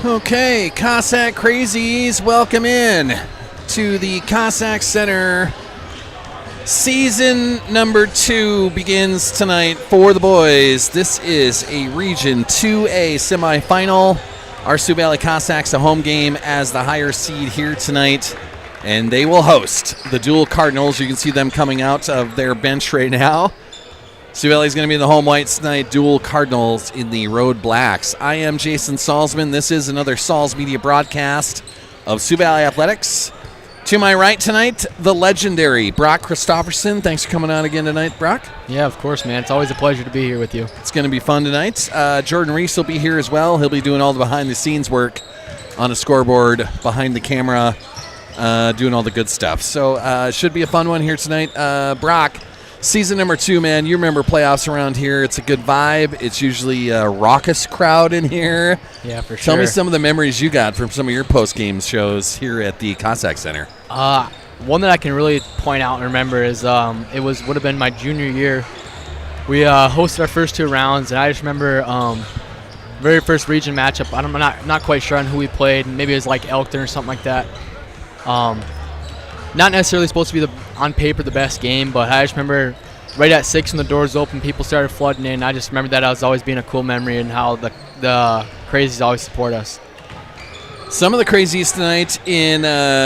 Okay, Cossack Crazies, welcome in to the Cossack Center. Season number 2 begins tonight for the boys. This is a Region 2A semifinal. Our Sioux Valley Cossacks a home game as the higher seed here tonight, and they will host the Deuel Cardinals. You can see them coming out of their bench right now. Sioux Valley is going to be in the home whites tonight. Deuel Cardinals in the road blacks. I am Jason Salzman. This is another Salz Media broadcast of Sioux Valley Athletics. To my right tonight, the legendary Brock Christofferson. Thanks for coming on again tonight, Brock. Yeah, of course, man. It's always a pleasure to be here with you. It's going to be fun tonight. Jordan Reese will be here as well. He'll be doing all the behind-the-scenes work on a scoreboard, behind the camera, doing all the good stuff. So it should be a fun one here tonight. Brock, season number 2, man, you remember playoffs around here. It's a good vibe. It's usually a raucous crowd in here. Yeah, for sure. Tell me some of the memories you got from some of your post-game shows here at the Cossack Center. One that I can really point out and remember is would have been my junior year. We hosted our first 2 rounds, and I just remember very first region matchup. I'm not quite sure on who we played. Maybe it was like Elkton or something like that. Not necessarily supposed to be on paper the best game, but I just remember right at 6 when the doors open, people started flooding in. I just remember that as always being a cool memory and how the Crazies always support us. Some of the Crazies tonight in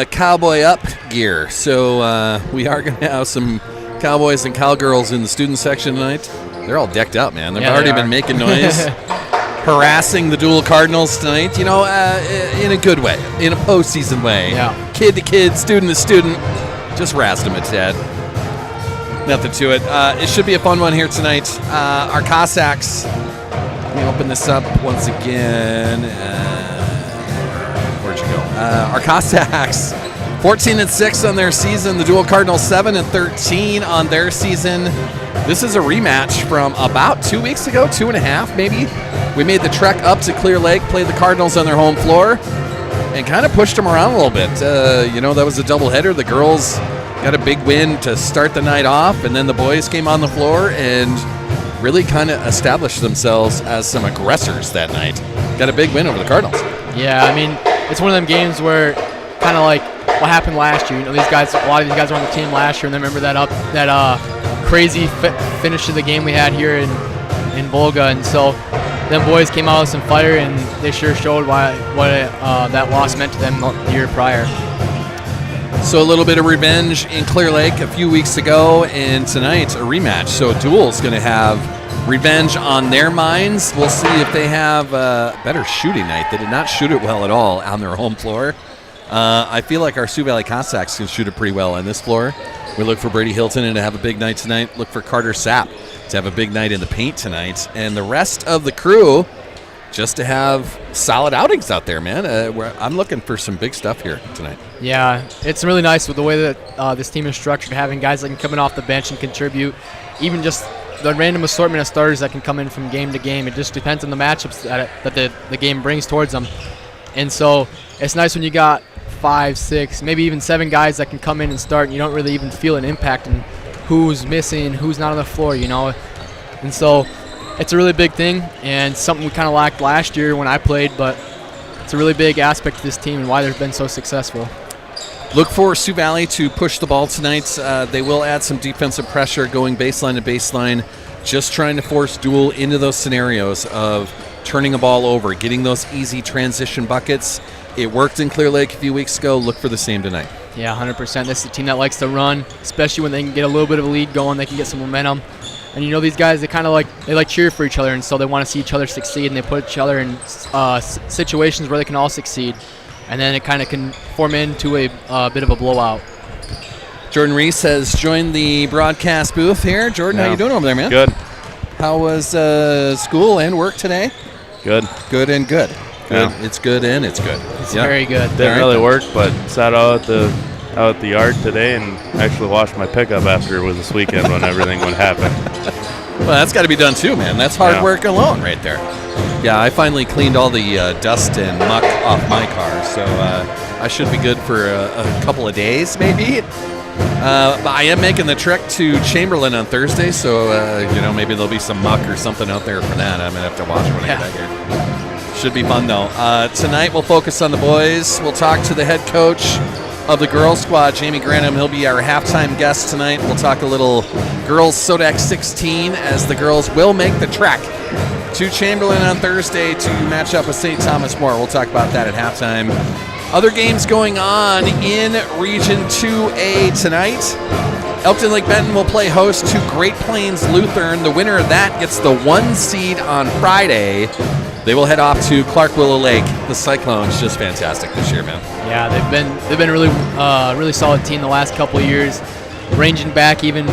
cowboy up gear. So we are going to have some cowboys and cowgirls in the student section tonight. They're all decked up, man. They've already been making noise, harassing the Deuel Cardinals tonight, you know, in a good way, in a postseason way. Yeah. Kid to kid, student to student, just razzed them a tad. Nothing to it. It should be a fun one here tonight. Our Cossacks, let me open this up once again. Where'd you go? Our Cossacks, 14-6 on their season. The Deuel Cardinals 7-13 on their season. This is a rematch from about 2 weeks ago, 2.5 maybe. We made the trek up to Clear Lake, played the Cardinals on their home floor, and kind of pushed them around a little bit. That was a doubleheader. The girls got a big win to start the night off, and then the boys came on the floor and really kind of established themselves as some aggressors that night. Got a big win over the Cardinals. Yeah, I mean, it's one of them games where kind of like what happened last year. You know, a lot of these guys were on the team last year, and I remember that crazy finish to the game we had here in Volga, and so them boys came out with some fire, and they sure showed what that loss meant to them the year prior. So a little bit of revenge in Clear Lake a few weeks ago, and tonight a rematch. So Deuel's going to have revenge on their minds. We'll see if they have a better shooting night. They did not shoot it well at all on their home floor. I feel like our Sioux Valley Cossacks can shoot it pretty well on this floor. We look for Brady Hilton and to have a big night tonight. Look for Carter Sapp to have a big night in the paint tonight. And the rest of the crew just to have solid outings out there, man. I'm looking for some big stuff here tonight. Yeah, it's really nice with the way that this team is structured, having guys that can come in off the bench and contribute, even just the random assortment of starters that can come in from game to game. It just depends on the matchups that the game brings towards them. And so it's nice when you got 5, 6, maybe even 7 guys that can come in and start, and you don't really even feel an impact in who's missing, who's not on the floor, you know. And so it's a really big thing, and something we kind of lacked last year when I played, but it's a really big aspect to this team and why they've been so successful. Look for Sioux Valley to push the ball tonight. They will add some defensive pressure going baseline to baseline, just trying to force Deuel into those scenarios of turning a ball over, getting those easy transition buckets. It worked in Clear Lake a few weeks ago. Look for the same tonight. Yeah, 100%. This is a team that likes to run, especially when they can get a little bit of a lead going. They can get some momentum. And you know, these guys, they like cheer for each other, and so they want to see each other succeed, and they put each other in situations where they can all succeed. And then it kind of can form into a bit of a blowout. Jordan Reese has joined the broadcast booth here. Jordan, how you doing over there, man? Good. How was school and work today? Good. Good and good. Yeah. It's good and it's good. It's very good. Didn't really work, but sat out at the yard today and actually washed my pickup after it was this weekend when everything would happen. Well, that's got to be done too, man. That's hard work alone right there. Yeah, I finally cleaned all the dust and muck off my car, so I should be good for a couple of days maybe. But I am making the trek to Chamberlain on Thursday, so maybe there'll be some muck or something out there for that. I'm going to have to watch when I get back here. Should be fun, though. Tonight we'll focus on the boys. We'll talk to the head coach of the girls squad, Jamie Granham. He'll be our halftime guest tonight. We'll talk a little girls Sodak 16 as the girls will make the trek to Chamberlain on Thursday to match up with St. Thomas More. We'll talk about that at halftime. Other games going on in Region 2A tonight. Elkton Lake Benton will play host to Great Plains Lutheran. The winner of that gets the 1 seed on Friday. They will head off to Clark Willow Lake. The Cyclones just fantastic this year, man. Yeah, they've been really solid team the last couple of years, ranging back even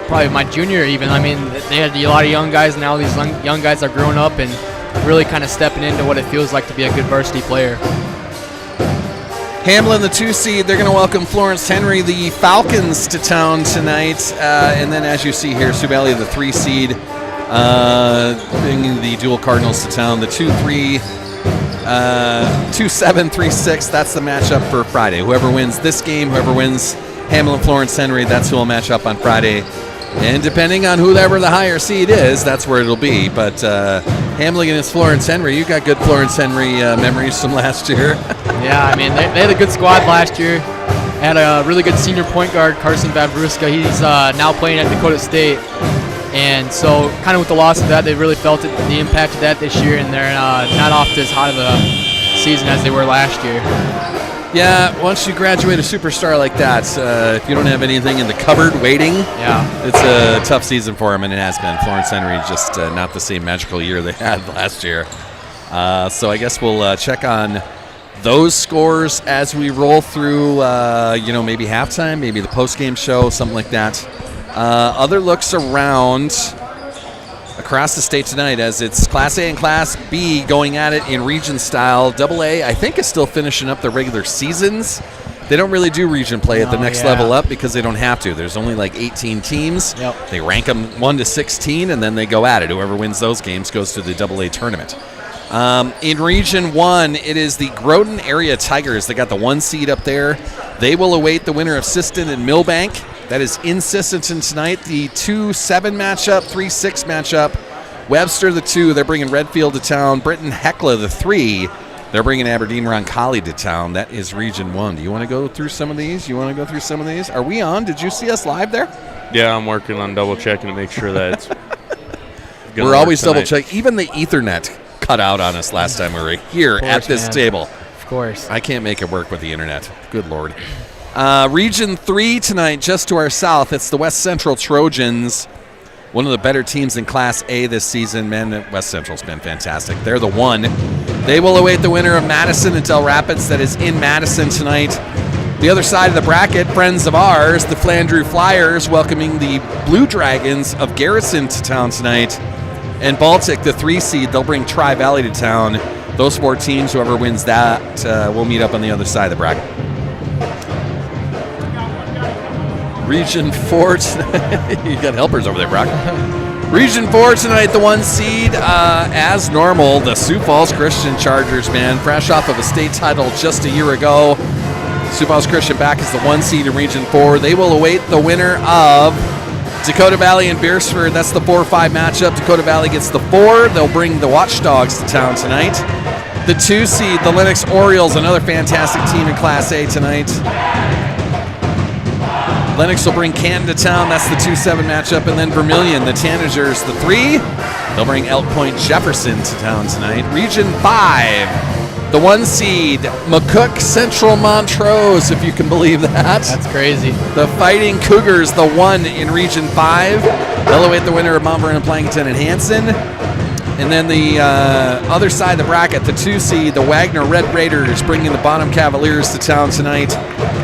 probably my junior even. I mean, they had a lot of young guys. Now these young guys are growing up and really kind of stepping into what it feels like to be a good varsity player. Hamlin, the 2 seed, they're going to welcome Florence Henry, the Falcons, to town tonight. And then, as you see here, Sioux Valley, the 3 seed, bringing the Deuel Cardinals to town. The 2-3, 2-7, 3-6, that's the matchup for Friday. Whoever wins this game, whoever wins Hamlin, Florence Henry, that's who will match up on Friday. And depending on whoever the higher seed is, that's where it'll be. But Hamlin against Florence Henry, you got good Florence Henry memories from last year. Yeah, I mean, they had a good squad last year. Had a really good senior point guard, Carson Vabruska. He's now playing at Dakota State. And so kind of with the loss of that, they really felt the impact of that this year, and they're not off to as hot of a season as they were last year. Yeah, once you graduate a superstar like that, if you don't have anything in the cupboard waiting, it's a tough season for him, and it has been. Florence Henry just not the same magical year they had last year. So I guess we'll check on those scores as we roll through, maybe halftime, maybe the postgame show, something like that. Other looks around across the state tonight as it's Class A and Class B going at it in region style. AA, I think, is still finishing up their regular seasons. They don't really do region play at the next level up because they don't have to. There's only like 18 teams. Yep. They rank them 1 to 16, and then they go at it. Whoever wins those games goes to the AA tournament. In Region 1, it is the Groton Area Tigers. They got the 1 seed up there. They will await the winner of Siston and Millbank. That is in Sisseton tonight. The 2-7 matchup, 3-6 matchup. Webster, the 2, they're bringing Redfield to town. Britton Hecla, the 3, they're bringing Aberdeen Roncalli to town. That is Region 1. Do you want to go through some of these? Are we on? Did you see us live there? Yeah, I'm working on double-checking to make sure that it's We're always double-checking. Even the Ethernet cut out on us last time we were here at this table. Of course. I can't make it work with the Internet. Good Lord. Region 3 tonight, just to our south, it's the West Central Trojans, one of the better teams in Class A this season. Man, West Central's been fantastic. They're the 1. They will await the winner of Madison and Del Rapids. That is in Madison tonight. The other side of the bracket, friends of ours, the Flandreau Flyers, welcoming the Blue Dragons of Garrison to town tonight. And Baltic, the 3 seed, they'll bring Tri-Valley to town. Those 4 teams, whoever wins that, will meet up on the other side of the bracket. Region 4 tonight. You got helpers over there, Brock. Region 4 tonight, the 1 seed, as normal, the Sioux Falls Christian Chargers, man. Fresh off of a state title just a year ago. Sioux Falls Christian back as the 1 seed in Region 4. They will await the winner of Dakota Valley and Beersford. That's the 4-5 matchup. Dakota Valley gets the 4. They'll bring the Watchdogs to town tonight. The 2 seed, the Lennox Orioles, another fantastic team in Class A tonight. Lennox will bring Canton to town. That's the 2-7 matchup. And then Vermilion, the Tanagers, the 3. They'll bring Elk Point Jefferson to town tonight. Region 5, the 1 seed, McCook Central Montrose, if you can believe that. That's crazy. The Fighting Cougars, the 1 in Region 5. They'll await the winner of Mount Vernon, Plankinton, and Hanson. And then the other side of the bracket, the 2 seed, the Wagner Red Raiders, bringing the Bonham Cavaliers to town tonight.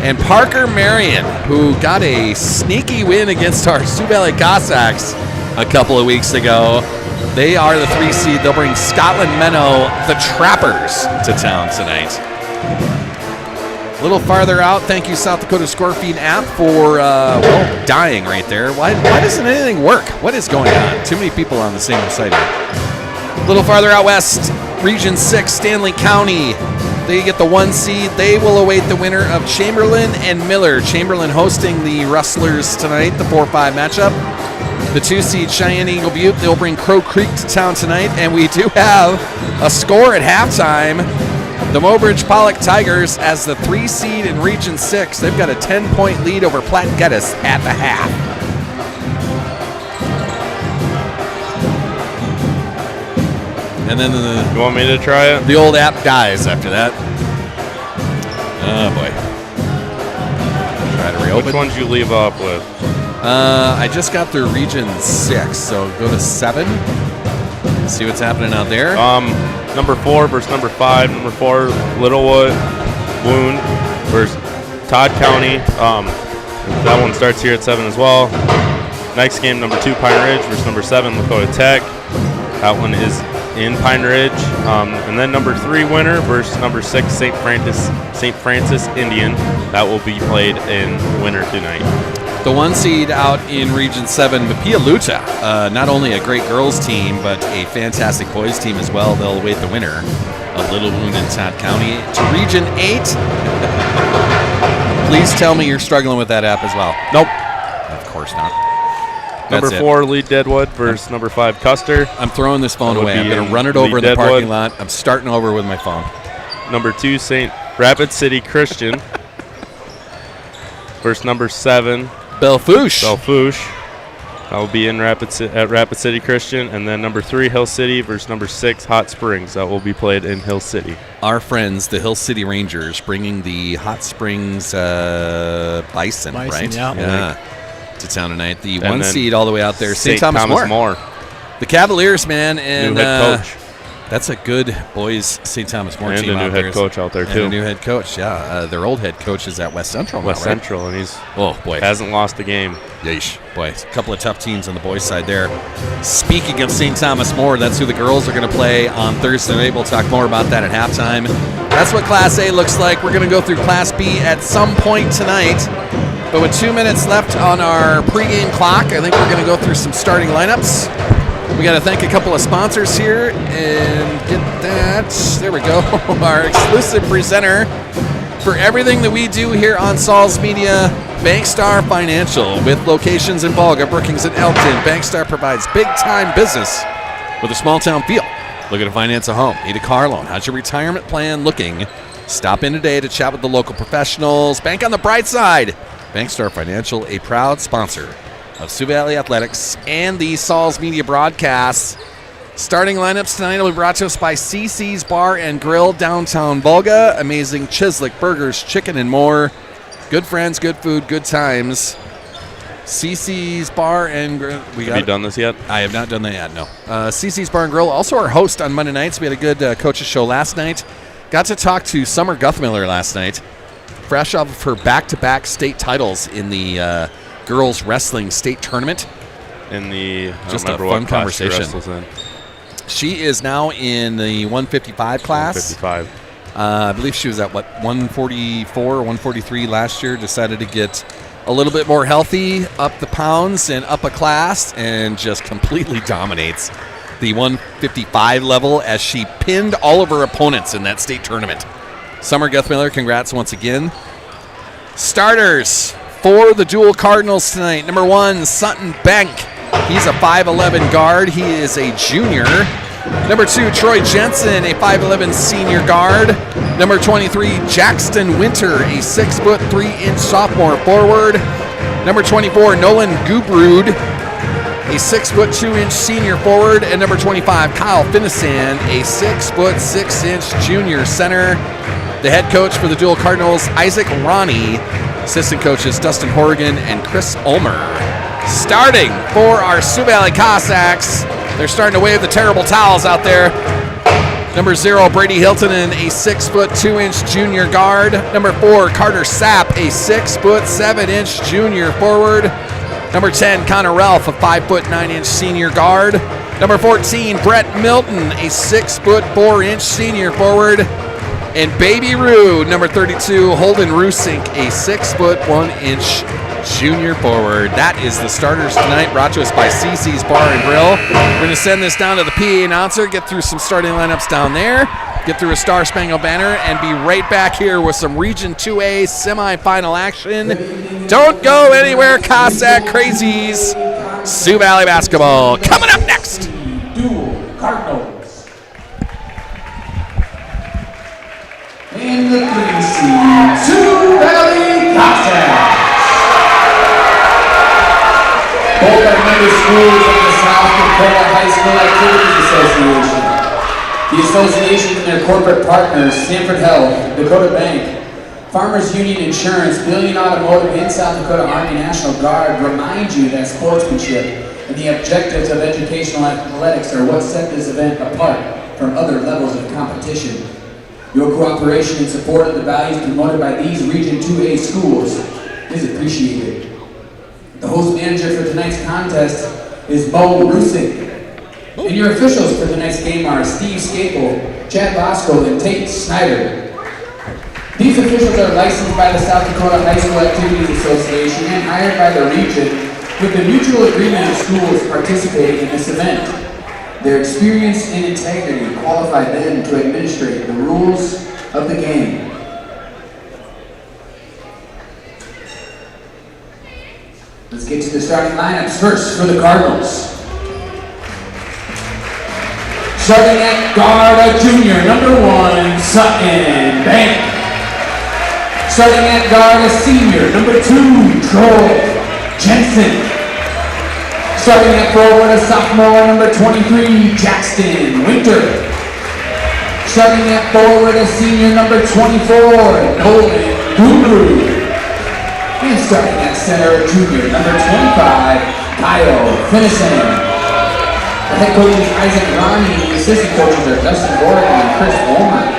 And Parker Marion, who got a sneaky win against our Sioux Valley Cossacks a couple of weeks ago. They are the 3 seed. They'll bring Scotland Menno, the Trappers, to town tonight. A little farther out, thank you South Dakota Scorefeed app for, dying right there. Why doesn't anything work? What is going on? Too many people on the same site here. A little farther out west, Region 6, Stanley County. They get the 1 seed. They will await the winner of Chamberlain and Miller. Chamberlain hosting the Rustlers tonight, the 4-5 matchup. The 2 seed, Cheyenne Eagle Butte. They'll bring Crow Creek to town tonight. And we do have a score at halftime. The Mobridge Pollock Tigers as the 3 seed in Region 6. They've got a 10-point lead over Platte Geddes at the half. And then You want me to try it? the old app dies after that. Oh, boy. Try to reopen. Which ones you leave off with? I just got through Region 6, so go to 7. See what's happening out there. Number 4 versus number 5. Number 4, Littlewood Wound versus Todd County. That one starts here at 7 as well. Next game, number 2, Pine Ridge versus number 7, Lakota Tech. That one is in Pine Ridge. And then number 3 winner versus number 6, St. Francis Indian. That will be played in winter tonight. The 1 seed out in Region 7, Mapialuta. Not only a great girls team, but a fantastic boys team as well. They'll await the winner of Little Wound in Todd County. To Region 8. Please tell me you're struggling with that app as well. Nope. Of course not. Number 4, Lee Deadwood versus number 5, Custer. I'm throwing this phone That would away. I'm be going to in run it over Lee in the Deadwood. parking lot. I'm starting over with my phone. Number 2, St. Rapid City Christian versus number 7, Belfouche. That will be in Rapid City Christian. And then number 3, Hill City versus number 6, Hot Springs. That will be played in Hill City. Our friends, the Hill City Rangers, bringing the Hot Springs Bison, right? Yeah. To town tonight. The And 1 then seed all the way out there, St. Thomas Thomas More. The Cavaliers, man, and New head coach. that's a good boys St. Thomas More And team a new out there. head coach out there, And too. a new head coach, yeah. Their old head coach is at West Central now, West right? Central, and he's Oh, boy. hasn't lost a game. Yeesh. Boy, a couple of tough teams on the boys' side there. Speaking of St. Thomas More, that's who the girls are going to play on Thursday night. We'll talk more about that at halftime. That's what Class A looks like. We're going to go through Class B at some point tonight. But with 2 minutes left on our pregame clock, I think we're going to go through some starting lineups. We got to thank a couple of sponsors here and get that. There we go. Our exclusive presenter for everything that we do here on Saul's Media, Bankstar Financial. With locations in Volga, Brookings, and Elkton, Bankstar provides big-time business with a small-town feel. Looking to finance a home? Need a car loan? How's your retirement plan looking? Stop in today to chat with the local professionals. Bank on the bright side. Bankstar Financial, a proud sponsor of Sioux Valley Athletics and the Saul's Media broadcasts. Starting lineups tonight will be brought to us by CC's Bar and Grill, downtown Volga. Amazing Chislik burgers, chicken, and more. Good friends, good food, good times. CC's Bar and Grill. Have you done this yet? I have not done that yet, no. CC's Bar and Grill, also our host on Monday nights. We had a good coaches show last night. Got to talk to Summer Guthmiller last night, fresh off of her back-to-back state titles in the girls wrestling state tournament. In the Just a fun conversation. She is now in the 155 class. 155. I believe she was at, 144 or 143 last year. Decided to get a little bit more healthy, up the pounds, and up a class, and just completely dominates the 155 level as she pinned all of her opponents in that state tournament. Summer Guthmiller, congrats once again. Starters for the Deuel Cardinals tonight. Number 1, Sutton Bank. He's a 5'11 guard. He is a junior. Number 2, Troy Jensen, a 5'11 senior guard. Number 23, Jackson Winter, a 6'3" sophomore forward. Number 24, Nolan Gubrud, a 6'2" senior forward. And number 25, Kyle Finnesan, a 6'6" junior center. The head coach for the Deuel Cardinals, Isaac Ronnie. Assistant coaches, Dustin Horrigan and Chris Ulmer. Starting for our Sioux Valley Cossacks, they're starting to wave the terrible towels out there. Number 0, Brady Hilton, a 6'2" junior guard. Number 4, Carter Sapp, a 6'7" junior forward. Number 10, Connor Ralph, a 5'9" senior guard. Number 14, Brett Milton, a 6'4" senior forward. And Baby Roo, number 32, Holden Rusink, a 6'1" junior forward. That is the starters tonight, brought to us by CC's Bar and Grill. We're going to send this down to the PA announcer, get through some starting lineups down there, get through a Star Spangled Banner, and be right back here with some Region 2A semifinal action. Don't go anywhere, Cossack Crazies. Sioux Valley basketball coming up next. Deuel Cardinals. In the 3 seed, Sioux Valley Cossacks. Both are member schools of the South Dakota High School Activities Association. The association and their corporate partners, Stanford Health, Dakota Bank, Farmers Union Insurance, Billion Automotive, and South Dakota Army National Guard remind you that sportsmanship and the objectives of educational athletics are what set this event apart from other levels of competition. Your cooperation and support of the values promoted by these Region 2A schools is appreciated. The host manager for tonight's contest is Bo Rusik. And your officials for tonight's game are Steve Scapel, Chad Bosco, and Tate Snyder. These officials are licensed by the South Dakota High School Activities Association and hired by the region with the mutual agreement of schools participating in this event. Their experience and integrity qualify them to administrate the rules of the game. Let's get to the starting lineups. First, for the Cardinals. Starting at guard, a junior, number 1, Sutton Bank. Starting at guard, a senior, number 2, Troy Jensen. Starting at forward, a sophomore, number 23, Jackson Winter. Starting at forward, a senior, number 24, Nolan Guru. And starting at center, a junior, number 25, Kyle Finnison. The head coach is Isaac Ronnie. The assistant coaches are Dustin Gordon and Chris Woolman.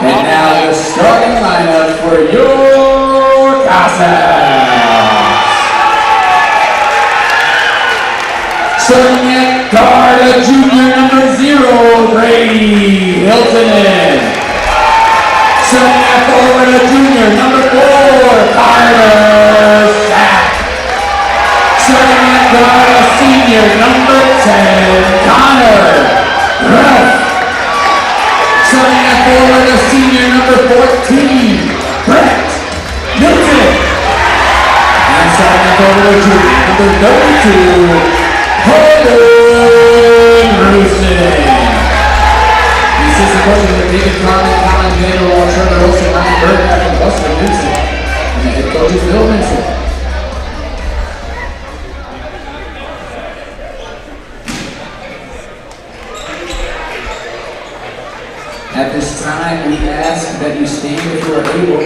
And now the starting lineup for your Cossacks. Starting at guard, a junior, number 0, Brady Hiltonen. Starting at forward, a junior, number 4, Carter Sack. Starting at guard, a senior, number 10, Connor Ruff. Starting at forward, a senior, number 14, Brett Newton. And starting at forward, a junior, number 32, Holden Rusik. The assistant coaches are David Carmen, Colin Vanderwall, Trevor Wilson, Ryan Burkhardt, and Buster Newton. And the head coach is Bill Minson. At this time, we ask that you stand if you are able.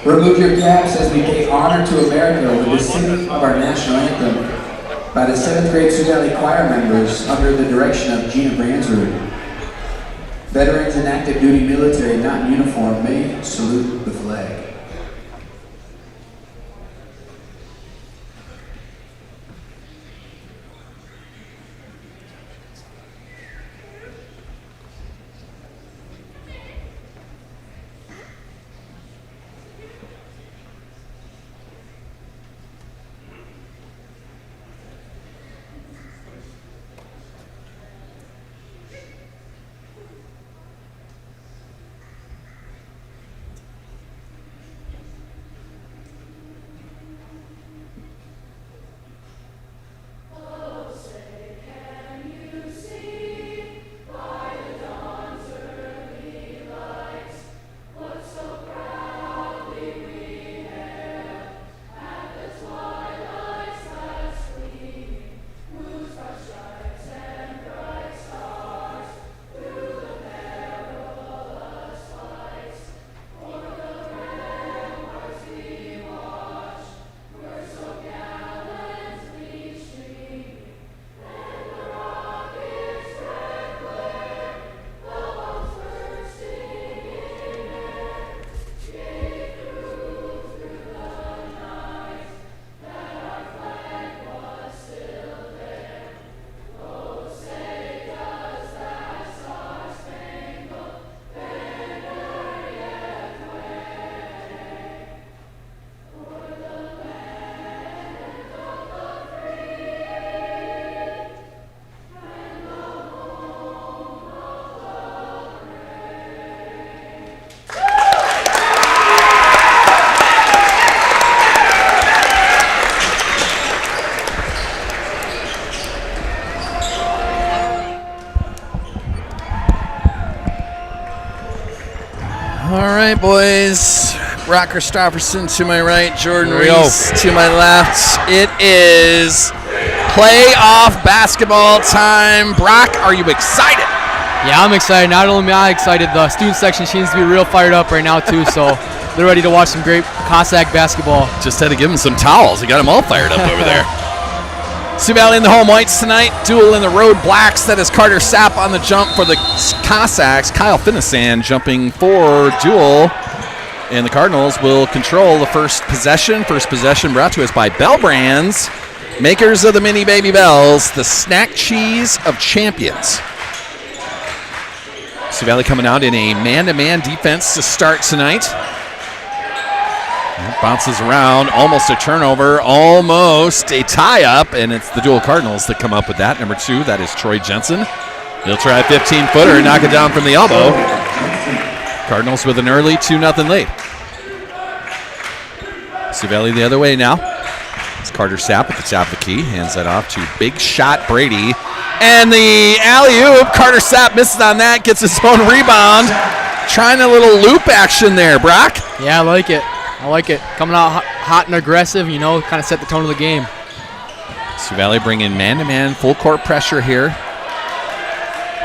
Remove your caps as we pay honor to America with the singing of our national anthem by the 7th grade Sioux Valley choir members under the direction of Gina Bransrud. Veterans and active duty military not in uniform may salute the flag. All right, boys. Brock Christopherson to my right, Jordan Reese to my left. It is playoff basketball time. Brock, are you excited? Yeah, I'm excited. Not only am I excited, the student section seems to be real fired up right now, too, so they're ready to watch some great Cossack basketball. Just had to give them some towels. He got them all fired up over there. Sioux Valley in the home whites tonight. Deuel in the road blacks. That is Carter Sapp on the jump for the Cossacks. Kyle Finnesan jumping for Deuel. And the Cardinals will control the first possession. First possession brought to us by Bell Brands, makers of the Mini Baby Bells, the snack cheese of champions. Sioux Valley coming out in a man-to-man defense to start tonight. That bounces around, almost a turnover, almost a tie-up, and it's the Deuel Cardinals that come up with that. Number 2, that is Troy Jensen. He'll try a 15-footer and knock it down from the elbow. Cardinals with an early 2-0 lead. Sioux Valley the other way now. It's Carter Sapp at the top of the key. Hands that off to Big Shot Brady. And the alley-oop. Carter Sapp misses on that, gets his own rebound. Trying a little loop action there, Brock. Yeah, I like it. Coming out hot and aggressive, kind of set the tone of the game. Sioux Valley bringing man-to-man full court pressure here.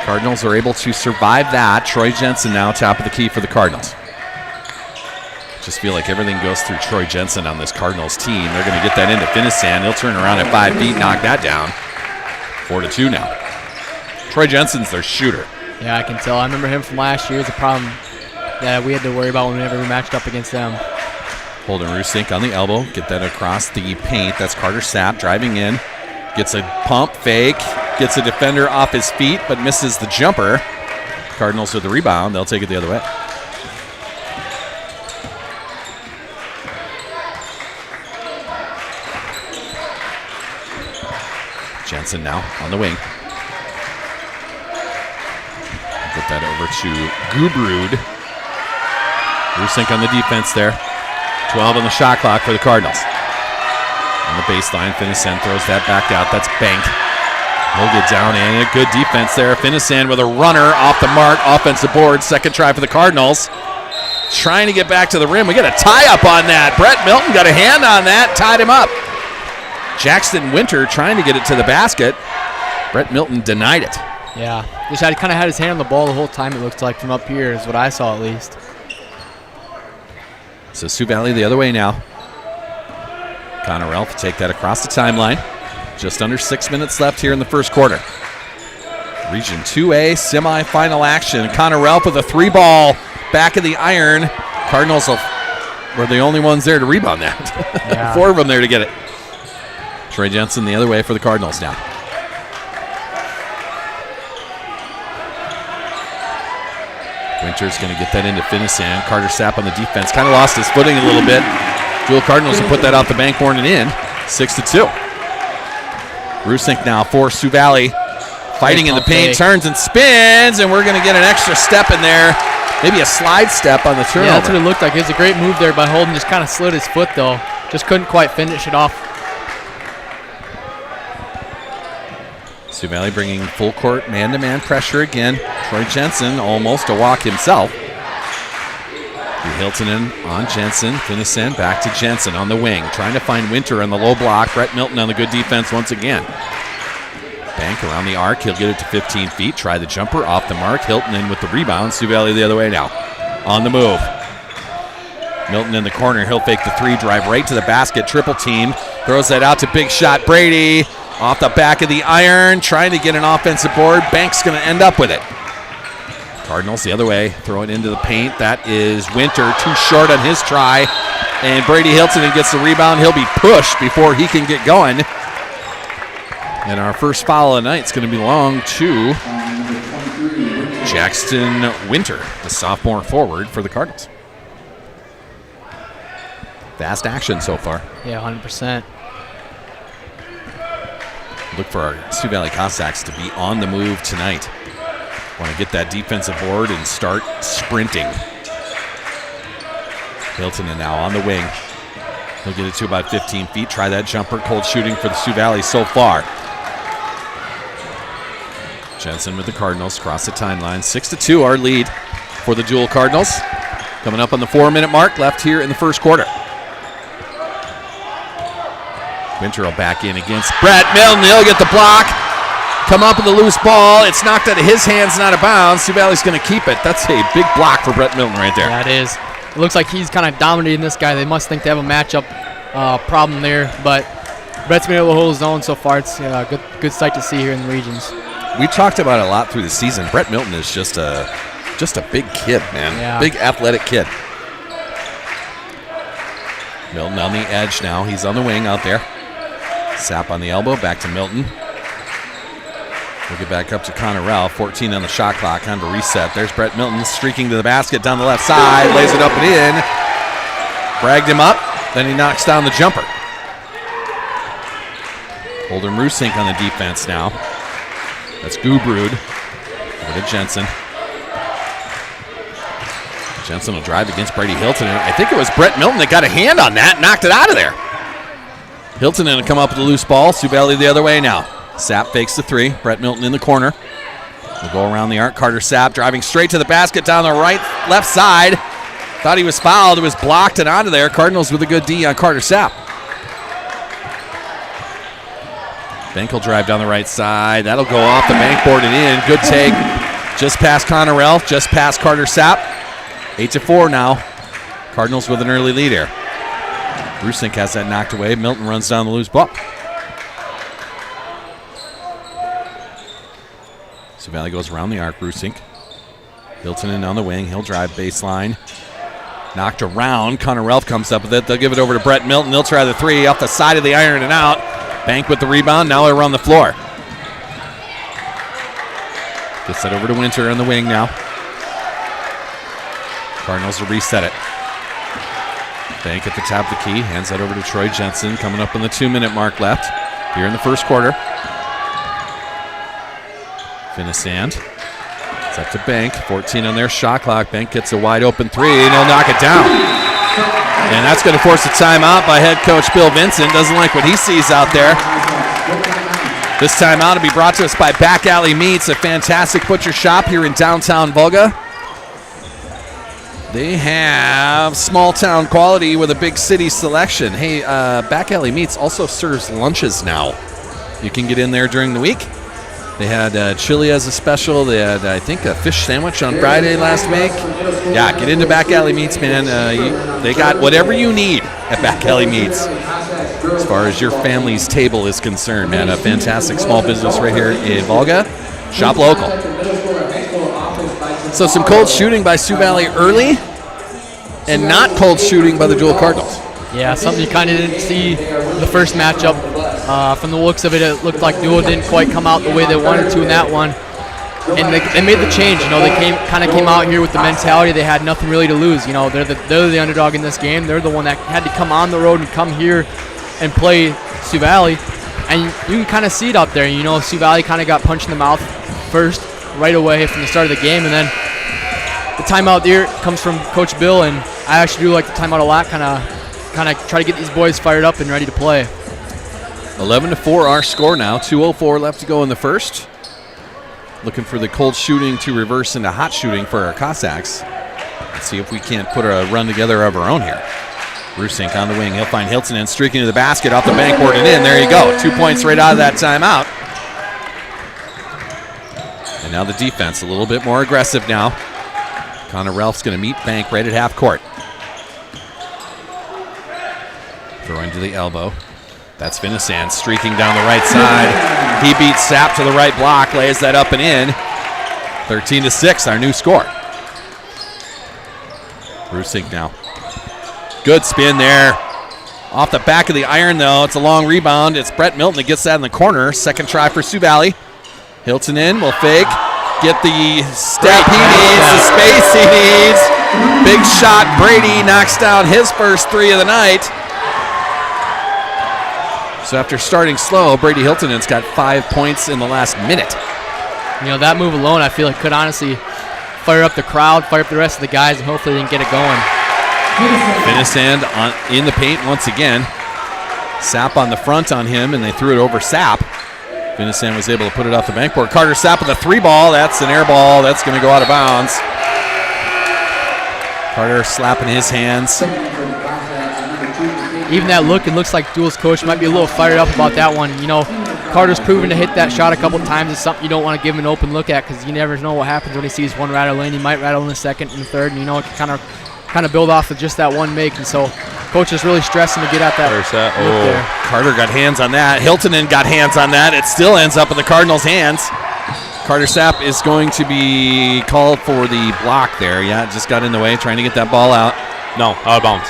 Cardinals are able to survive that. Troy Jensen now top of the key for the Cardinals. Just feel like everything goes through Troy Jensen on this Cardinals team. They're going to get that into Finnesan. He'll turn around at 5 feet, knock that down. 4-2 now. Troy Jensen's their shooter. Yeah, I can tell. I remember him from last year. It's a problem that we had to worry about whenever we matched up against them. Holden Rusink on the elbow. Get that across the paint. That's Carter Sapp driving in. Gets a pump fake. Gets a defender off his feet, but misses the jumper. Cardinals with the rebound. They'll take it the other way. Jensen now on the wing. Get that over to Gubrud. Rusink on the defense there. 12 on the shot clock for the Cardinals. On the baseline, Finnesan throws that back out. That's Bank. He'll get down and a good defense there. Finnesan with a runner off the mark. Offensive board. Second try for the Cardinals. Trying to get back to the rim. We got a tie-up on that. Brett Milton got a hand on that. Tied him up. Jackson Winter trying to get it to the basket. Brett Milton denied it. Yeah. Just kind of had his hand on the ball the whole time, it looked like, from up here, is what I saw at least. So Sioux Valley the other way now. Connor Ralph take that across the timeline. Just under 6 minutes left here in the first quarter. Region 2A semifinal action. Connor Ralph with a 3-ball back of the iron. Cardinals were the only ones there to rebound that. Yeah. 4 of them there to get it. Troy Jensen the other way for the Cardinals now. Winter's going to get that into Finnesan. Carter Sapp on the defense. Kind of lost his footing a little bit. Deuel Cardinals will put that off the backboard and in. 6-2. Rusink now for Sioux Valley. Fighting in the paint. Turns and spins. And we're going to get an extra step in there. Maybe a slide step on the turnover. Yeah, that's what it looked like. It was a great move there by Holden. Just kind of slid his foot, though. Just couldn't quite finish it off. Sioux Valley bringing full court man-to-man pressure again. Troy Jensen almost a walk himself. Hiltonen on Jensen. Finnesan back to Jensen on the wing. Trying to find Winter on the low block. Brett Milton on the good defense once again. Bank around the arc. He'll get it to 15 feet. Try the jumper off the mark. Hiltonen with the rebound. Sioux Valley the other way now. On the move. Milton in the corner. He'll fake the 3. Drive right to the basket. Triple team. Throws that out to Big Shot Brady. Off the back of the iron, trying to get an offensive board. Bank's going to end up with it. Cardinals the other way, throw it into the paint. That is Winter, too short on his try. And Brady Hiltonen gets the rebound. He'll be pushed before he can get going. And our first foul of the night is going to belong to Jackson Winter, the sophomore forward for the Cardinals. Fast action so far. Yeah, 100%. Look for our Sioux Valley Cossacks to be on the move tonight. Want to get that defensive board and start sprinting. Hiltonen now on the wing. He'll get it to about 15 feet. Try that jumper. Cold shooting for the Sioux Valley so far. Jensen with the Cardinals across the timeline. 6-2 our lead for the Deuel Cardinals. Coming up on the 4-minute mark, left here in the first quarter. Winter will back in against Brett Milton. He'll get the block. Come up with a loose ball. It's knocked out of his hands, not out of bounds. Sioux Valley's going to keep it. That's a big block for Brett Milton right there. That is. It looks like he's kind of dominating this guy. They must think they have a matchup problem there, but Brett's been able to hold his own so far. It's a good sight to see here in the regions. We talked about it a lot through the season. Brett Milton is just a big kid, man. Yeah. Big athletic kid. Milton on the edge now. He's on the wing out there. Sapp on the elbow. Back to Milton. We'll get back up to Connor Ralph. 14 on the shot clock. Kind of a reset. There's Brett Milton streaking to the basket down the left side. Lays it up and in. Bragged him up. Then he knocks down the jumper. Holden Rusink on the defense now. That's Gubrud. Over to Jensen. Jensen will drive against Brady Hilton. I think it was Brett Milton that got a hand on that and knocked it out of there. Hilton will come up with a loose ball. Sioux Valley the other way now. Sapp fakes the three. Brett Milton in the corner. We'll go around the arc. Carter Sapp driving straight to the basket down the left side. Thought he was fouled. It was blocked and out of there. Cardinals with a good D on Carter Sapp. Bank will drive down the right side. That'll go off the bank board and in. Good take. Just past Connor Ralph. Just past Carter Sapp. 8-4 now. Cardinals with an early lead here. Rusink has that knocked away. Milton runs down the loose ball. So Valley goes around the arc. Rusink. Hilton in on the wing. He'll drive baseline. Knocked around. Connor Ralph comes up with it. They'll give it over to Brett Milton. He'll try the three off the side of the iron and out. Bank with the rebound. Now they're on the floor. Gets that over to Winter on the wing now. Cardinals will reset it. Bank at the top of the key. Hands that over to Troy Jensen. Coming up on the 2-minute mark left here in the first quarter. Finisand. It's up to Bank. 14 on their shot clock. Bank gets a wide open three and he'll knock it down. And that's going to force a timeout by head coach Bill Vincent. Doesn't like what he sees out there. This timeout will be brought to us by Back Alley Meats, a fantastic butcher shop here in downtown Volga. They have small town quality with a big city selection. Hey, Back Alley Meats also serves lunches now. You can get in there during the week. They had chili as a special. They had, I think, a fish sandwich on Friday last week. Yeah, get into Back Alley Meats, man. They got whatever you need at Back Alley Meats as far as your family's table is concerned, man. A fantastic small business right here in Volga. Shop local. So some cold shooting by Sioux Valley early and not cold shooting by the Deuel Cardinals. Yeah, something you kind of didn't see the first matchup. From the looks of it, it looked like Deuel didn't quite come out the way they wanted to in that one. And they made the change. You know, they kind of came out here with the mentality they had nothing really to lose. You know, they're the underdog in this game. They're the one that had to come on the road and come here and play Sioux Valley. And you can kind of see it up there. You know, Sioux Valley kind of got punched in the mouth first right away from the start of the game. And then the timeout there comes from Coach Bill. And I actually do like the timeout a lot, kind of try to get these boys fired up and ready to play. 11-4 our score now. 2:04 left to go in the first. Looking for the cold shooting to reverse into hot shooting for our Cossacks. Let's see if we can't put a run together of our own here. Rusink on the wing. He'll find Hilton and streaking to the basket off the backboard and in. There you go. 2 points right out of that timeout. And now the defense a little bit more aggressive now. Connor Ralph's going to meet Bank right at half court. Throwing to the elbow. That's Finisand streaking down the right side. He beats Sapp to the right block, lays that up and in. 13-6, our new score. Rusink now. Good spin there. Off the back of the iron, though. It's a long rebound. It's Brett Milton that gets that in the corner. Second try for Sioux Valley. Hilton in, will fake. Get the step he needs, the space he needs. Big shot. Brady knocks down his first three of the night. So after starting slow, Brady Hiltonen's got 5 points in the last minute. You know, that move alone, I feel like could honestly fire up the crowd, fire up the rest of the guys, and hopefully they can get it going. Finisand in the paint once again. Sapp on the front on him, and they threw it over Sapp. Finisand was able to put it off the backboard. Carter Sapp with a three ball. That's an air ball. That's going to go out of bounds. Carter slapping his hands. Even that look, it looks like Deuel's coach might be a little fired up about that one. You know, Carter's proven to hit that shot a couple times. It's something you don't want to give him an open look at because you never know what happens when he sees one rattle in. He might rattle in the second and the third, and you know it can kind of build off of just that one make. And so, coach is really stressing to get at that. There. Carter got hands on that. Hiltonen got hands on that. It still ends up in the Cardinals' hands. Carter Sapp is going to be called for the block there. Yeah, just got in the way, trying to get that ball out. No, out of bounds.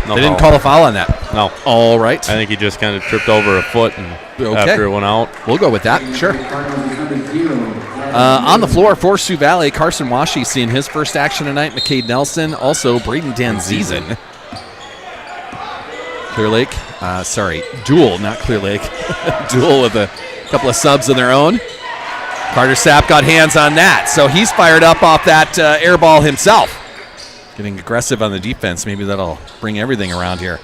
No they didn't call a foul on that. No. All right. I think he just kind of tripped over a foot and after it went out. We'll go with that. Sure. On the floor for Sioux Valley, Carson Washi seeing his first action tonight. McCade Nelson, also Braden Danzezen. Clear Lake, Deuel, not Clear Lake. Deuel with a couple of subs of their own. Carter Sapp got hands on that, so he's fired up off that air ball himself. Getting aggressive on the defense. Maybe that'll bring everything around here.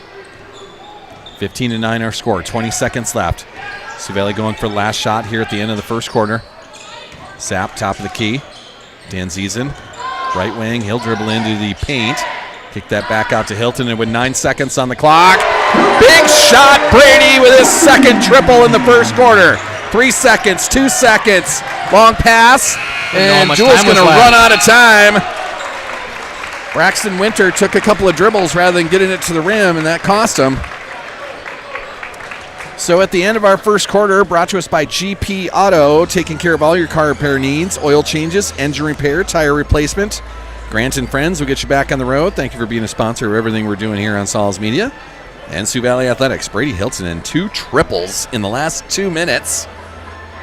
15-9 our score. 20 seconds left. Sioux Valley going for the last shot here at the end of the first quarter. Sapp, top of the key. Danzezen, right wing. He'll dribble into the paint. Kick that back out to Hilton, and with 9 seconds on the clock. Big shot, Brady with his second triple in the first quarter. 3 seconds, 2 seconds. Long pass, and Deuel's going to run out of time. Braxton Winter took a couple of dribbles rather than getting it to the rim, and that cost him. So at the end of our first quarter, brought to us by GP Auto, taking care of all your car repair needs, oil changes, engine repair, tire replacement. Grant and Friends will get you back on the road. Thank you for being a sponsor of everything we're doing here on Sauls Media. And Sioux Valley Athletics, Brady Hiltonen, 2 triples in the last 2 minutes.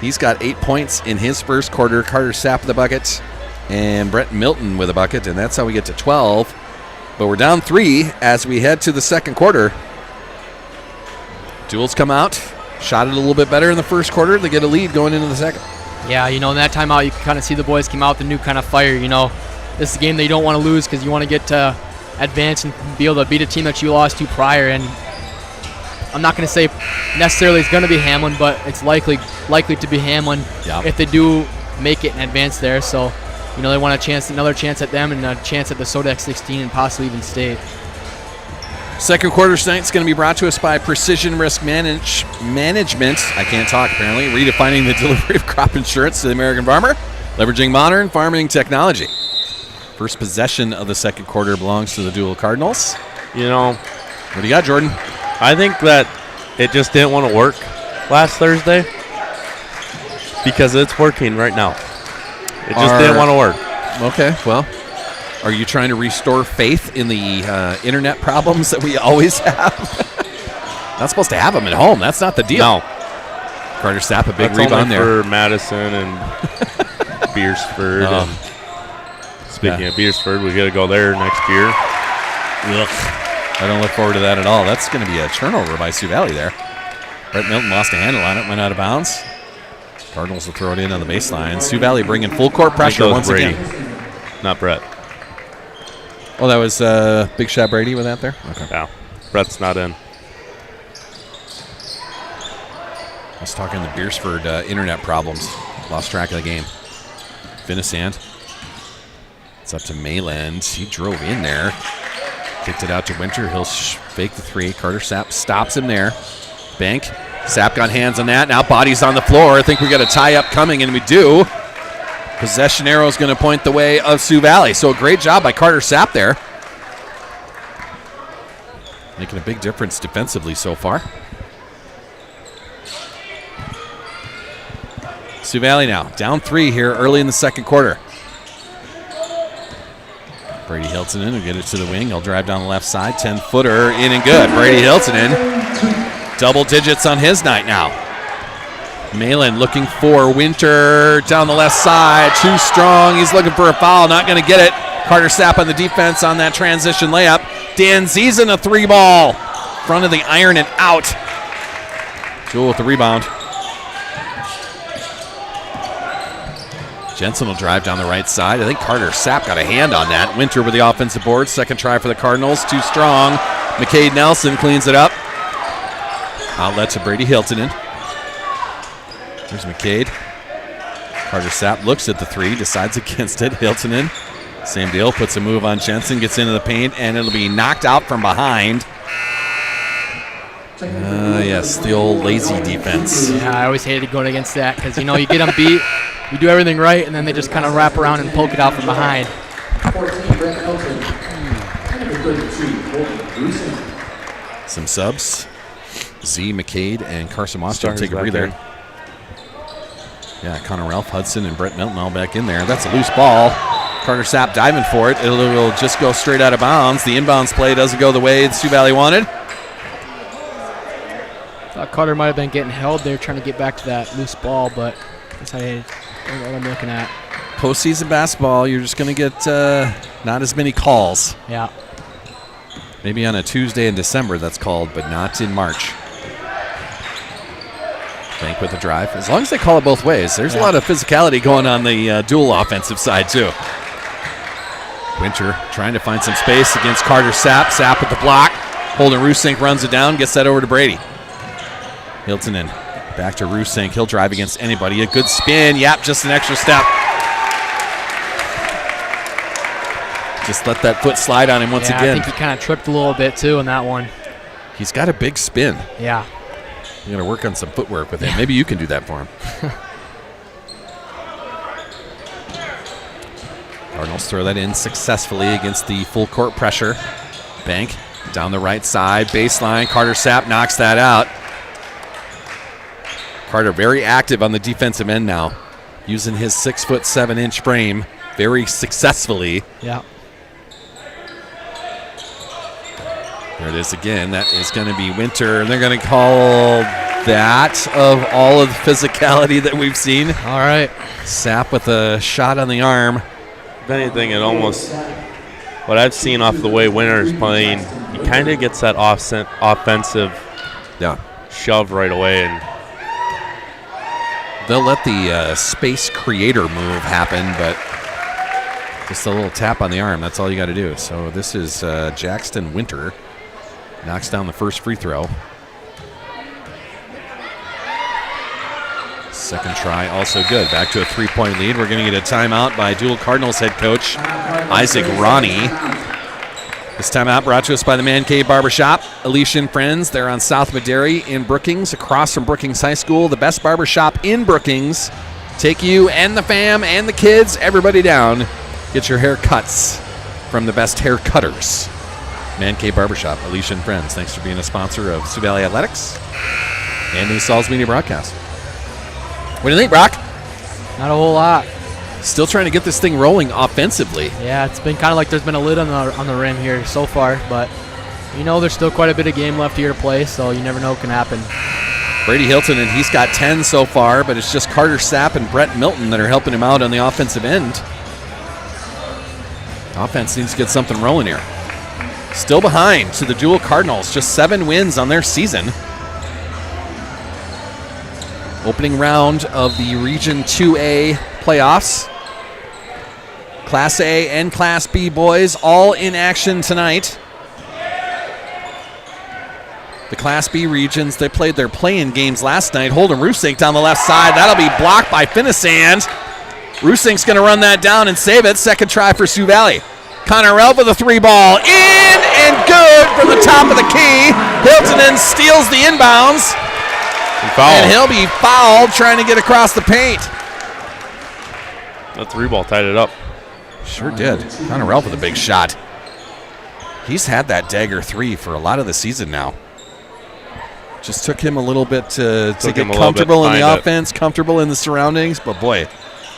He's got 8 points in his first quarter. Carter Sapp with the bucket. And Brett Milton with a bucket, and that's how we get to 12. But we're down 3 as we head to the second quarter. Deuel's come out, shot it a little bit better in the first quarter. They get a lead going into the second. Yeah, you know, in that timeout, you can kind of see the boys came out with a new kind of fire. You know, this is a game that you don't want to lose because you want to get to advance and be able to beat a team that you lost to prior. And I'm not going to say necessarily it's going to be Hamlin, but it's likely to be Hamlin if they do make it and advance there. So, you know, they want another chance at them and a chance at the Sodex 16 and possibly even state. Second quarter tonight is going to be brought to us by Precision Risk Management. I can't talk, apparently. Redefining the delivery of crop insurance to the American farmer, leveraging modern farming technology. First possession of the second quarter belongs to the Deuel Cardinals. You know, what do you got, Jordan? I think that it just didn't want to work last Thursday because it's working right now. It just didn't want to work. Okay, well, are you trying to restore faith in the internet problems that we always have? Not supposed to have them at home. That's not the deal. No. Carter Sapp, a big That's rebound only there. for Madison and Beersford. And speaking of Beersford, we got to go there next year. Ugh. I don't look forward to that at all. That's going to be a turnover by Sioux Valley there. Brett Milton lost a handle on it, went out of bounds. Cardinals will throw it in on the baseline. Sioux Valley bringing full court pressure once again. Not Brett. Oh, that was Big Shot Brady with that there? Okay. Yeah. Brett's not in. I was talking the Beersford internet problems. Lost track of the game. Finisand. It's up to Mayland. He drove in there. Kicked it out to Winter. He'll fake the three. Carter Sapp stops him there. Bank. Sapp got hands on that. Now bodies on the floor. I think we got a tie-up coming, and we do. Possession arrow is going to point the way of Sioux Valley. So a great job by Carter Sapp there. Making a big difference defensively so far. Sioux Valley now down 3 here early in the second quarter. Brady Hiltonen will get it to the wing. He'll drive down the left side. 10-footer in and good. Brady Hiltonen, double digits on his night now. Malin looking for Winter down the left side. Too strong. He's looking for a foul. Not going to get it. Carter Sapp on the defense on that transition layup. Danzezen a 3-ball. Front of the iron and out. Deuel with the rebound. Jensen will drive down the right side. I think Carter Sapp got a hand on that. Winter with the offensive board. Second try for the Cardinals. Too strong. McCade Nelson cleans it up. Outlet to Brady Hiltonen. There's McCade. Carter Sapp looks at the three, decides against it. Hiltonen Same deal, puts a move on Jensen, gets into the paint, and it'll be knocked out from behind. Yes, the old lazy defense. Yeah, I always hated going against that because, you get them beat, you do everything right, and then they just kind of wrap around and poke it out from behind. Some subs. Z, McCade, and Carson Washington take a breather. Yeah, Connor Ralph, Hudson, and Brett Milton all back in there. That's a loose ball. Carter Sapp diving for it. It'll just go straight out of bounds. The inbounds play doesn't go the way the Sioux Valley wanted. Thought Carter might have been getting held there trying to get back to that loose ball, but that's what I'm looking at. Postseason basketball, you're just going to get not as many calls. Yeah. Maybe on a Tuesday in December that's called, but not in March. Bank with the drive. As long as they call it both ways, there's a lot of physicality going on the Deuel offensive side, too. Winter trying to find some space against Carter Sapp. Sapp with the block. Holden Rusink runs it down, gets that over to Brady. Hiltonen back to Rusink. He'll drive against anybody. A good spin. Yep, just an extra step. Just let that foot slide on him once again. I think he kind of tripped a little bit, too, in that one. He's got a big spin. Yeah. You got to work on some footwork with him. Maybe you can do that for him. Cardinals throw that in successfully against the full court pressure. Bank down the right side, baseline. Carter Sapp knocks that out. Carter very active on the defensive end now, using his 6'7" frame very successfully. Yeah. There it is again. That is going to be Winter, and they're going to call that of all of the physicality that we've seen. All right. Sapp with a shot on the arm. If anything, it almost, what I've seen off the way Winter is playing, he kind of gets that offensive shove right away. And they'll let the space creator move happen, but just a little tap on the arm. That's all you got to do. So this is Jackson Winter. Knocks down the first free throw. Second try, also good. Back to a 3-point lead. We're going to get a timeout by Deuel Cardinals head coach Isaac Ronnie. This timeout brought to us by the Man Cave Barbershop. Alicia and friends, they're on South Maderi in Brookings, across from Brookings High School. The best barbershop in Brookings. Take you and the fam and the kids, everybody down. Get your hair cuts from the best hair cutters. Man Cave Barbershop, Alicia and friends. Thanks for being a sponsor of Sioux Valley Athletics and New Saul's Media Broadcast. What do you think, Brock? Not a whole lot. Still trying to get this thing rolling offensively. Yeah, it's been kind of like there's been a lid on the rim here so far, but there's still quite a bit of game left here to play, so you never know what can happen. Brady Hilton, and he's got 10 so far, but it's just Carter Sapp and Brett Milton that are helping him out on the offensive end. Offense needs to get something rolling here. Still behind to the Deuel Cardinals, just 7 wins on their season. Opening round of the Region 2A playoffs. Class A and Class B boys all in action tonight. The Class B regions, they played their play-in games last night. Holden Rusink down the left side. That'll be blocked by Finisand. Rusink's going to run that down and save it. Second try for Sioux Valley. Connor Ralph with a 3-ball. In and good from the top of the key. Hiltonen steals the inbounds. And he'll be fouled trying to get across the paint. That 3-ball tied it up. Sure did. Connor Ralph with a big shot. He's had that dagger 3 for a lot of the season now. Just took him a little bit to get comfortable in the offense, comfortable in the surroundings. But boy,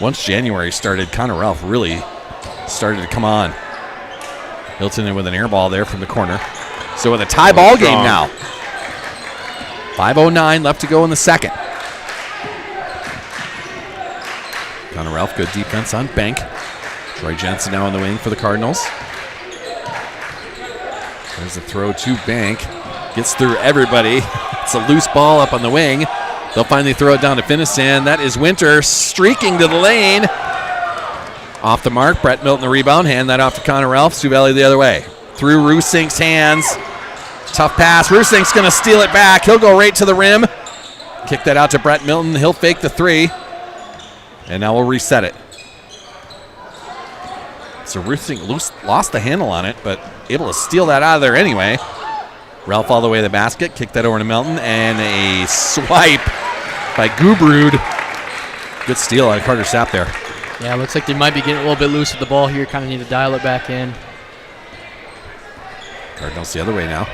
once January started, Connor Ralph really started to come on. Hilton with an air ball there from the corner. So with a tie ball game now. 5:09 left to go in the second. Connor Ralph, good defense on Bank. Troy Jensen now on the wing for the Cardinals. There's a throw to Bank. Gets through everybody. It's a loose ball up on the wing. They'll finally throw it down to Finisand. That is Winter streaking to the lane. Off the mark. Brett Milton the rebound. Hand that off to Connor Ralph. Sioux Valley the other way. Through Rusink's hands. Tough pass. Rusink's going to steal it back. He'll go right to the rim. Kick that out to Brett Milton. He'll fake the 3. And now we'll reset it. So Rusink lost the handle on it, but able to steal that out of there anyway. Ralph all the way to the basket, kicked that over to Melton, and a swipe by Gubrud. Good steal out of Carter Sapp there. Yeah, looks like they might be getting a little bit loose with the ball here. Kind of need to dial it back in. Cardinals the other way now.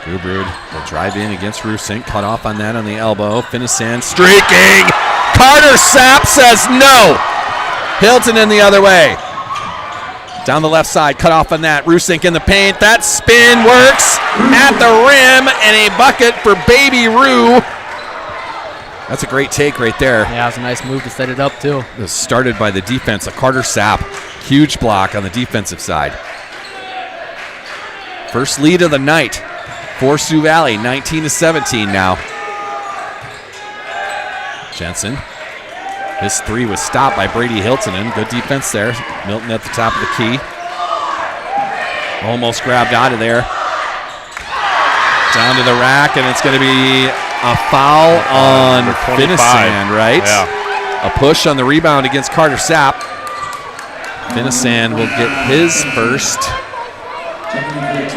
Gubrud will drive in against Rusink. Cut off on that on the elbow. Finissan streaking. Carter Sapp says no. Hilton in the other way. Down the left side. Cut off on that. Rusink in the paint. That spin works at the rim. And a bucket for Baby Rue. That's a great take right there. Yeah, it was a nice move to set it up, too. It was started by the defense of Carter Sapp. Huge block on the defensive side. First lead of the night for Sioux Valley, 19-17 now. Jensen. His three was stopped by Brady Hiltonen. Good defense there. Milton at the top of the key. Almost grabbed out of there. Down to the rack, and it's going to be a foul on Finissan, right? Yeah. A push on the rebound against Carter Sapp. Finissan will get his first.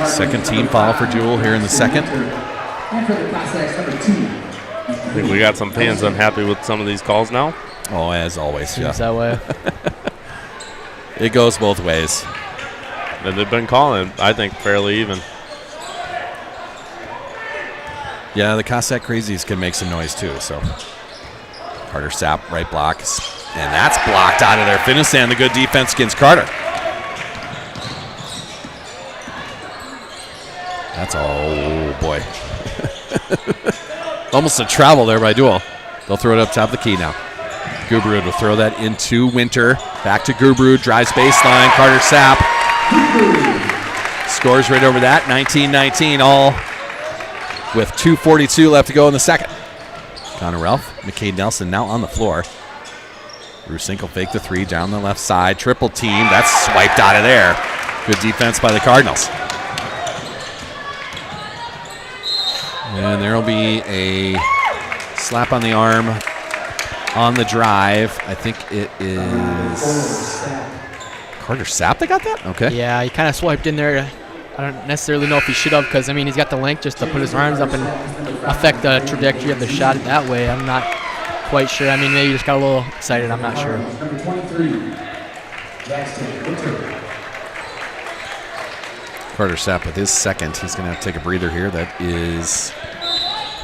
Second team foul for Deuel here in the second. I think we got some fans unhappy with some of these calls now. Oh, as always, yeah. Seems that way. It goes both ways. And they've been calling, I think, fairly even. Yeah, the Cossack Crazies can make some noise too, so. Carter Sapp, right block. And that's blocked out of there. Finissan, the good defense against Carter. That's, oh boy. Almost a travel there by Deuel. They'll throw it up top of the key now. Gubrud will throw that into Winter. Back to Gubrud, drives baseline. Carter Sapp scores right over that. 19-19, all with 2:42 left to go in the second. Connor Ralph, McCade Nelson now on the floor. Rusink will fake the three down the left side. Triple team. That's swiped out of there. Good defense by the Cardinals. And there will be a slap on the arm on the drive. I think it is Carter Sapp that got that? Okay. Yeah, he kind of swiped in there. I don't necessarily know if he should have, because, I mean, he's got the length just to put his arms up and affect the trajectory of the shot that way. I'm not quite sure. I mean, maybe he just got a little excited. I'm not sure. Number 23, Carter Sapp with his second. He's going to have to take a breather here. That is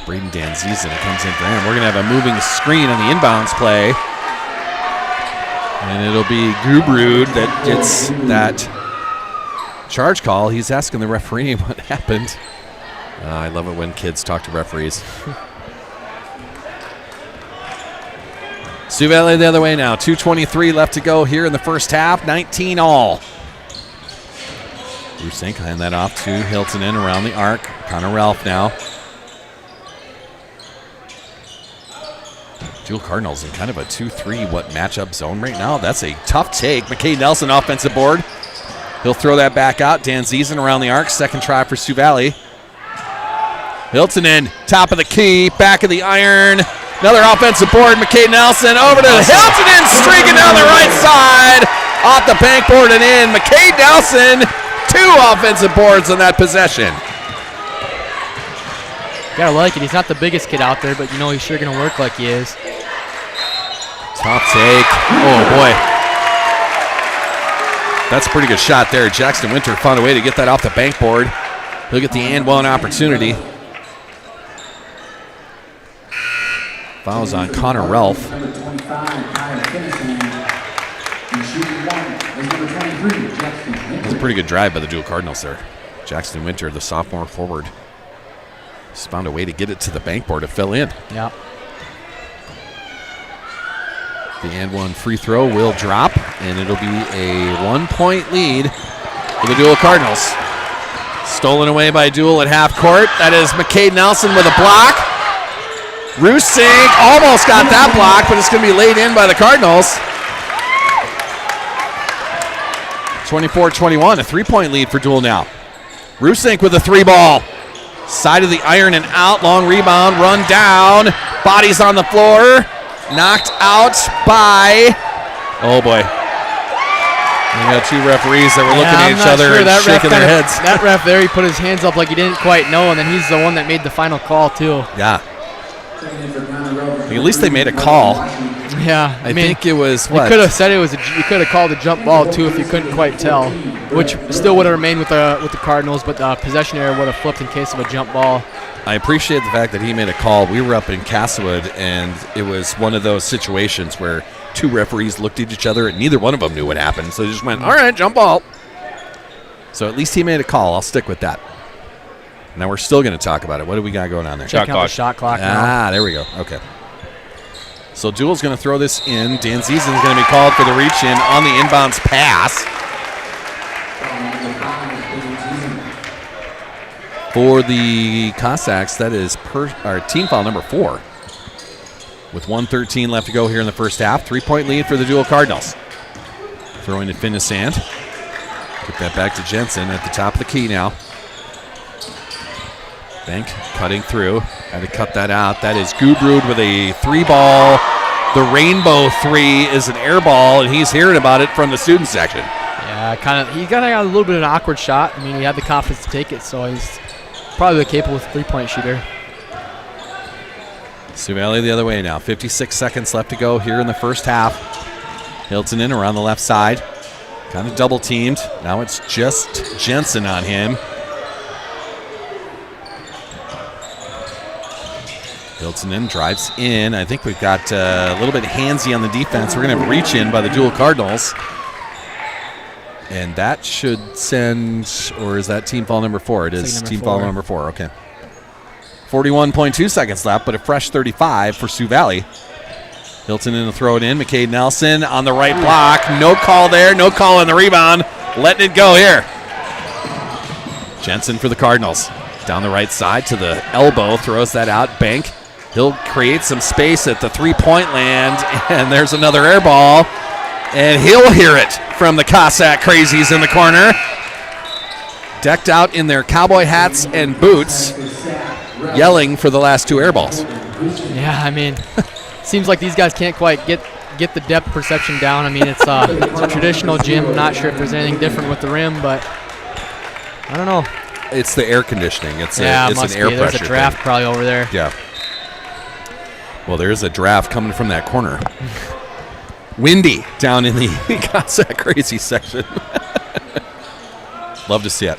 Braden Danziza that comes in for him. We're going to have a moving screen on the inbounds play. And it'll be Gubrud that gets that charge call. He's asking the referee what happened. I love it when kids talk to referees. Sioux Valley the other way now. 2:23 left to go here in the first half. 19 all. Rusink hand that off to Hiltonen around the arc. Connor Ralph now. Deuel Cardinals in kind of a 2-3 matchup zone right now. That's a tough take. McCade Nelson offensive board. He'll throw that back out. Dan Ziesen around the arc. Second try for Sioux Valley. Hiltonen, top of the key, back of the iron. Another offensive board. McCade Nelson over to Hiltonen, streaking down the right side. Off the bank board and in. McCade Nelson, 2 offensive boards on that possession. You gotta like it. He's not the biggest kid out there, but you know he's sure gonna work like he is. Tough take. Oh boy. That's a pretty good shot there. Jackson Winter found a way to get that off the bank board. He'll get the and one opportunity. Fouls on Connor Ralph. number 25, Kyle Finissan. And shooting one is number 23, Jackson Winter. That's a pretty good drive by the Deuel Cardinals there. Jackson Winter, the sophomore forward, just found a way to get it to the bank board to fill in. Yeah. The and one free throw will drop, and it'll be a 1-point lead for the Deuel Cardinals. Stolen away by Deuel at half court. That is McCade Nelson with a block. Rusink almost got that block, but it's going to be laid in by the Cardinals. 24-21, a 3-point lead for Deuel now. Rusink with a 3-ball. Side of the iron and out, long rebound, run down. Bodies on the floor. knocked out by, oh boy. We got two referees that were looking at each other and shaking their heads. That ref there, he put his hands up like he didn't quite know, and then he's the one that made the final call too. Yeah. At least they made a call. Yeah, I think it was what? You could have said it was. You could have called a jump ball too if you couldn't quite tell, which still would have remained with the Cardinals, but the possession area would have flipped in case of a jump ball. I appreciate the fact that he made a call. We were up in Castlewood, and it was one of those situations where two referees looked at each other, and neither one of them knew what happened, so they just went, all right, jump ball. So at least he made a call. I'll stick with that. Now we're still going to talk about it. What do we got going on there? Check out the shot clock now. There we go. Okay. So Deuel's going to throw this in. Dan Ziesen's going to be called for the reach in on the inbounds pass. For the Cossacks, that is team foul number 4. With 1:13 left to go here in the first half. 3-point lead for the Deuel Cardinals. Throwing to Finnessand. Get that back to Jensen at the top of the key now. Bank cutting through. Had to cut that out. That is Gubrud with a 3-ball. The rainbow 3 is an air ball, and he's hearing about it from the student section. Yeah, he got a little bit of an awkward shot. I mean, he had the confidence to take it, so he's probably a capable 3-point shooter. Sioux Valley the other way now. 56 seconds left to go here in the first half. Hilton in around the left side. Kind of double teamed. Now it's just Jensen on him. Hilton in, drives in. I think we've got a little bit handsy on the defense. We're going to have a reach in by the Deuel Cardinals. And that should send, or is that team foul number 4? It is team foul number 4, okay. 41.2 seconds left, but a fresh 35 for Sioux Valley. Hilton in to throw it in. McCade Nelson on the right block. No call there. No call on the rebound. Letting it go here. Jensen for the Cardinals. Down the right side to the elbow. Throws that out. Bank. He'll create some space at the three-point land. And there's another air ball. And he'll hear it from the Cossack crazies in the corner. Decked out in their cowboy hats and boots. Yelling for the last 2 air balls. Yeah, I mean, seems like these guys can't quite get the depth perception down. I mean, it's a traditional gym. I'm not sure if there's anything different with the rim, but I don't know. It's the air conditioning. It's an air pressure. There's a draft thing. probably over there. Yeah. Well, there's a draft coming from that corner. Windy down in the Cossack crazy section. Love to see it.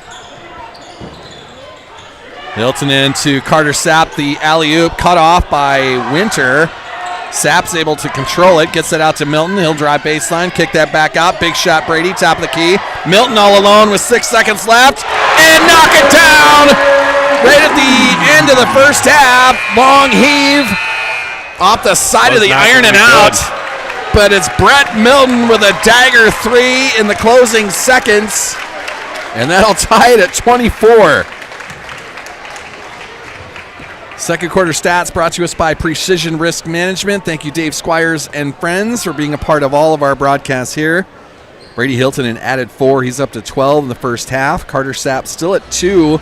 Hilton into Carter Sapp, the alley-oop cut off by Winter. Sapp's able to control it, gets it out to Milton. He'll drive baseline, kick that back out. Big shot, Brady, top of the key. Milton all alone with 6 seconds left, and knock it down right at the end of the first half. Long heave off the side of the iron and out. But it's Brett Milton with a dagger 3 in the closing seconds, and that'll tie it at 24. Second quarter stats brought to us by Precision Risk Management. Thank you, Dave Squires and friends, for being a part of all of our broadcasts here. Brady Hilton added 4. He's up to 12 in the first half. Carter Sapp still at 2,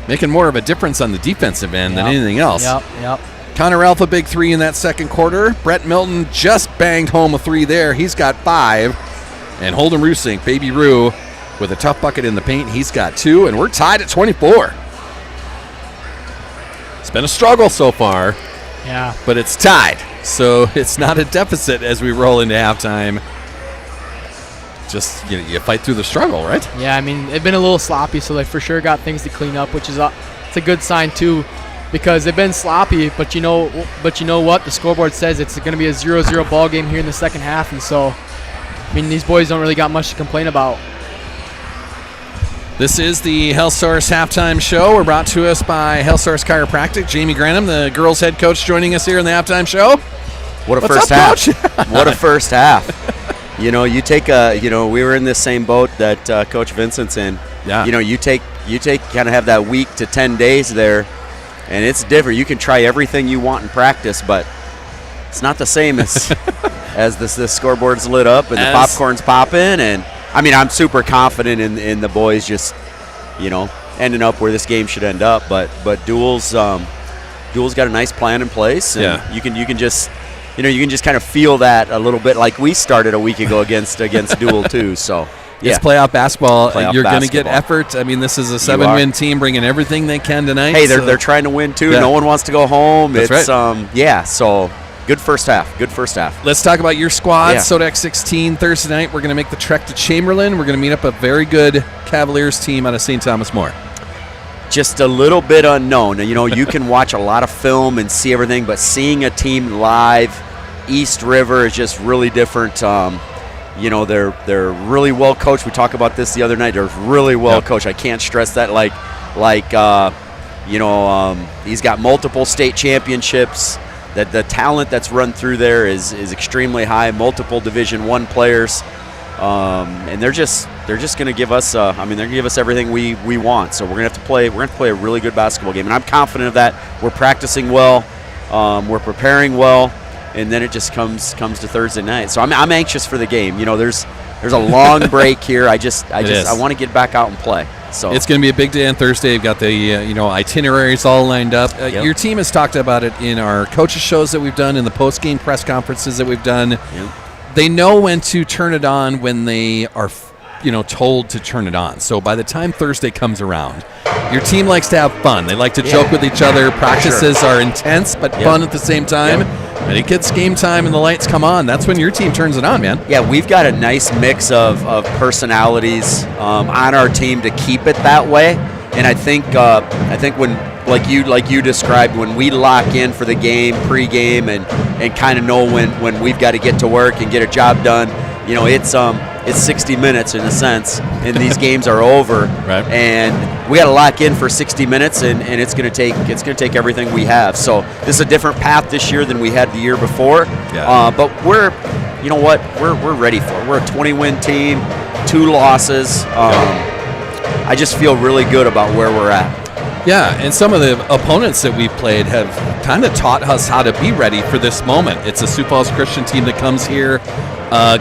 making more of a difference on the defensive end than anything else. Yep. Connor Alpha, big 3 in that second quarter. Brett Milton just banged home a 3 there. He's got 5. And Holden Rusink, Baby Roo, with a tough bucket in the paint. He's got 2, and we're tied at 24. It's been a struggle so far. Yeah. But it's tied. So it's not a deficit as we roll into halftime. Just, you fight through the struggle, right? Yeah, I mean, they've been a little sloppy, so they for sure got things to clean up, which is it's a good sign, too, because they've been sloppy, but you know what? The scoreboard says it's going to be a 0-0 ball game here in the second half, and so, I mean, these boys don't really got much to complain about. This is the Health Source Halftime Show. We're brought to us by Health Source Chiropractic. Jamie Granum, the girls' head coach, joining us here in the Halftime Show. What a What's first up, half. Coach? What a first half. You take we were in this same boat that Coach Vincent's in. Yeah. You take kind of have that week to 10 days there, and it's different. You can try everything you want in practice, but it's not the same as as this scoreboard's lit up and the popcorn's popping. And I mean, I'm super confident in the boys just, ending up where this game should end up. But Deuel's got a nice plan in place, and you can just you can just kind of feel that a little bit, like we started a week ago against Deuel too. So yeah. It's playoff basketball. You're going to get basketball. effort. I mean, this is a 7-win team bringing everything they can tonight. Hey, they're trying to win too. Yeah. No one wants to go home. That's it's right. So good first half. Let's talk about your squad. Yeah. Sodak 16 Thursday night. We're going to make the trek to Chamberlain. We're going to meet up a very good Cavaliers team out of St. Thomas More. Just a little bit unknown. You can watch a lot of film and see everything, but seeing a team live, East River is just really different. They're really well coached. We talked about this the other night. They're really well coached. I can't stress that. He's got multiple state championships. That the talent that's run through there is extremely high. Multiple Division I players. And they're just going to give us. They're going to give us everything we want. So we're going to have to play. We're going to play a really good basketball game, and I'm confident of that. We're practicing well. We're preparing well, and then it just comes to Thursday night. So I'm anxious for the game. There's a long break here. I want to get back out and play. So it's going to be a big day on Thursday. You've got the itineraries all lined up. Your team has talked about it in our coaches shows that we've done, in the post-game press conferences that we've done. Yep. They know when to turn it on when they are, told to turn it on. So by the time Thursday comes around, your team likes to have fun. They like to joke with each other. Practices are intense but fun at the same time. And it gets game time and the lights come on. That's when your team turns it on, man. Yeah, we've got a nice mix of personalities on our team to keep it that way. And I think when, like you described, when we lock in for the game, pregame, and kind of know when we've got to get to work and get a job done, it's 60 minutes in a sense, and these games are over. Right. And we got to lock in for 60 minutes, and it's going to take everything we have. So this is a different path this year than we had the year before. Yeah. But we're ready for it. We're a 20-win team, 2 losses. I just feel really good about where we're at. Yeah, and some of the opponents that we've played have kind of taught us how to be ready for this moment. It's a Sioux Falls Christian team that comes here.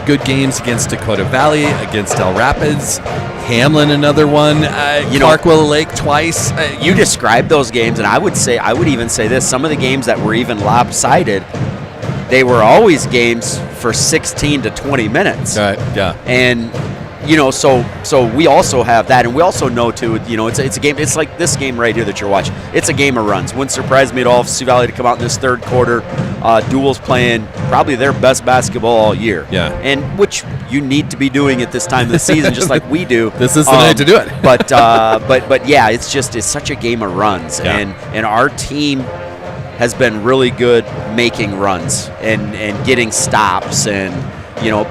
Good games against Dakota Valley, against Del Rapids, Hamlin, another one, Clark Willow Lake twice. You described those games, and I would even say this: some of the games that were even lopsided, they were always games for 16 to 20 minutes. Right. Yeah. And so we also have that, and we also know too. It's a game. It's like this game right here that you're watching. It's a game of runs. Wouldn't surprise me at all if Sioux Valley to come out in this third quarter. Deuel's playing probably their best basketball all year. Yeah. And which you need to be doing at this time of the season, just like we do. This is the night to do it. but yeah, it's such a game of runs, and our team has been really good making runs and getting stops, and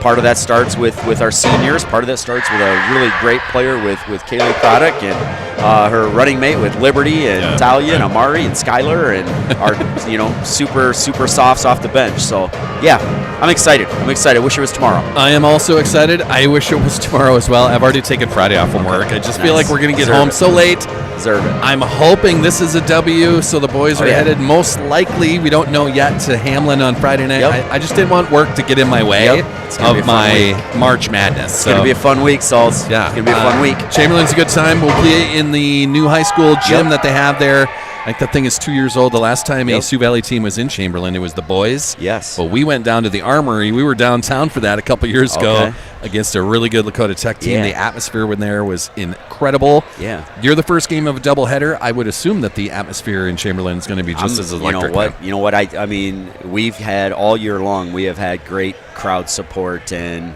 part of that starts with our seniors. Part of that starts with a really great player with Kaylee Craddock and her running mate with Liberty and Talia and Amari and Skylar and our super softs off the bench. So yeah, I'm excited. Wish it was tomorrow. I am also excited. I wish it was tomorrow as well. I've already taken Friday off from work. I just feel like we're going to get home so late. Deserve it. I'm hoping this is a W, so the boys are headed most likely, we don't know yet, to Hamlin on Friday night. Yep. I just didn't want work to get in my way of my March Madness. It's going to be a fun week, Sauls. Yeah. It's going to be a fun week. Chamberlain's a good time. We'll play in the new high school gym that they have there. I think that thing is 2 years old. The last time a Sioux Valley team was in Chamberlain, it was the boys. Yes. But we went down to the Armory. We were downtown for that a couple years ago against a really good Lakota Tech team. The atmosphere in there was incredible. Yeah. You're the first game of a doubleheader. I would assume that the atmosphere in Chamberlain is going to be just as electric. You know what? I mean, we've had all year long, we have had great crowd support, and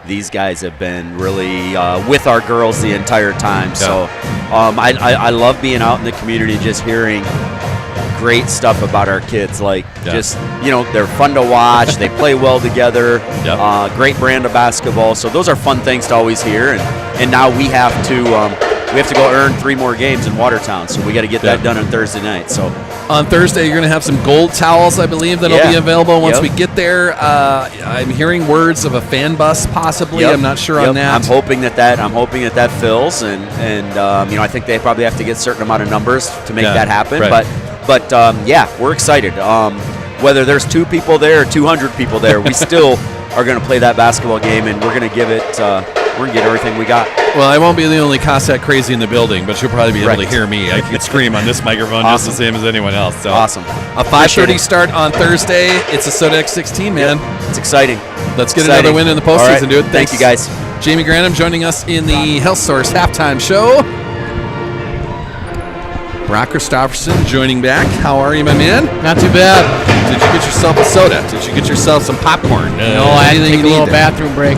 these guys have been really with our girls the entire time. So I love being out in the community, just hearing great stuff about our kids. They're fun to watch. They play well together. Great brand of basketball. So those are fun things to always hear. And now we have to go earn 3 more games in Watertown. So we got to get that done on Thursday night. So on Thursday, you're going to have some gold towels, I believe, that'll be available once we get there. I'm hearing words of a fan bus, possibly. I'm not sure on that. I'm hoping that fills, and I think they probably have to get a certain amount of numbers to make that happen. Right. But we're excited. Whether there's 2 people there or 200 people there, we still are going to play that basketball game, and we're going to give it we're going to get everything we got. Well, I won't be the only Cossack crazy in the building, but you'll probably be able to Right. hear me. I can scream on this microphone just the same as anyone else. So. Awesome. A 5:30 start on Thursday. It's a Sodex 16, man. It's exciting. Let's get Exciting. another win in the postseason, All right. dude. Thank you, guys. Jamie Granum joining us in the Health Source halftime show. Brock Christopherson joining back. How are you, my man? Not too bad. Did you get yourself a soda? Did you get yourself some popcorn? No, I had to anything take a you little need? bathroom break.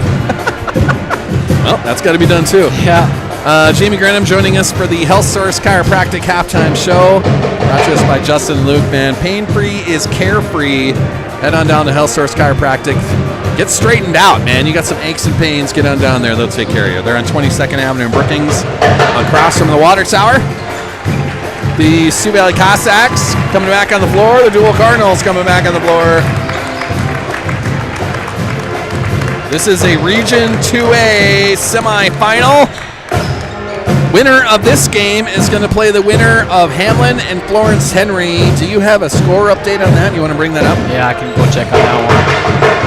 Well, that's got to be done too. Yeah. Jamie Granum joining us for the Health Source Chiropractic halftime show. Brought to us by Justin and Luke, man. Pain-free is carefree. Head on down to Health Source Chiropractic. Get straightened out, man. You got some aches and pains, get on down there. They'll take care of you. They're on 22nd Avenue in Brookings, across from the Water Tower. The Sioux Valley Cossacks coming back on the floor. The Deuel Cardinals coming back on the floor. This is a Region 2A semifinal. Winner of this game is going to play the winner of Hamlin and Florence Henry. Do you have a score update on that? You want to bring that up? Yeah, I can go check on that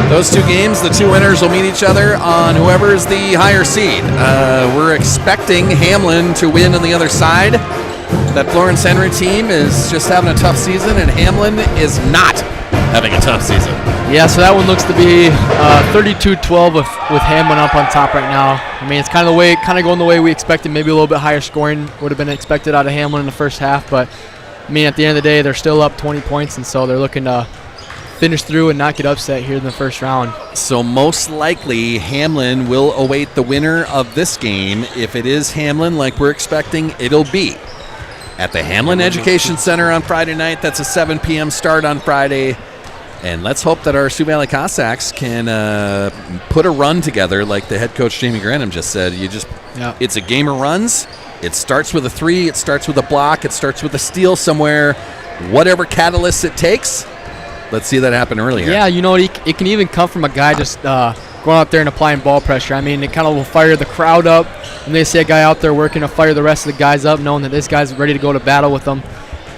one. Those two games, the two winners will meet each other on whoever's the higher seed. We're expecting Hamlin to win on the other side. That Florence Henry team is just having a tough season, and Hamlin is not having a tough season. Yeah, so that one looks to be 32-12 with Hamlin up on top right now. I mean, it's kind of going the way we expected. Maybe a little bit higher scoring would have been expected out of Hamlin in the first half, but I mean, at the end of the day, they're still up 20 points, and so they're looking to finish through and not get upset here in the first round. So most likely Hamlin will await the winner of this game. If it is Hamlin, like we're expecting, it'll be at the Hamlin Education Center on Friday night. That's a 7 p.m. start on Friday. And let's hope that our Sioux Valley Cossacks can put a run together like the head coach Jamie Granum just said. It's a game of runs. It starts with a three. It starts with a block. It starts with a steal somewhere. Whatever catalyst it takes, let's see that happen early here. Yeah, it can even come from a guy just going out there and applying ball pressure. I mean, it kind of will fire the crowd up, and they see a guy out there working to fire the rest of the guys up, knowing that this guy's ready to go to battle with them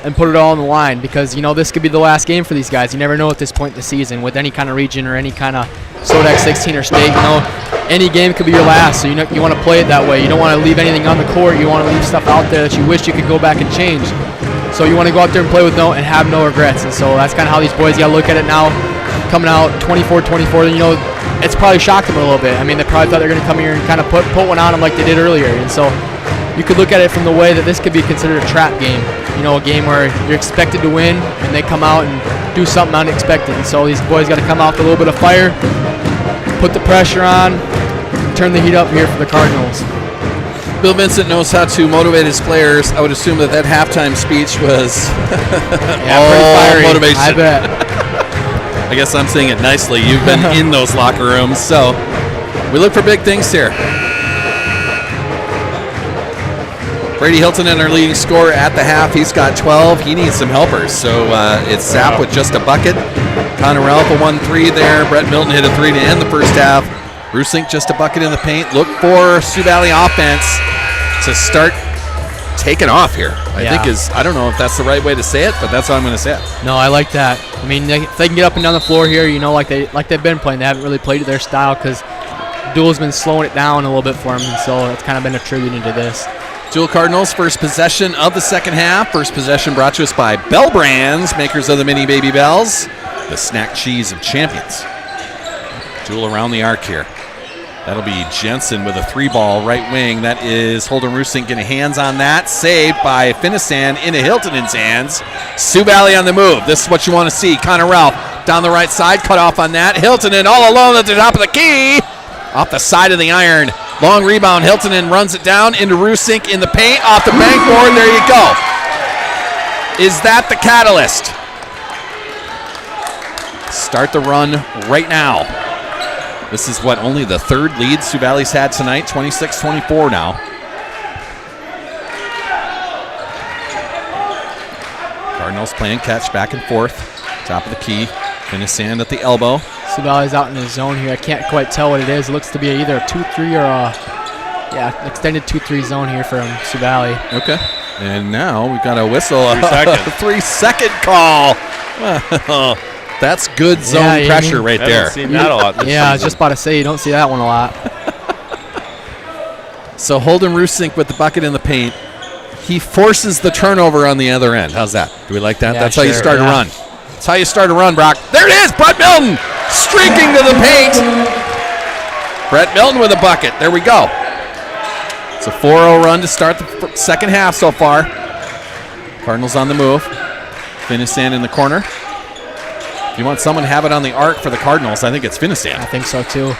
and put it all on the line, because this could be the last game for these guys. You never know at this point in the season with any kind of region or any kind of Sodex 16 or state. Any game could be your last, so you want to play it that way. You don't want to leave anything on the court. You want to leave stuff out there that you wish you could go back and change. So you want to go out there and play with and have no regrets. And so that's kind of how these boys got to look at it now, coming out 24-24. It's probably shocked them a little bit. I mean, they probably thought they were going to come here and kind of put one on them like they did earlier. And so you could look at it from the way that this could be considered a trap game. A game where you're expected to win, and they come out and do something unexpected. And so these boys got to come out with a little bit of fire, put the pressure on, turn the heat up here for the Cardinals. Bill Vincent knows how to motivate his players. I would assume that halftime speech was pretty fiery. Motivation. I bet. I guess I'm saying it nicely. You've been in those locker rooms, so we look for big things here. Brady Hilton, our leading scorer at the half. He's got 12. He needs some helpers, so it's Sapp with just a bucket. Connor Ralph a 1-3 there. Brett Milton hit a 3 to end the first half. Rusink just a bucket in the paint. Look for Sioux Valley offense to start taking off here. I don't know if that's the right way to say it, but that's how I'm going to say it. No, I like that. I mean, if they can get up and down the floor here, like they've been playing. They haven't really played to their style because Deuel's been slowing it down a little bit for them, and so it's kind of been attributed to this. Deuel Cardinals, first possession of the second half. First possession brought to us by Bell Brands, makers of the mini baby bells, the snack cheese of champions. Deuel around the arc here. That'll be Jensen with a 3-ball right wing. That is Holden Rusink getting hands on that. Saved by Finissan into Hilton's hands. Sioux Valley on the move. This is what you want to see. Connor Ralph down the right side. Cut off on that. Hiltonen all alone at the top of the key. Off the side of the iron. Long rebound. Hiltonen runs it down into Rusink in the paint. Off the backboard. There you go. Is that the catalyst? Start the run right now. This is only the third lead Sioux Valley's had tonight, 26-24 now. Cardinals playing catch back and forth. Top of the key. Finissan at the elbow. Sioux Valley's out in the zone here. I can't quite tell what it is. It looks to be either a 2-3 or extended 2-3 zone here from Sioux Valley. Okay. And now we've got a whistle. 3 seconds. 3-second call. Well, that's good zone pressure right there. Haven't seen that a lot this I was season. just about to say, you don't see that one a lot. So Holden Rusink with the bucket in the paint. He forces the turnover on the other end. How's that? Do we like that? Yeah, That's how you sure, start a yeah. run. That's how you start a run, Brock. There it is, Brett Milton streaking to the paint. Brett Milton with a bucket. There we go. It's a 4-0 run to start the second half so far. Cardinals on the move. Finistan in the corner. If you want someone to have it on the arc for the Cardinals, I think it's Finistan. I think so too.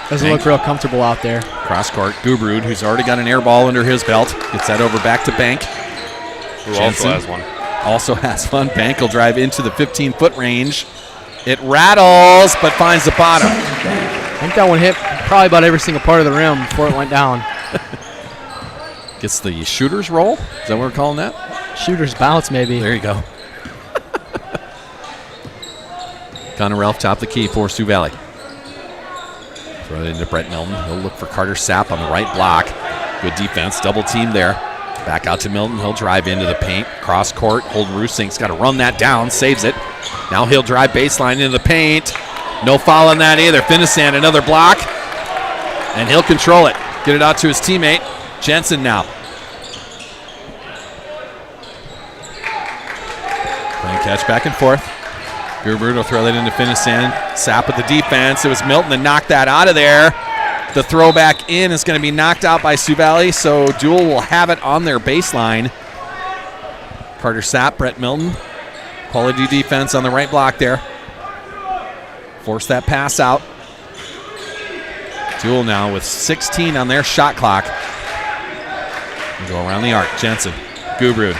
Doesn't Bank. look real comfortable out there. Cross court, Gubrud, who's already got an air ball under his belt, gets that over back to Bank. Who Jensen also has one. Also has one. Bank will drive into the 15-foot range. It rattles, but finds the bottom. I think that one hit probably about every single part of the rim before it went down. Gets the shooter's roll. Is that what we're calling that? Shooter's bounce, maybe. There you go. Connor Ralph top the key for Sioux Valley. Throw it into Brett Milton. He'll look for Carter Sapp on the right block. Good defense. Double team there. Back out to Milton. He'll drive into the paint. Cross court. Holden Rusink's got to run that down. Saves it. Now he'll drive baseline into the paint. No foul on that either. Finissan another block. And he'll control it. Get it out to his teammate. Jensen now. Playing catch back and forth. Gubrud will throw that into Finissan. Sapp with the defense. It was Milton that knocked that out of there. The throw back in is going to be knocked out by Sioux Valley, so Deuel will have it on their baseline. Carter Sapp, Brett Milton. Quality defense on the right block there. Force that pass out. Deuel now with 16 on their shot clock. Go around the arc. Jensen, Gubrud.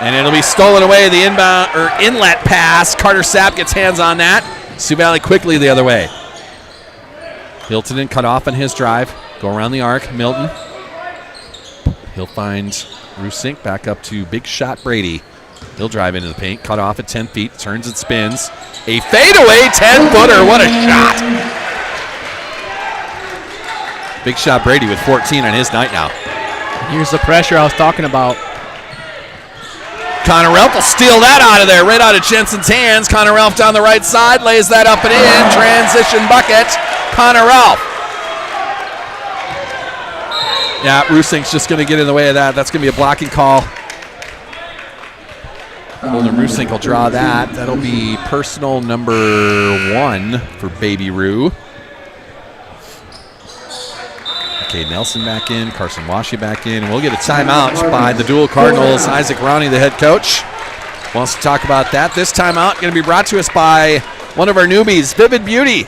And it'll be stolen away, the inbound or inlet pass. Carter Sapp gets hands on that. Sioux Valley quickly the other way. Hiltonen cut off on his drive. Go around the arc. Milton. He'll find Rusink back up to big shot Brady. He'll drive into the paint. Cut off at 10 feet. Turns and spins. A fadeaway 10-footer. What a shot. Big shot Brady with 14 on his night now. Here's the pressure I was talking about. Connor Ralph will steal that out of there, right out of Jensen's hands. Connor Ralph down the right side, lays that up and in. Transition bucket, Connor Ralph. Yeah, Rusink's just going to get in the way of that. That's going to be a blocking call. Holden Rusink will draw that. That'll be personal number 1 for Baby Roo. Okay, Nelson back in, Carson Washi back in. We'll get a timeout by the Deuel Cardinals. Isaac Ronnie, the head coach, wants to talk about that. This timeout going to be brought to us by one of our newbies, Vivid Beauty.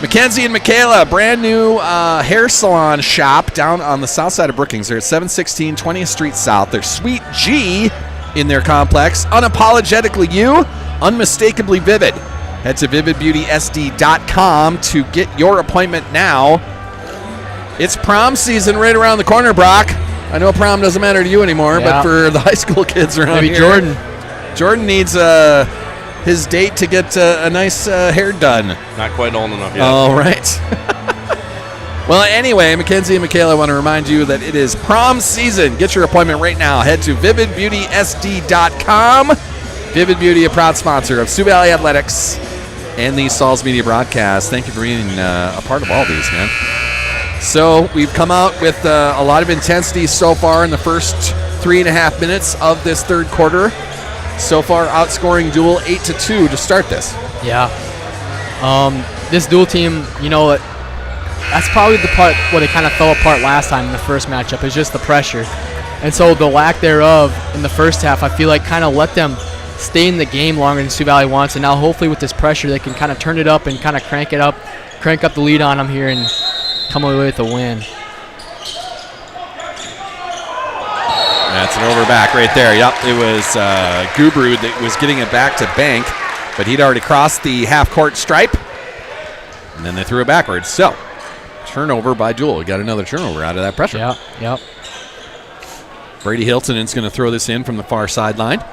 Mackenzie and Michaela, brand new hair salon shop down on the south side of Brookings. They're at 716 20th Street South. They're Suite G in their complex. Unapologetically you, unmistakably vivid. Head to vividbeautysd.com to get your appointment now. It's prom season right around the corner, Brock. I know prom doesn't matter to you anymore, but for the high school kids around Maybe here. Jordan needs his date to get a nice hair done. Not quite old enough yet. All right. Well, anyway, Mackenzie and Michaela want to remind you that it is prom season. Get your appointment right now. Head to vividbeautysd.com. Vivid Beauty, a proud sponsor of Sioux Valley Athletics and the Sauls Media broadcast. Thank you for being a part of all these, man. So we've come out with a lot of intensity so far in the first 3.5 minutes of this third quarter. So far, outscoring Deuel 8-2 to start this. Yeah. This Deuel team, you know, that's probably the part where they kind of fell apart last time in the first matchup, is just the pressure. And so the lack thereof in the first half, I feel like kind of let them stay in the game longer than Sioux Valley wants. And now hopefully with this pressure, they can kind of turn it up and kind of crank up the lead on them here and come away with a win. That's an over back right there. Yep, it was Gubrud that was getting it back to Bank, but he'd already crossed the half-court stripe, and then they threw it backwards. So, turnover by Deuel. We got another turnover out of that pressure. Yep. Brady Hiltonen's going to throw this in from the far sideline.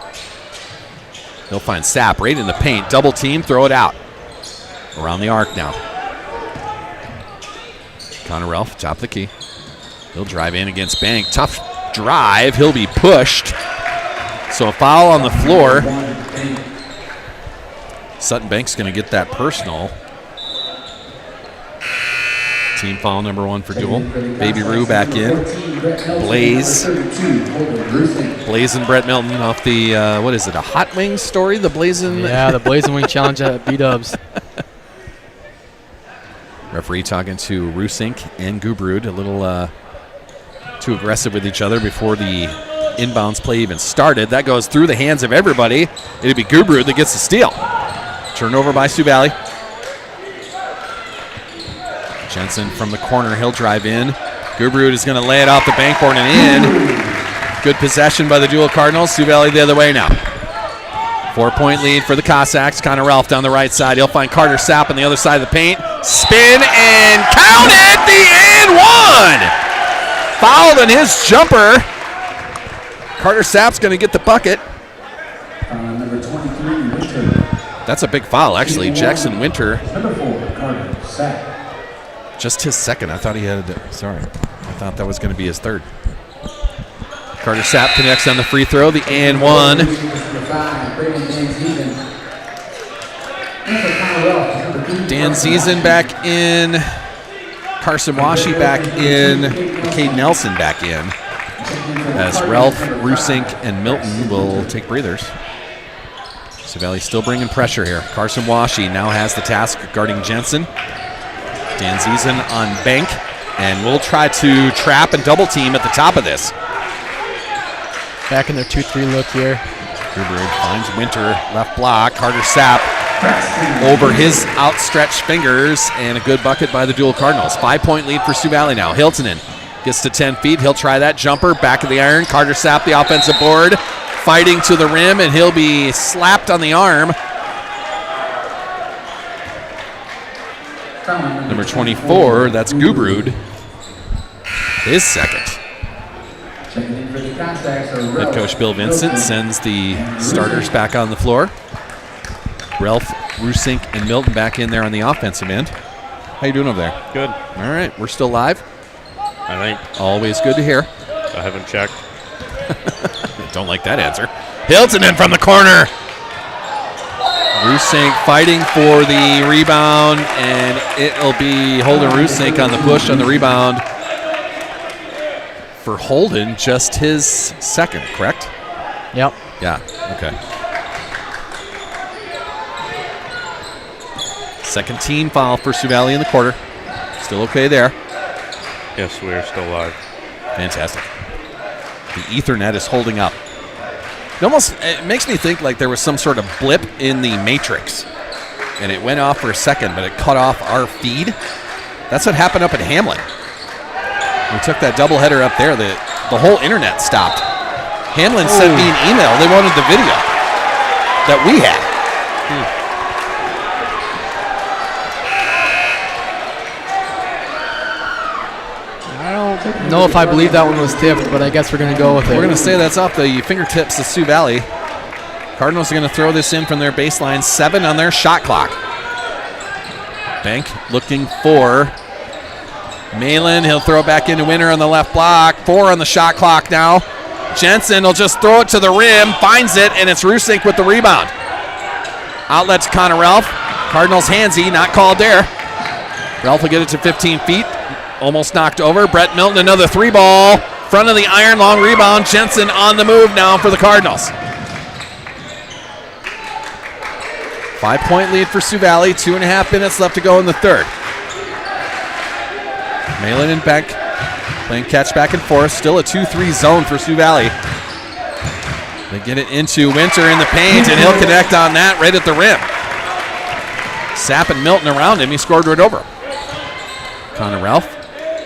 He'll find Sapp right in the paint. Double team, throw it out. Around the arc now. Connor Ralph, top of the key. He'll drive in against Bank. Tough drive. He'll be pushed. So a foul on the floor. Sutton Bank's going to get that personal. Team foul number 1 for Deuel. Baby Rue back in. Blaze and Brett Milton off the, what is it, a hot wing story? The Blazing? Yeah, the Blazing Wing Challenge at B-Dubs. Referee talking to Rusink and Gubrud, a little too aggressive with each other before the inbounds play even started. That goes through the hands of everybody. It'll be Gubrud that gets the steal. Turnover by Sioux Valley. Jensen from the corner, he'll drive in. Gubrud is going to lay it off the backboard and in. Good possession by the Deuel Cardinals. Sioux Valley the other way now. 4-point lead for the Cossacks. Connor Ralph down the right side. He'll find Carter Sapp on the other side of the paint. Spin and count it! The and one! Fouled on his jumper. Carter Sapp's going to get the bucket. Number 23, Winter. That's a big foul, actually. Jackson Winter. Number 4, Carter Sapp. Just his second. I thought he had, sorry. I thought that was going to be his third. Carter Sapp connects on the free throw. The and one. Dan Ziesen back in. Carson Washi back in. Cade Nelson back in. As Ralph, Rusink, and Milton will take breathers. Sioux Valley still bringing pressure here. Carson Washi now has the task guarding Jensen. Dan Ziesen on bank. And we'll try to trap and double team at the top of this. Back in their 2-3 look here. Gubrud finds Winter, left block. Carter Sapp over his outstretched fingers, and a good bucket by the Deuel Cardinals. 5-point lead for Sioux Valley now. Hiltonen gets to 10 feet. He'll try that jumper. Back of the iron. Carter Sapp, the offensive board, fighting to the rim, and he'll be slapped on the arm. Number 24, that's Gubrud. His second. Head coach Bill Vincent sends the starters back on the floor. Ralph, Rusink, and Milton back in there on the offensive end. How you doing over there? Good. All right, we're still live. I think. Always good to hear. I haven't checked. Don't like that answer. Hiltonen from the corner. Rusink fighting for the rebound, and it'll be Holden Rusink on the push on the rebound. For Holden, just his second, correct? Yep. Yeah, okay. Second team foul for Sioux Valley in the quarter. Still okay there. Yes, we are still live. Fantastic. The Ethernet is holding up. It makes me think like there was some sort of blip in the matrix. And it went off for a second, but it cut off our feed. That's what happened up at Hamlin. We took that doubleheader up there. The whole internet stopped. Hamlin sent me an email. They wanted the video that we had. I don't know if I believe that one was tipped, but I guess we're going to go with it. We're going to say that's off the fingertips of Sioux Valley. Cardinals are going to throw this in from their baseline. 7 on their shot clock. Bank looking for Malin. He'll throw it back into Winter on the left block. 4 on the shot clock now. Jensen will just throw it to the rim, finds it, and it's Rusink with the rebound. Outlet to Connor Ralph. Cardinals handsy, not called there. Ralph will get it to 15 feet. Almost knocked over. Brett Milton, another 3-ball. Front of the iron, long rebound. Jensen on the move now for the Cardinals. 5-point lead for Sioux Valley. 2.5 minutes left to go in the third. Malin and Beck playing catch back and forth. Still a 2-3 zone for Sioux Valley. They get it into Winter in the paint, and he'll connect on that right at the rim. Sapp and Milton around him. He scored right over him. Connor Ralph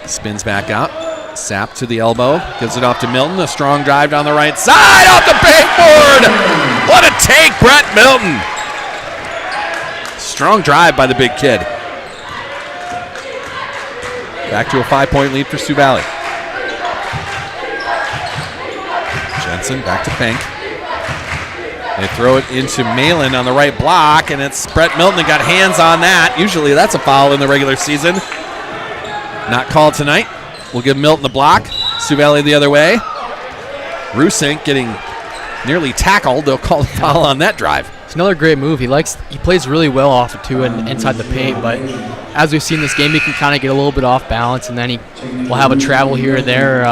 spins back out. Sapp to the elbow. Gives it off to Milton. A strong drive down the right side. Off the backboard. What a take, Brett Milton. Strong drive by the big kid. Back to a 5-point lead for Sioux Valley. Jensen back to Bank. They throw it into Malin on the right block, and it's Brett Milton that got hands on that. Usually that's a foul in the regular season. Not called tonight. We'll give Milton the block. Sioux Valley the other way. Rusink getting nearly tackled. They'll call the foul on that drive. It's another great move. He plays really well off of two and inside the paint, but as we've seen this game, he can kind of get a little bit off balance, and then he will have a travel here or there.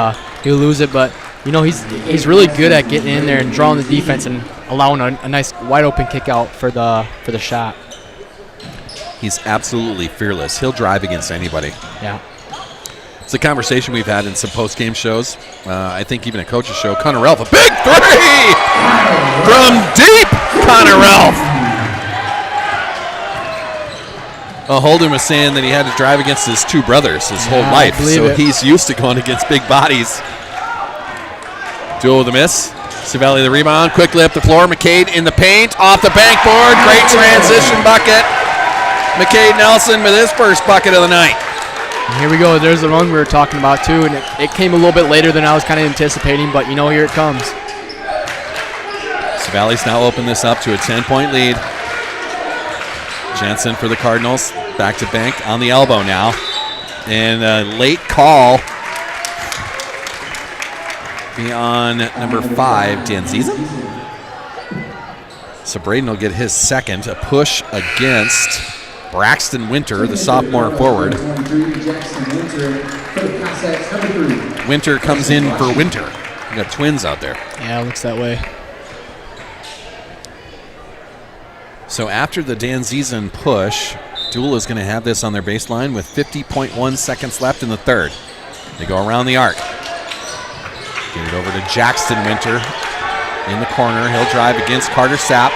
He'll lose it, but he's really good at getting in there and drawing the defense and allowing a nice wide open kick out for the shot. He's absolutely fearless. He'll drive against anybody. Yeah. It's a conversation we've had in some post-game shows. I think even a coach's show. Connor Ralph, a big three from deep. Connor Ralph. Holden was saying that he had to drive against his two brothers his whole life, so he's used to going against big bodies. Deuel with a miss. Savelli the rebound, quickly up the floor. McCade in the paint, off the bankboard. Great transition bucket. McCade Nelson with his first bucket of the night. And here we go. There's the run we were talking about, too, and it came a little bit later than I was kind of anticipating, but, here it comes. Savelli's now opened this up to a 10-point lead. Jensen for the Cardinals. Back to Bank on the elbow now. And a late call be on number 5, Dan Ziezen. So Braden will get his second. A push against Braxton Winter, the sophomore forward. Winter comes in for Winter. We got twins out there. Yeah, it looks that way. So after the Dan Ziezen push, Deuel is going to have this on their baseline with 50.1 seconds left in the third. They go around the arc. Get it over to Jackson Winter in the corner. He'll drive against Carter Sapp.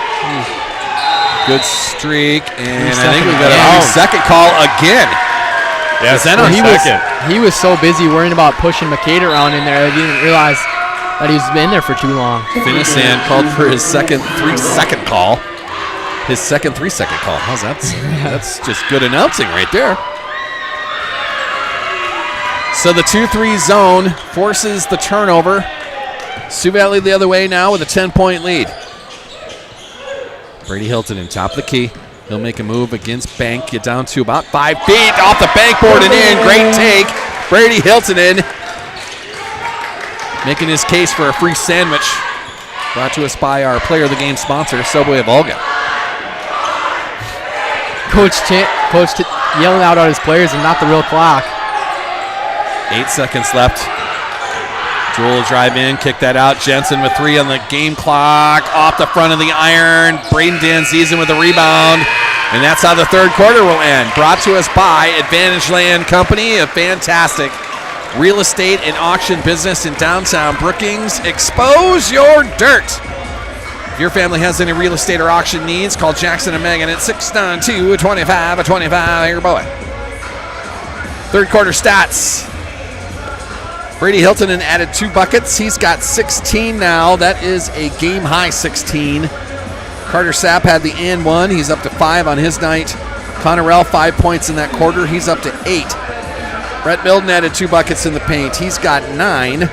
Good streak, and I think we've got a second call again. Yeah, he was so busy worrying about pushing McCade around in there, he didn't realize that he's been there for too long. Finissan called for his second 3-second call. His second 3-second call. How's that? That's just good announcing right there. So the 2-3 zone forces the turnover. Sioux Valley the other way now with a 10-point lead. Brady Hilton in top of the key. He'll make a move against Bank. Get down to about 5 feet. Off the bankboard and in. Great take. Brady Hilton in. Making his case for a free sandwich. Brought to us by our player of the game sponsor, Subway of Olga. Coach yelling out at his players and not the real clock. 8 seconds left. Deuel will drive in, kick that out. Jensen with 3 on the game clock. Off the front of the iron. Braden Dan Ziezen with a rebound. And that's how the third quarter will end. Brought to us by Advantage Land Company, a fantastic real estate and auction business in downtown Brookings. Expose your dirt. If your family has any real estate or auction needs, call Jackson and Megan at 692-2525. Here, boy. Third quarter stats. Brady Hilton added 2 buckets. He's got 16 now. That is a game-high 16. Carter Sapp had the and 1. He's up to 5 on his night. Connorell, 5 points in that quarter. He's up to 8. Brett Milden added 2 buckets in the paint. He's got 9.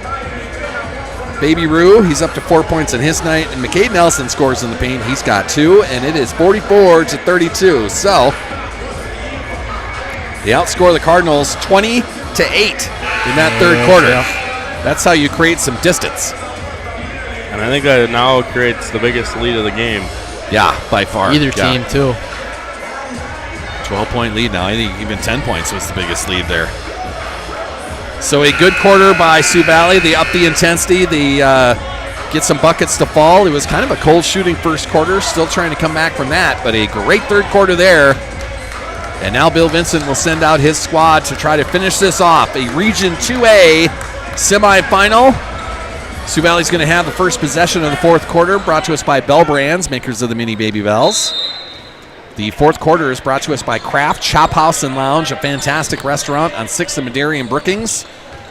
Baby Rue, he's up to 4 points in his night. And McCade Nelson scores in the paint. He's got 2. And it is 44-32. So they outscore the Cardinals 20-8 in that third quarter. Yeah. That's how you create some distance. And I think that now creates the biggest lead of the game. Yeah, by far. Either team, too. 12-point lead now. I think even 10 points was the biggest lead there. So a good quarter by Sioux Valley. They up the intensity. They get some buckets to fall. It was kind of a cold shooting first quarter. Still trying to come back from that, but a great third quarter there. And now Bill Vincent will send out his squad to try to finish this off. A Region 2A semifinal. Sioux Valley's going to have the first possession of the fourth quarter, brought to us by Bell Brands, makers of the mini baby bells. The fourth quarter is brought to us by Kraft Chop House and Lounge, a fantastic restaurant on 6th and Madera in Brookings.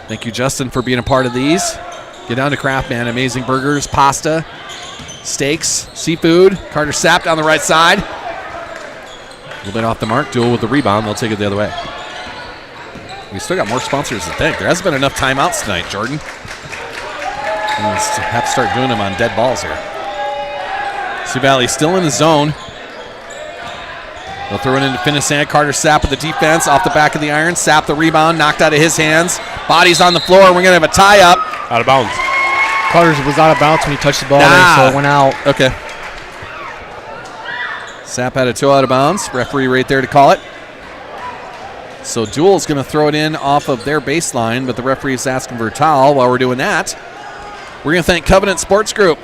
Thank you, Justin, for being a part of these. Get down to Kraft, man. Amazing burgers, pasta, steaks, seafood. Carter Sapp down the right side. A little bit off the mark. Deuel with the rebound. They'll take it the other way. We still got more sponsors to thank. There hasn't been enough timeouts tonight, Jordan. We'll have to start doing them on dead balls here. Sioux Valley still in the zone. They'll throw it into Finissan. Carter Sapp with the defense off the back of the iron. Sapp the rebound, knocked out of his hands. Body's on the floor. We're going to have a tie-up. Out of bounds. Carter was out of bounds when he touched the ball there, so it went out. Okay. Sapp had a toe out of bounds. Referee right there to call it. So Deuel's going to throw it in off of their baseline, but the referee is asking for a towel. While we're doing that, we're going to thank Covenant Sports Group.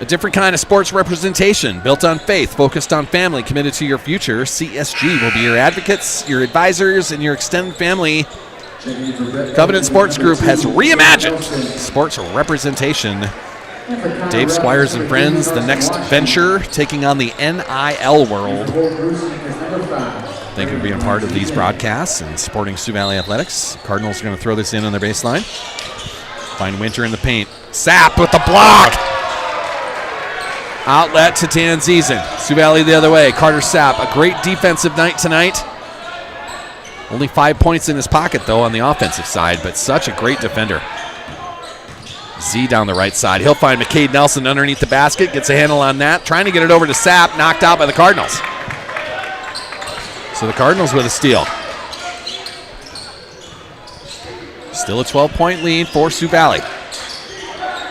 A different kind of sports representation, built on faith, focused on family, committed to your future. CSG will be your advocates, your advisors, and your extended family. Covenant Sports Group has reimagined sports representation. Dave Squires and friends, the next venture, taking on the NIL world. Thank you for being a part of these broadcasts and supporting Sioux Valley Athletics. Cardinals are going to throw this in on their baseline. Find Winter in the paint. Sapp with the block. Outlet to Tanzisen. Sioux Valley the other way. Carter Sapp, a great defensive night tonight. Only 5 points in his pocket, though, on the offensive side, but such a great defender. Z down the right side. He'll find McCade Nelson underneath the basket. Gets a handle on that. Trying to get it over to Sapp. Knocked out by the Cardinals. So the Cardinals with a steal. Still a 12-point lead for Sioux Valley.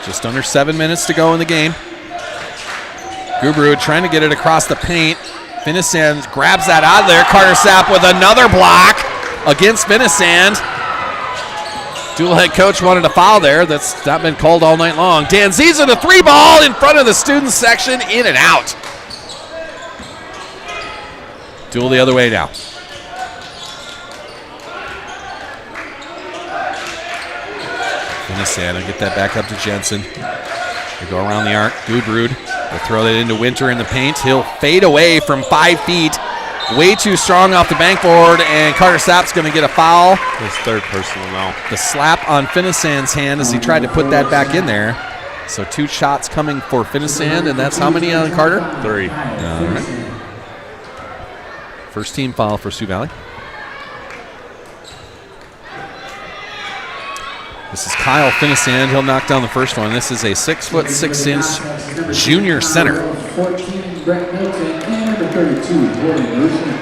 Just under 7 minutes to go in the game. Gubrud trying to get it across the paint. Finisand grabs that out of there. Carter Sapp with another block against Finisand. Deuel head coach wanted a foul there. That's not been called all night long. Tanzisen a 3-ball in front of the student section, in and out. Deuel the other way now. Finisand will get that back up to Jensen. They go around the arc. Gubrud will throw that into Winter in the paint. He'll fade away from 5 feet. Way too strong off the bankboard, and Carter Sapp's going to get a foul. His third personal now. The slap on Finisand's hand as he tried to put that back in there. So 2 shots coming for Finisand, and that's how many on Carter? 3. All right. First team foul for Sioux Valley. This is Kyle Finisand. He'll knock down the first one. This is a 6'6" junior center. 14, Brett Milton, and number 32, Jordan Lucian.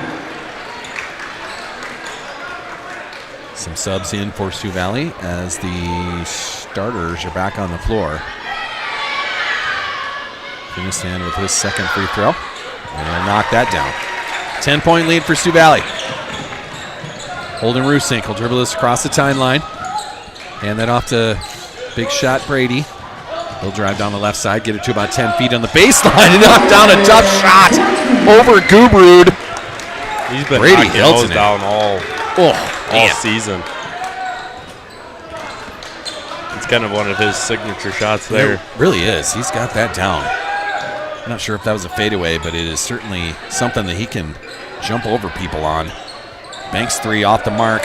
Some subs in for Sioux Valley as the starters are back on the floor. Finisand with his second free throw. And he'll knock that down. 10-point lead for Sioux Valley. Holden Rusink will dribble this across the timeline. Hand that off to big shot Brady. He'll drive down the left side, get it to about 10 feet on the baseline, and knock down a tough shot over Gubrud. He's been Brady knocking those down all season. It's kind of one of his signature shots there. It really is. He's got that down. I'm not sure if that was a fadeaway, but it is certainly something that he can jump over people on. Banks 3 off the mark.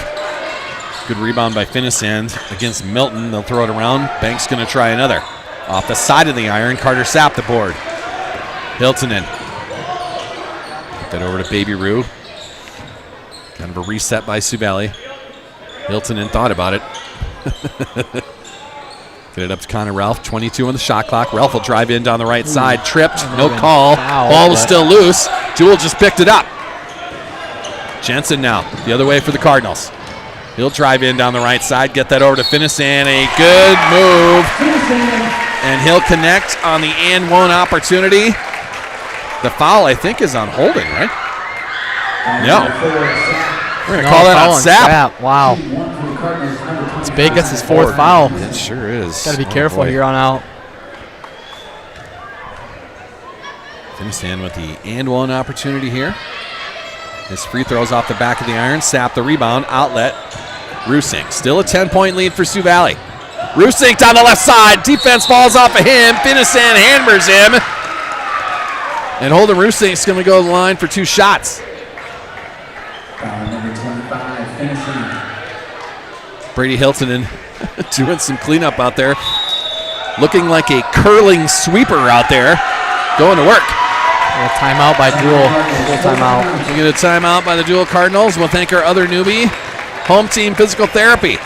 Good rebound by Finisand against Milton. They'll throw it around. Banks going to try another. Off the side of the iron, Carter Sapp the board. Hiltonen. Get that over to Baby Roo. Kind of a reset by Sioux Valley. Hiltonen thought about it. Get it up to Connor Ralph. 22 on the shot clock. Ralph will drive in down the right side. Tripped. No call. Ball was still loose. Deuel just picked it up. Jensen now. The other way for the Cardinals. He'll drive in down the right side, get that over to Finisand. A good move. And he'll connect on the and one opportunity. The foul, I think, is on Holden, right? No. We're going to call that on Sapp. Wow. It's big. That's his 4th foul. It sure is. Got to be careful here on out. Finisand with the and one opportunity here. His free throws off the back of the iron. Sapp the rebound. Outlet. Rusink. Still a 10-point lead for Sioux Valley. Rusink down the left side. Defense falls off of him. Finisand hammers him. And Holden Rusink's going to go to the line for 2 shots. Number 25, Finisand. Brady Hiltonen doing some cleanup out there. Looking like a curling sweeper out there. Going to work. A timeout by Deuel. Full timeout. We get a timeout by the Deuel Cardinals. We'll thank our other newbie, Home Team Physical Therapy.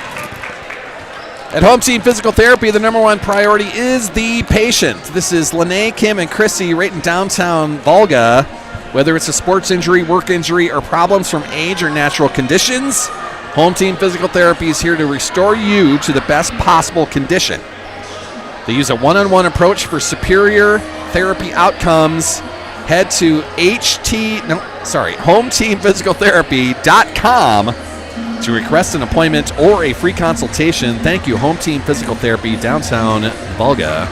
At Home Team Physical Therapy, the #1 priority is the patient. This is Lene, Kim, and Chrissy right in downtown Volga. Whether it's a sports injury, work injury, or problems from age or natural conditions, Home Team Physical Therapy is here to restore you to the best possible condition. They use a one-on-one approach for superior therapy outcomes head to hometeamphysicaltherapy.com to request an appointment or a free consultation. Thank you, Home Team Physical Therapy, downtown Volga.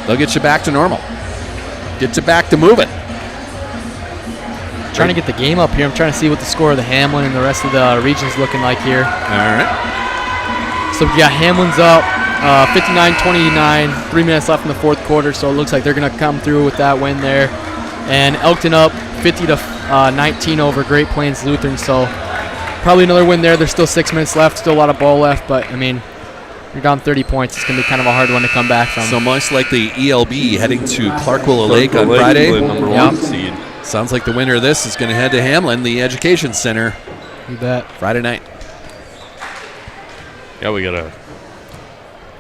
They'll get you back to normal. Get you back to moving. Trying to get the game up here. I'm trying to see what the score of the Hamlin and the rest of the region's looking like here. All right. So we got Hamlin's up 59-29, 3 minutes left in the fourth quarter, so it looks like they're going to come through with that win there. And Elkton up 50-19 over Great Plains Lutheran, so probably another win there. There's still 6 minutes left, still a lot of ball left, but, I mean, you're down 30 points. It's going to be kind of a hard one to come back from. So most likely ELB heading to Clark-Willow Lake on Friday. Number one seed. Sounds like the winner of this is going to head to Hamlin, the Education Center. You bet. Friday night. Yeah, we got a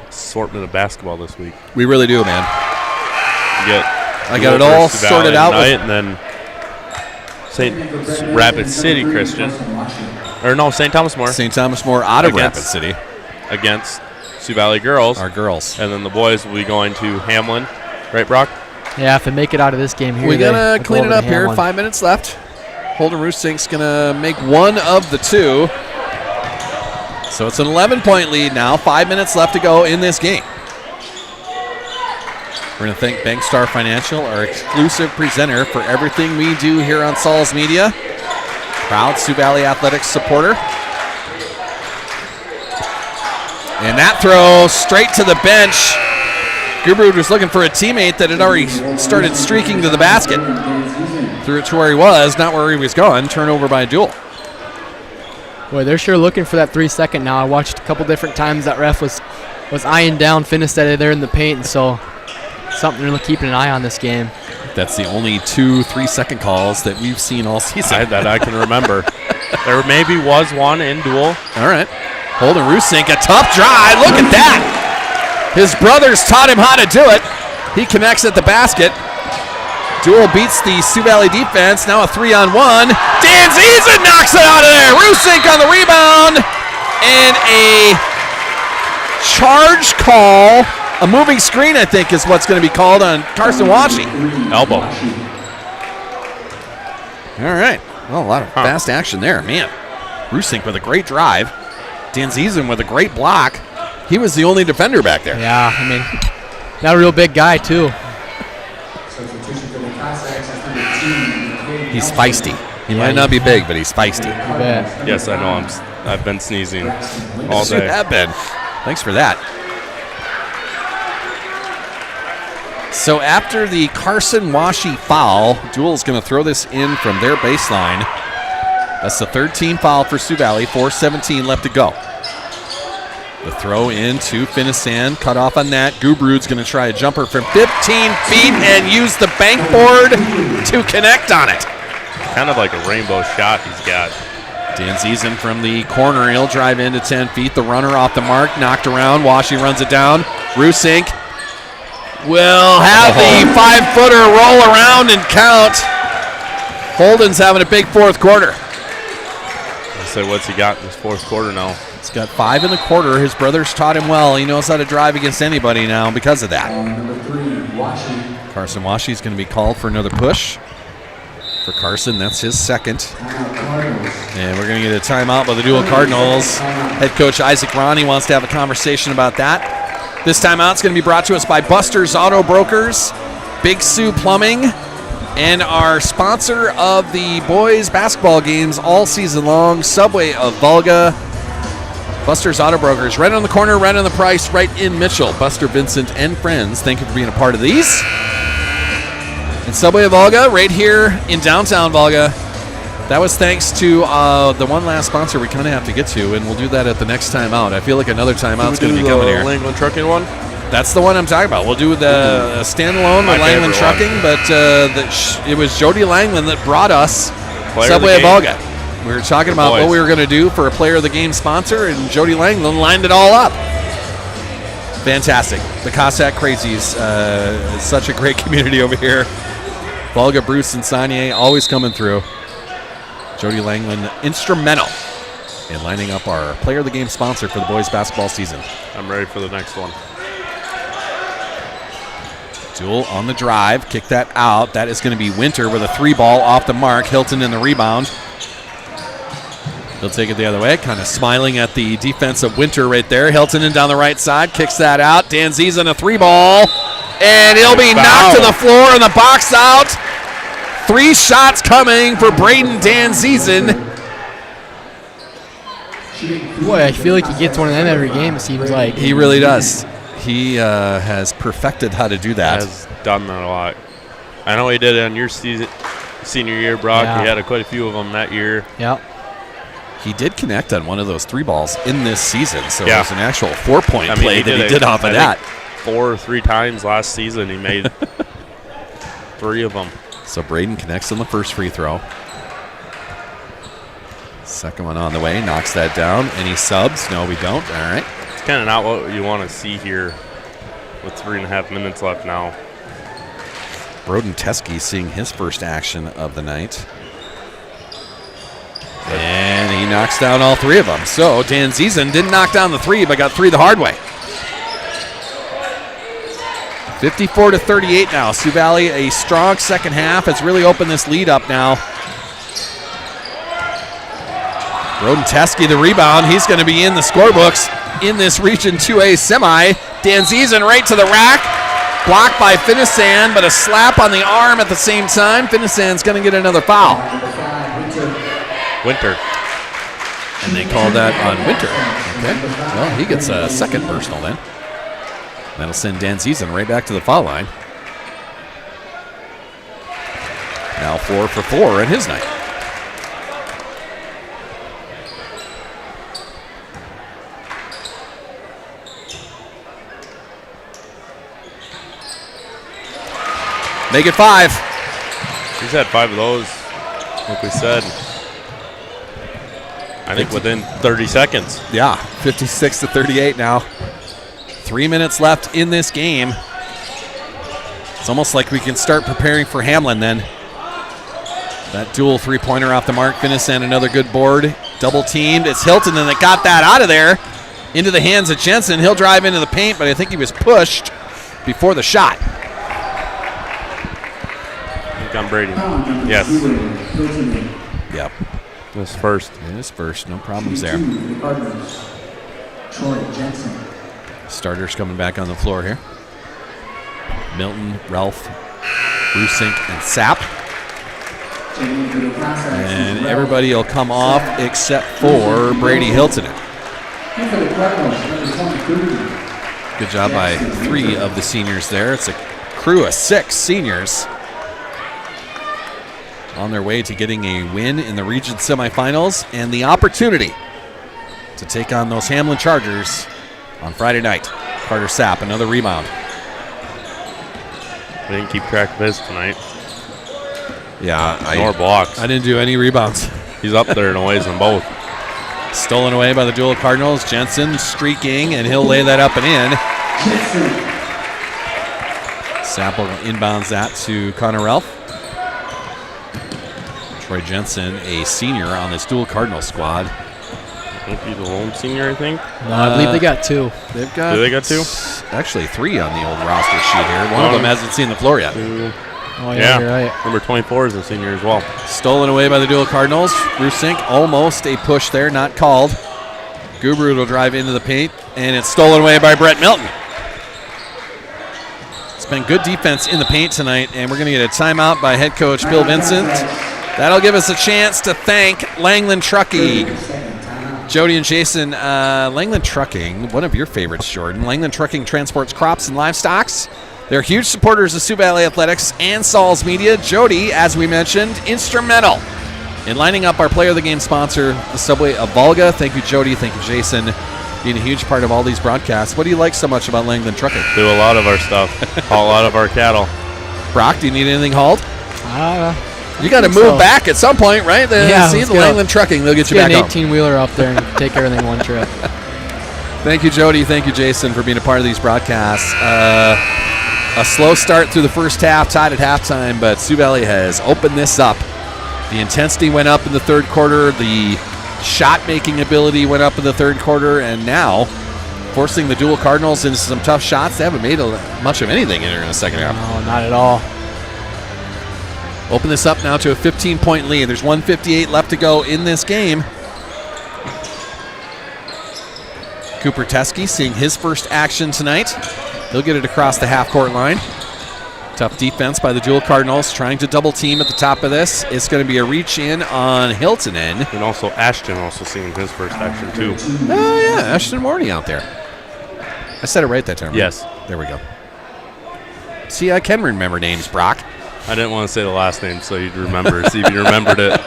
assortment of basketball this week. We really do, man. I got it all sorted out. And then St. Rapid City Christian. Or no, St. Thomas More. St. Thomas More out of Rapid City. Against Sioux Valley Girls. Our girls. And then the boys will be going to Hamlin. Right, Brock? Yeah, if they make it out of this game here. We got to clean it up here. 5 minutes left. Holden Roosink's going to make one of the two. So it's an 11-point lead now. 5 minutes left to go in this game. We're going to thank Bankstar Financial, our exclusive presenter for everything we do here on Saul's Media. Proud Sioux Valley Athletics supporter. And that throw straight to the bench. Gubrud was looking for a teammate that had already started streaking to the basket. Threw it to where he was, not where he was going. Turnover by Deuel. Boy, they're sure looking for that 3-second now. I watched a couple different times that ref was eyeing down Finisted there in the paint, and so something to keep an eye on this game. That's the only 2 3-second calls that we've seen all season. That I can remember. There maybe was one in Deuel. All right. Holden Roosink, a tough drive. Look at that. His brothers taught him how to do it. He connects at the basket. Deuel beats the Sioux Valley defense. Now a 3-on-1. Dan Ziesen knocks it out of there. Roosink on the rebound. And a charge call. A moving screen, I think, is what's going to be called on Carson Washi. Elbow. All right. Well, a lot of fast action there. Man, Roosink with a great drive. Dan Ziesen with a great block. He was the only defender back there. Yeah, I mean, not a real big guy, too. He's feisty. He might not be big, but he's feisty. You bet. Yes, I know. I've been sneezing all day. You have been. Thanks for that. So after the Carson Washi foul, Deuel's going to throw this in from their baseline. That's the third team foul for Sioux Valley. 4:17 left to go. The throw in to Finissan, cut off on that. Gubrud's going to try a jumper from 15 feet and use the bank board to connect on it. Kind of like a rainbow shot he's got. Dan Ziesen from the corner. He'll drive into 10 feet. The runner off the mark, knocked around. Washi runs it down. Roosink will have the 5-footer roll around and count. Holden's having a big fourth quarter. So what's he got in this fourth quarter now? He's got 5 in the quarter. His brothers taught him well. He knows how to drive against anybody now because of that. Carson Washi's going to be called for another push. For Carson, that's his second. And we're going to get a timeout by the Deuel Cardinals. Head coach Isaac Ronnie wants to have a conversation about that. This timeout's going to be brought to us by Buster's Auto Brokers, Big Sioux Plumbing, and our sponsor of the boys basketball games all season long, Subway of Volga. Buster's Auto Brokers, right on the corner, right on the price, right in Mitchell. Buster, Vincent, and friends, thank you for being a part of these. And Subway of Volga, right here in downtown Volga. That was thanks to the one last sponsor we kind of have to get to, and we'll do that at the next timeout. I feel like another timeout's going to be coming here. Langland Trucking one? That's the one I'm talking about. We'll do the standalone with Langland Trucking, but it was Jody Langland that brought us Subway of Volga. We were talking about what we were going to do for a Player of the Game sponsor, and Jody Langland lined it all up. Fantastic. The Cossack Crazies, such a great community over here. Volga, Bruce, and Sanye always coming through. Jody Langland instrumental in lining up our Player of the Game sponsor for the boys basketball season. I'm ready for the next one. Deuel on the drive, kick that out. That is going to be Winter with a 3-ball off the mark. Hilton in the rebound. He'll take it the other way, kind of smiling at the defensive Winter right there. Hilton in down the right side, kicks that out. Dan Ziesen a 3-ball, and he'll be knocked to the floor in the box out. 3 shots coming for Braden Dan Ziesen. Boy, I feel like he gets one of them every game, it seems like. He really does. He has perfected how to do that. Has done that a lot. I know he did it on your senior year, Brock. Yeah. He had quite a few of them that year. Yep. He did connect on one of those 3-balls in this season, so Yeah. it was an actual 4-point play that he did off of that. 4 or 3 times last season he made 3 of them. So Braden connects on the first free throw. Second one on the way, knocks that down. Any subs? No, we don't. All right. It's kind of not what you want to see here with 3.5 minutes left now. Broden Teskey seeing his first action of the night. And he knocks down all 3 of them. So Dan Ziesen didn't knock down the 3, but got 3 the hard way. 54-38 now. Sioux Valley, a strong second half, has really opened this lead up now. Broden Teskey, the rebound. He's going to be in the scorebooks in this Region 2A semi. Dan Ziesen right to the rack. Blocked by Finissan, but a slap on the arm at the same time. Finissan's going to get another foul. Winter. And they call that on Winter. Okay. Well, he gets a second personal then. That'll send Dan Ziesen right back to the foul line. Now 4 for 4 in his night. Make it 5. He's had 5 of those, like we said. I think within 30 seconds. Yeah, 56-38 now. 3 minutes left in this game. It's almost like we can start preparing for Hamlin then. That dual 3-pointer off the mark. Finissan another good board. Double teamed. It's Hilton and that got that out of there into the hands of Jensen. He'll drive into the paint, but I think he was pushed before the shot. On Brady. Yes. Yep. This first. It is first. No problems there. Starters coming back on the floor here. Milton, Ralph, Rusink, and Sapp. And everybody will come off except for Brady Hilton. Good job by 3 of the seniors there. It's a crew of 6 seniors on their way to getting a win in the region semifinals and the opportunity to take on those Hamlin Chargers on Friday night. Carter Sapp, another rebound. I didn't keep track of his tonight. Yeah, Nor blocks. I didn't do any rebounds. He's up there in ways on both. Stolen away by the Deuel Cardinals. Jensen streaking, and he'll lay that up and in. Sapp will inbounds that to Connor Ralph. Troy Jensen, a senior on this Deuel Cardinal squad. I think he's a lone senior, I think. No, I believe they got 2. They've got. Do they got 2? Actually 3 on the old roster sheet here. One of them hasn't seen the floor yet. 2. Oh, yeah, you're right. Number 24 is a senior as well. Stolen away by the Deuel Cardinals. Rusink, almost a push there, not called. Gubrud will drive into the paint, and it's stolen away by Brett Milton. It's been good defense in the paint tonight, and we're going to get a timeout by head coach Bill Vincent. That'll give us a chance to thank Langland Trucking. Jody and Jason, Langland Trucking, one of your favorites, Jordan. Langland Trucking transports crops and livestock. They're huge supporters of Sioux Valley Athletics and Sauls Media. Jody, as we mentioned, instrumental in lining up our player of the game sponsor, the Subway of Volga. Thank you, Jody. Thank you, Jason, being a huge part of all these broadcasts. What do you like so much about Langland Trucking? Do a lot of our stuff. Haul a lot of our cattle. Brock, do you need anything hauled? You got to move so. Back at some point, right? Yeah, See let's the go. Langland Trucking. They'll get you Get back an home. 18-wheeler up there and take everything one trip. Thank you, Jody. Thank you, Jason, for being a part of these broadcasts. A slow start through the first half, tied at halftime, but Sioux Valley has opened this up. The intensity went up in the third quarter. The shot-making ability went up in the third quarter, and now forcing the Deuel Cardinals into some tough shots. They haven't made much of anything in the second half. No, not at all. Open this up now to a 15-point lead. There's 1:58 left to go in this game. Cooper Teskey seeing his first action tonight. He'll get it across the half-court line. Tough defense by the Deuel Cardinals, trying to double team at the top of this. It's going to be a reach in on Hiltonen. And also Ashton also seeing his first action too. Oh, yeah, Ashton Morney out there. I said it right that time. Right? Yes. There we go. See, I can remember names, Brock. I didn't want to say the last name so you'd remember. See if you remembered it.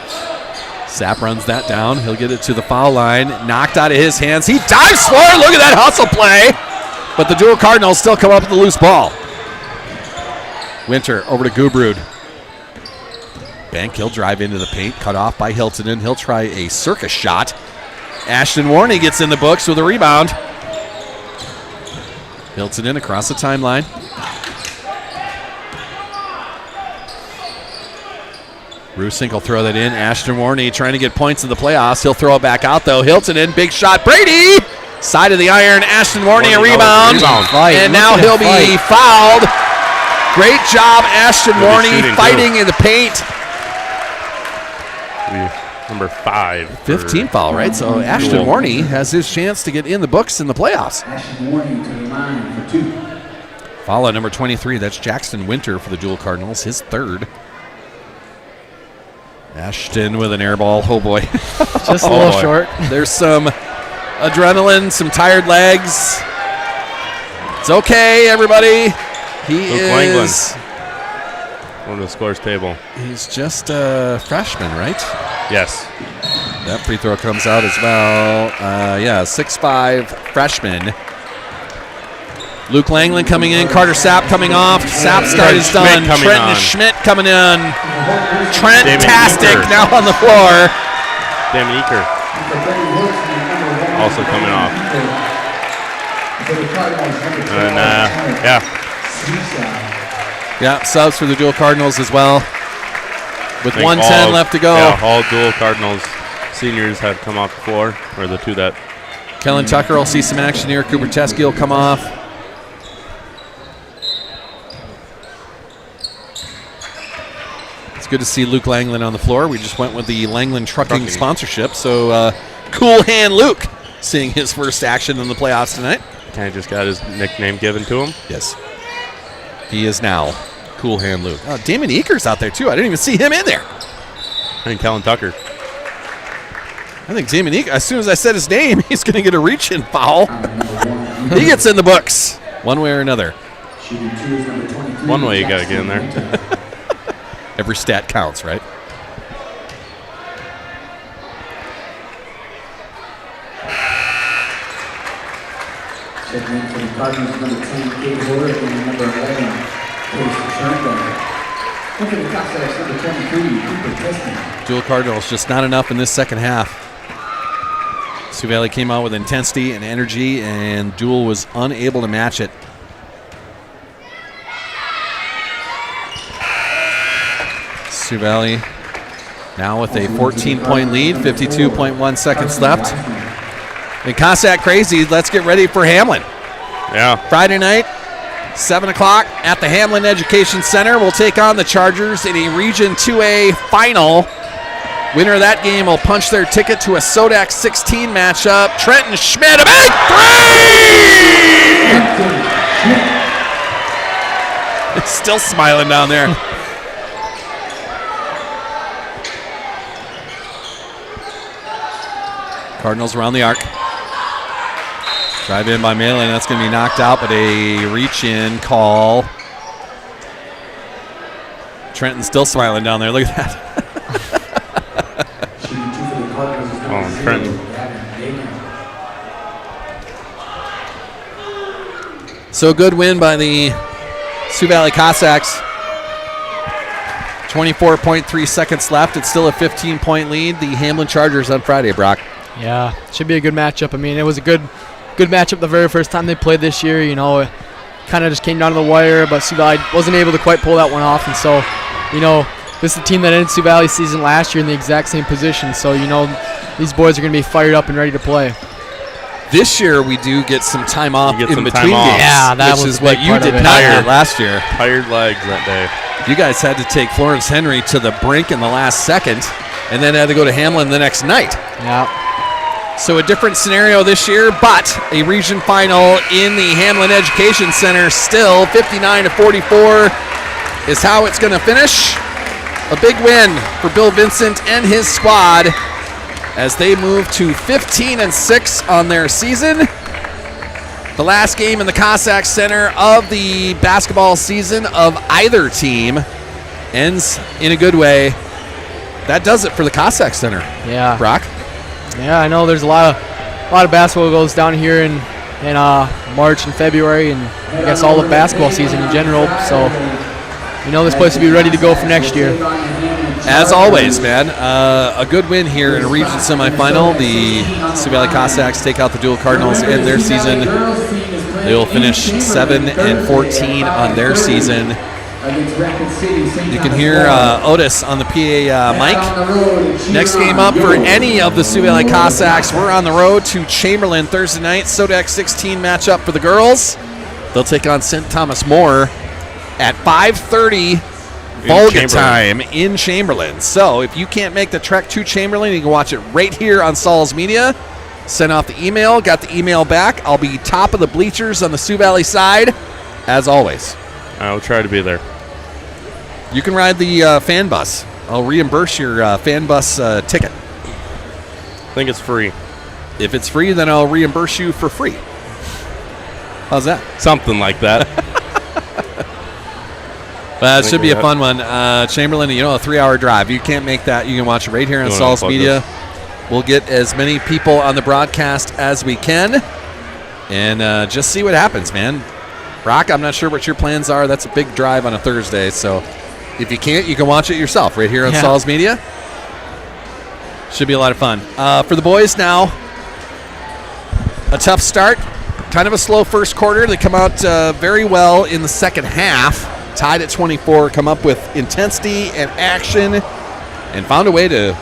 Sapp runs that down. He'll get it to the foul line. Knocked out of his hands. He dives for it. Look at that hustle play. But the Deuel Cardinals still come up with the loose ball. Winter over to Gubrud. Bank, he'll drive into the paint. Cut off by Hiltonen. He'll try a circus shot. Ashton Warney gets in the books with a rebound. Hiltonen across the timeline. Rusink will throw that in. Ashton Warney trying to get points in the playoffs. He'll throw it back out, though. Hiltonen, big shot. Brady! Side of the iron. Ashton Warney, a rebound. And now he'll be fouled. Great job, Ashton Warney, fighting in the paint. Number 5. 15 foul, right? So Ashton Warney has his chance to get in the books in the playoffs. Ashton Warney to the line for 2. Foul at number 23. That's Jackson Winter for the Deuel Cardinals, his third. Ashton with an air ball. Oh, boy. Just a little short. There's some adrenaline, some tired legs. It's okay, everybody. He Luke is on the scores table. He's just a freshman, right? Yes. That free throw comes out as well. 6'5" freshman. Luke Langland coming in. Carter Sapp coming off. Sapp's start is done. Trenton Schmidt coming in. Trent-tastic now on the floor. Damon Eaker also coming off. And, yeah, subs for the Deuel Cardinals as well. With 1:10 left to go. Yeah, all Deuel Cardinals seniors have come off the floor, or the two that. Kellen Tucker will see some action here. Cooper Teskey will come off. It's good to see Luke Langland on the floor. We just went with the Langland Trucking sponsorship, so Cool Hand Luke seeing his first action in the playoffs tonight. Kind of just got his nickname given to him. Yes. He is now Cool Hand Luke. Oh, Damon Eaker's out there, too. I didn't even see him in there. And Kellen Tucker. I think Damon Eaker, as soon as I said his name, he's going to get a reach-in foul. He gets in the books, one way or another. One way you got to get in there. Every stat counts, right? Checking in for the Cardinals, number 10, Kate Horner, and number 11, Paige Schoenberg. Look at the Cossacks, number 23, Cooper Teskey. Deuel Cardinals just not enough in this second half. Sioux Valley came out with intensity and energy, and Deuel was unable to match it. Sioux Valley now with a 14-point lead, 52.1 seconds left. And Cossack crazy, let's get ready for Hamlin. Yeah. Friday night, 7 o'clock at the Hamlin Education Center. We'll take on the Chargers in a Region 2A final. Winner of that game will punch their ticket to a Sodak 16 matchup. Trenton Schmidt, a big three! Still smiling down there. Cardinals around the arc. Drive in by Malin. That's going to be knocked out, but a reach-in call. Trenton's still smiling down there. Look at that. Oh, Trenton. So a good win by the Sioux Valley Cossacks. 24.3 seconds left. It's still a 15-point lead. The Hamlin Chargers on Friday, Brock. Yeah, should be a good matchup. I mean, it was a good matchup the very first time they played this year. You know, it kind of just came down to the wire, but Sioux Valley wasn't able to quite pull that one off. And so, you know, this is a team that ended Sioux Valley's season last year in the exact same position. So, you know, these boys are going to be fired up and ready to play. This year we do get some time off You get in some between time off. games, Yeah, that which was is a what big you part of did it. not Yeah. get last year. Tired legs that day. You guys had to take Florence Henry to the brink in the last second, and then had to go to Hamlin the next night. Yeah. So a different scenario this year, but a region final in the Hamlin Education Center. Still 59-44 is how it's going to finish. A big win for Bill Vincent and his squad as they move to 15-6 on their season. The last game in the Cossack Center of the basketball season of either team ends in a good way. That does it for the Cossack Center. Yeah. Brock? Yeah, I know there's a lot of basketball goes down here in March and February, and I guess all of basketball season in general. So, this place will be ready to go for next year. As always, man, a good win here in a region semifinal. The Sioux Valley Cossacks take out the Deuel Cardinals in their season. They will finish 7-14 on their season. You can hear Otis on the PA mic. Next game up for any of the Sioux Valley Cossacks, we're on the road to Chamberlain Thursday night. Sodak 16 matchup for the girls. They'll take on St. Thomas More at 5:30 Volga time in Chamberlain. So if you can't make the trek to Chamberlain, you can watch it right here on Saul's Media. Send off the email, got the email back. I'll be top of the bleachers on the Sioux Valley side, as always. I will try to be there. You can ride the fan bus. I'll reimburse your fan bus ticket. I think it's free. If it's free, then I'll reimburse you for free. How's that? Something like that. It should be a fun one. Chamberlain, a 3-hour drive. You can't make that. You can watch it right here on Saul's Media. We'll get as many people on the broadcast as we can and just see what happens, man. Brock, I'm not sure what your plans are. That's a big drive on a Thursday. So if you can't, you can watch it yourself right here on Saul's Media. Should be a lot of fun. For the boys now, a tough start. Kind of a slow first quarter. They come out very well in the second half. Tied at 24, come up with intensity and action, and found a way to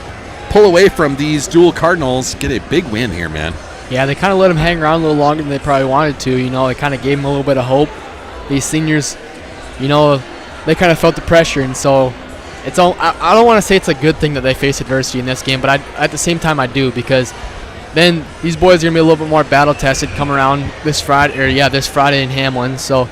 pull away from these Deuel Cardinals, get a big win here, man. Yeah, they kind of let them hang around a little longer than they probably wanted to. They kind of gave them a little bit of hope. These seniors, they kind of felt the pressure, and so it's all. I don't want to say it's a good thing that they face adversity in this game, but at the same time I do, because then these boys are gonna be a little bit more battle tested come around this Friday in Hamlin. So,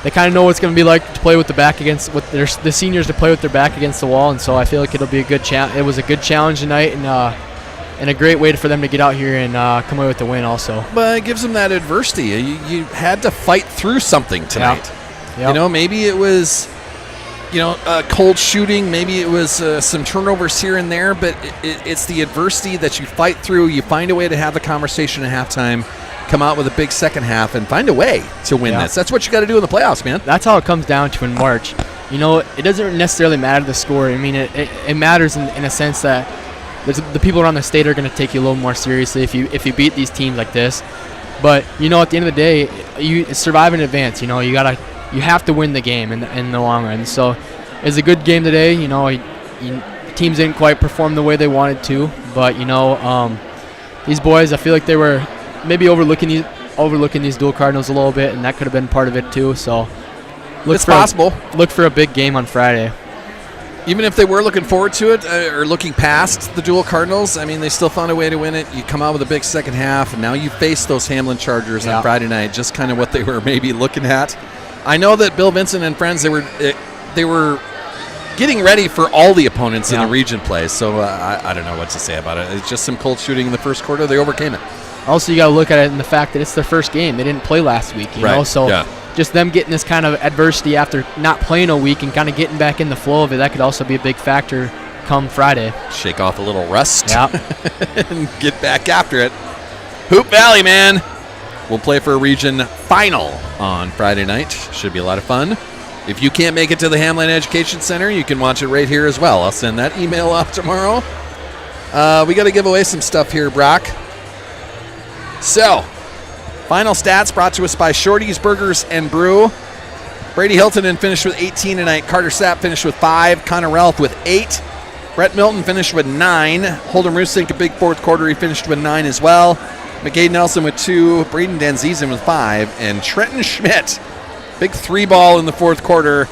they kind of know what it's going to be like to play with the seniors to play with their back against the wall, and so I feel like it'll be a good challenge. It was a good challenge tonight, and a great way for them to get out here and come away with the win also. But it gives them that adversity. You had to fight through something tonight. Yep. Maybe it was, cold shooting. Maybe it was some turnovers here and there, but it's the adversity that you fight through. You find a way to have the conversation at halftime, come out with a big second half, and find a way to win this. That's what you got to do in the playoffs, man. That's how it comes down to in March. It doesn't necessarily matter the score. I mean, it matters in a sense that the people around the state are going to take you a little more seriously if you beat these teams like this. But at the end of the day, you survive in advance. You have to win the game in the long run. So it's a good game today. Teams didn't quite perform the way they wanted to, but these boys, I feel like they were maybe overlooking these Deuel Cardinals a little bit, and that could have been part of it too. So it's possible. Look for a big game on Friday. Even if they were looking forward to it or looking past the Deuel Cardinals, I mean, they still found a way to win it. You come out with a big second half, and now you face those Hamlin Chargers on Friday night, just kind of what they were maybe looking at. I know that Bill Vincent and friends, they were getting ready for all the opponents in the region play, so I don't know what to say about it. It's just some cold shooting in the first quarter. They overcame it. Also, you got to look at it in the fact that it's their first game. They didn't play last week, so just them getting this kind of adversity after not playing a week and kind of getting back in the flow of it, that could also be a big factor come Friday. Shake off a little rust and get back after it. Hoop Valley, man. We'll play for a region final on Friday night. Should be a lot of fun. If you can't make it to the Hamlin Education Center, you can watch it right here as well. I'll send that email off tomorrow. We got to give away some stuff here, Brock. So, final stats brought to us by Shorty's Burgers and Brew. Brady Hiltonen finished with 18 tonight. Carter Sapp finished with 5. Connor Relf with 8. Brett Milton finished with 9. Holden Rusink, a big fourth quarter, he finished with 9 as well. McCade Nelson with 2, Braden Danzizen with 5, and Trenton Schmidt, big 3-ball in the fourth quarter.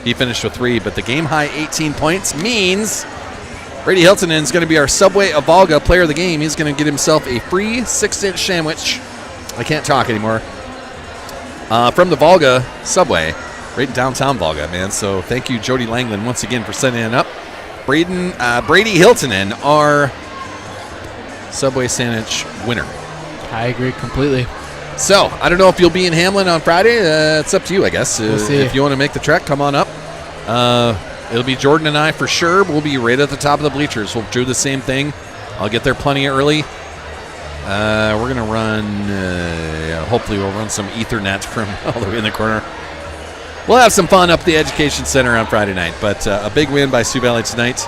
He finished with 3, but the game-high 18 points means Brady Hiltonen is going to be our Subway of Volga player of the game. He's going to get himself a free 6-inch sandwich. I can't talk anymore. From the Volga Subway, right in downtown Volga, man. So thank you, Jody Langland, once again for setting it up. Brady Hiltonen, our Subway sandwich winner. I agree completely. So, I don't know if you'll be in Hamlin on Friday. It's up to you, I guess. We'll see. If you want to make the trek, come on up. It'll be Jordan and I for sure. We'll be right at the top of the bleachers. We'll do the same thing. I'll get there plenty early. We're going to run, hopefully we'll run some Ethernet from all the way in the corner. We'll have some fun up at the Education Center on Friday night. But a big win by Sioux Valley tonight.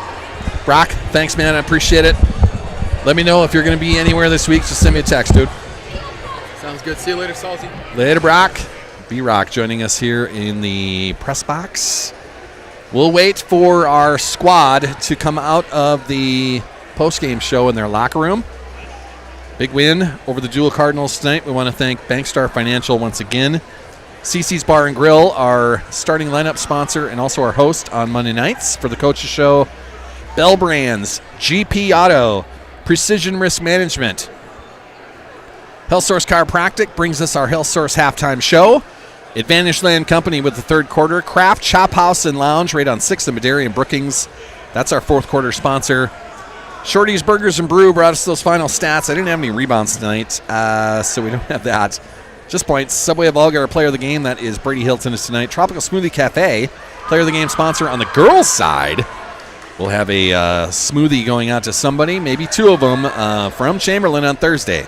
Brock, thanks, man. I appreciate it. Let me know if you're going to be anywhere this week. Just send me a text, dude. Sounds good. See you later, Salty. Later, Brock. B-Rock joining us here in the press box. We'll wait for our squad to come out of the postgame show in their locker room. Big win over the Deuel Cardinals tonight. We want to thank Bankstar Financial once again. CC's Bar and Grill, our starting lineup sponsor and also our host on Monday nights for the Coaches Show. Bell Brands, GP Auto, Precision Risk Management. Health Source Chiropractic brings us our Health Source halftime show. Advantage Land Company with the third quarter. Craft Chop House and Lounge right on 6th and Madera and Brookings. That's our fourth quarter sponsor. Shorty's Burgers and Brew brought us those final stats. I didn't have any rebounds tonight, so we don't have that. Just points. Subway of Volga, our player of the game. That is Brady Hilton is tonight. Tropical Smoothie Cafe, player of the game sponsor on the girls' side. We'll have a smoothie going out to somebody, maybe 2 of them, from Chamberlain on Thursday.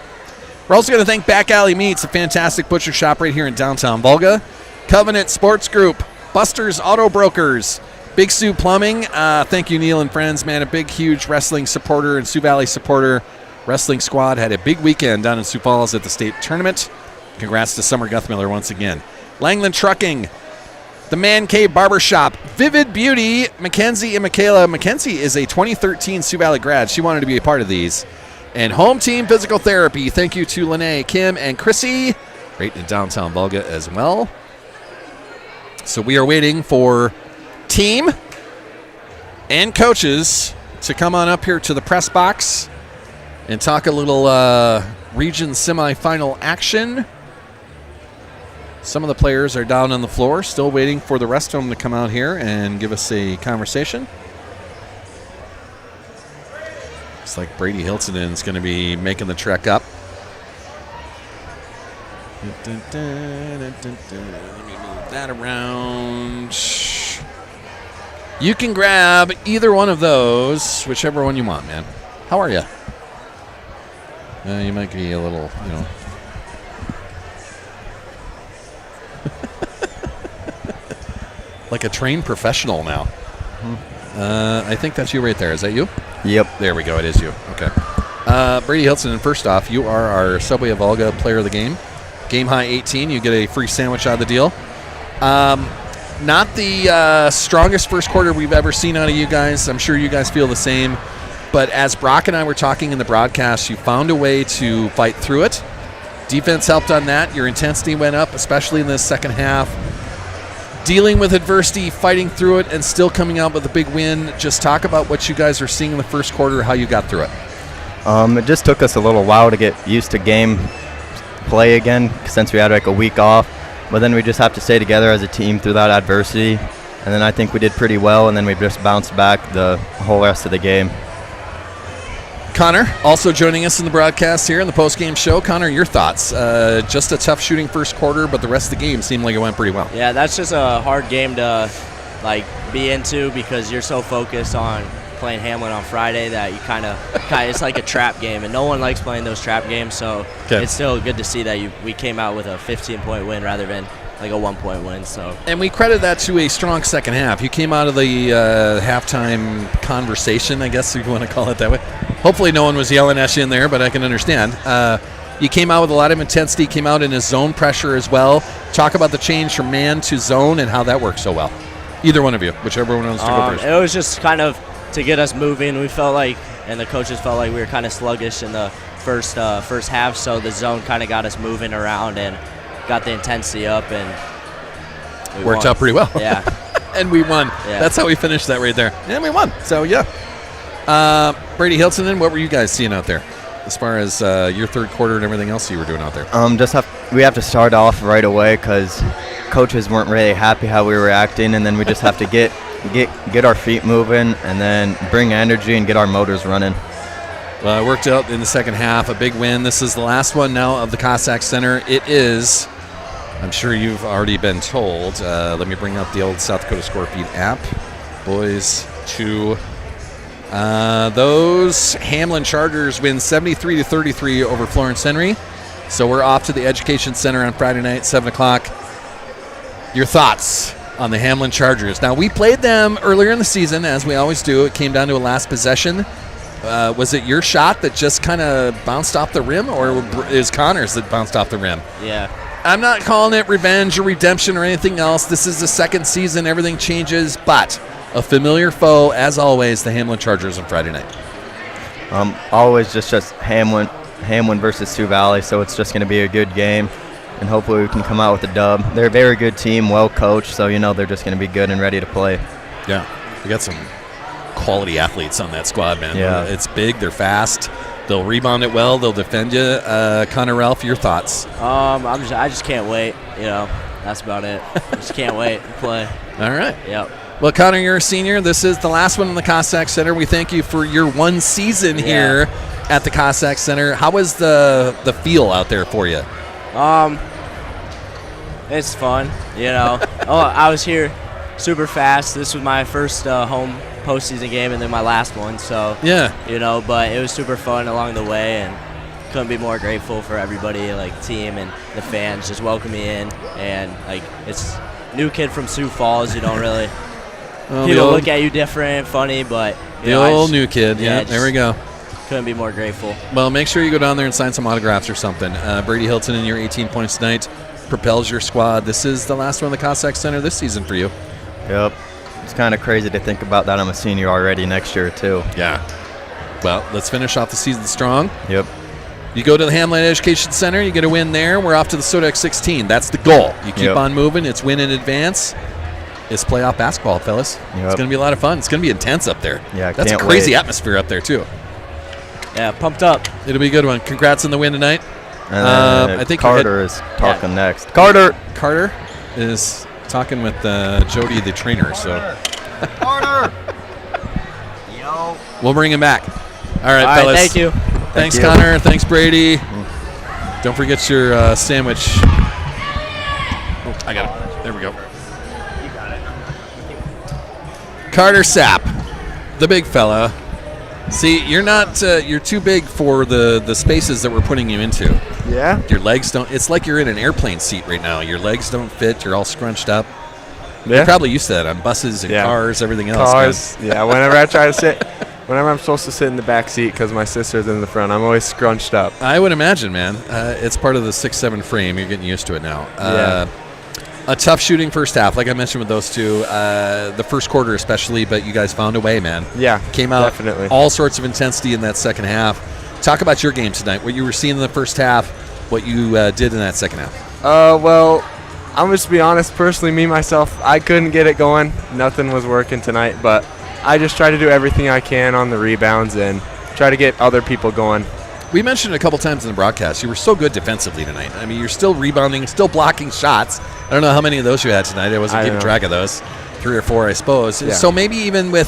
We're also going to thank Back Alley Meats, a fantastic butcher shop right here in downtown Volga. Covenant Sports Group, Buster's Auto Brokers, Big Sioux Plumbing. Thank you, Neil and friends, man. A big, huge wrestling supporter and Sioux Valley supporter. Wrestling squad had a big weekend down in Sioux Falls at the state tournament. Congrats to Summer Guthmiller once again. Langland Trucking, the Man Cave Barbershop, Vivid Beauty, Mackenzie and Michaela. Mackenzie is a 2013 Sioux Valley grad. She wanted to be a part of these. And Home Team Physical Therapy. Thank you to Lene, Kim, and Chrissy, right in downtown Volga as well. So we are waiting for team and coaches to come on up here to the press box and talk a little region semifinal action. Some of the players are down on the floor, still waiting for the rest of them to come out here and give us a conversation. Looks like Brady Hiltonen is going to be making the trek up. Let me move that around. You can grab either one of those, whichever one you want, man. How are you? You might be a little, you know. Like a trained professional now. I think that's you right there. Is that you? Yep. There we go. It is you. Okay. Brady Hiltonen, first off, you are our Subway of Volga player of the game. Game high 18. You get a free sandwich out of the deal. Not the strongest first quarter we've ever seen out of you guys. I'm sure you guys feel the same. But as Brock and I were talking in the broadcast, you found a way to fight through it. Defense helped on that. Your intensity went up, especially in the second half. Dealing with adversity, fighting through it, and still coming out with a big win. Just talk about what you guys are seeing in the first quarter, how you got through it. It just took us a little while to get used to game play again since we had like a week off. But then we just have to stay together as a team through that adversity. And then I think we did pretty well, and then we just bounced back the whole rest of the game. Connor, also joining us in the broadcast here in the postgame show. Connor, your thoughts? Just a tough shooting first quarter, but the rest of the game seemed like it went pretty well. Yeah, that's just a hard game to be into because you're so focused on playing Hamlin on Friday that you kind of it's like a trap game, and no one likes playing those trap games. So It's still good to see that we came out with a 15-point win rather than like a 1-point win. So and we credit that to a strong second half. You came out of the halftime conversation, I guess if you want to call it that way. Hopefully no one was yelling at you in there, but I can understand. You came out with a lot of intensity, came out in a zone pressure as well. Talk about the change from man to zone and how that worked so well. Either one of you, whichever one wants to go first. It was just kind of to get us moving. We felt like, and the coaches felt like we were kind of sluggish in the first half, so the zone kind of got us moving around and got the intensity up, and we Worked won. out pretty well. Yeah. And we won. Yeah. That's how we finished that right there. And we won. So, yeah. Brady Hilton, what were you guys seeing out there as far as your third quarter and everything else you were doing out there? We have to start off right away because coaches weren't really happy how we were acting, and then we just have to get our feet moving and then bring energy and get our motors running. Well, it worked out in the second half. A big win. This is the last one now of the Cossack Center. It is, I'm sure you've already been told. Let me bring up the old South Dakota Scoreboard app. Boys 2. Those Hamlin Chargers win 73-33 over Florence Henry. So we're off to the Education Center on Friday night, 7 o'clock. Your thoughts on the Hamlin Chargers? Now, we played them earlier in the season, as we always do. It came down to a last possession. Was it your shot that just kind of bounced off the rim, or is Connor's that bounced off the rim? Yeah. I'm not calling it revenge or redemption or anything else. This is the second season. Everything changes, but a familiar foe, as always, the Hamlin Chargers on Friday night. Always just Hamlin versus Sioux Valley, so it's just going to be a good game, and hopefully we can come out with a dub. They're a very good team, well coached, so they're just going to be good and ready to play. Yeah, we got some quality athletes on that squad, man. Yeah. It's big, they're fast, they'll rebound it well, they'll defend you. Connor, Ralph, your thoughts? I just can't wait. That's about it. I just can't wait to play. All right. Yep. Well, Connor, you're a senior. This is the last one in the Cossack Center. We thank you for your one season here at the Cossack Center. How was the feel out there for you? It's fun, I was here super fast. This was my first home postseason game and then my last one. So yeah, but it was super fun along the way, and couldn't be more grateful for everybody, like the team and the fans, just welcome me in. And it's new kid from Sioux Falls. You don't really people look at you different, funny, but the old new kid. Yeah, there we go. Couldn't be more grateful. Well, make sure you go down there and sign some autographs or something. Brady Hilton in your 18 points tonight propels your squad. This is the last one of the Cossack Center this season for you. Yep. It's kind of crazy to think about that I'm a senior already next year, too. Yeah. Well, let's finish off the season strong. Yep. You go to the Hamlin Education Center, you get a win there. We're off to the Sodex 16. That's the goal. You keep on moving. It's win in advance. It's playoff basketball, fellas. Yep. It's going to be a lot of fun. It's going to be intense up there. Yeah, that's a crazy atmosphere up there, too. Yeah, pumped up. It'll be a good one. Congrats on the win tonight. I think Carter is talking next. Carter is talking with Jody, the trainer. So Carter. Yo. We'll bring him back. All right, fellas. Thank you. Thanks, Connor. Thanks, Brady. Don't forget your sandwich. Oh, I got it. There we go. You got it. Carter Sapp, the big fella. See, you're not. You're too big for the spaces that we're putting you into. Yeah. Your legs don't. It's like you're in an airplane seat right now. Your legs don't fit. You're all scrunched up. Yeah. You're probably used to that on buses and cars, everything else. Cars. Yeah. Whenever I try to sit, whenever I'm supposed to sit in the back seat because my sister's in the front, I'm always scrunched up. I would imagine, man. It's part of the 6'7" frame. You're getting used to it now. A tough shooting first half, like I mentioned with those two. The first quarter especially, but you guys found a way, man. Yeah, came out definitely. All sorts of intensity in that second half. Talk about your game tonight. What you were seeing in the first half, what you did in that second half. Well, I'm just to be honest. Personally, me myself, I couldn't get it going. Nothing was working tonight, but I just try to do everything I can on the rebounds and try to get other people going. We mentioned it a couple times in the broadcast. You were so good defensively tonight. I mean, you're still rebounding, still blocking shots. I don't know how many of those you had tonight. I wasn't keeping track of those. 3 or 4, I suppose. Yeah. So maybe even with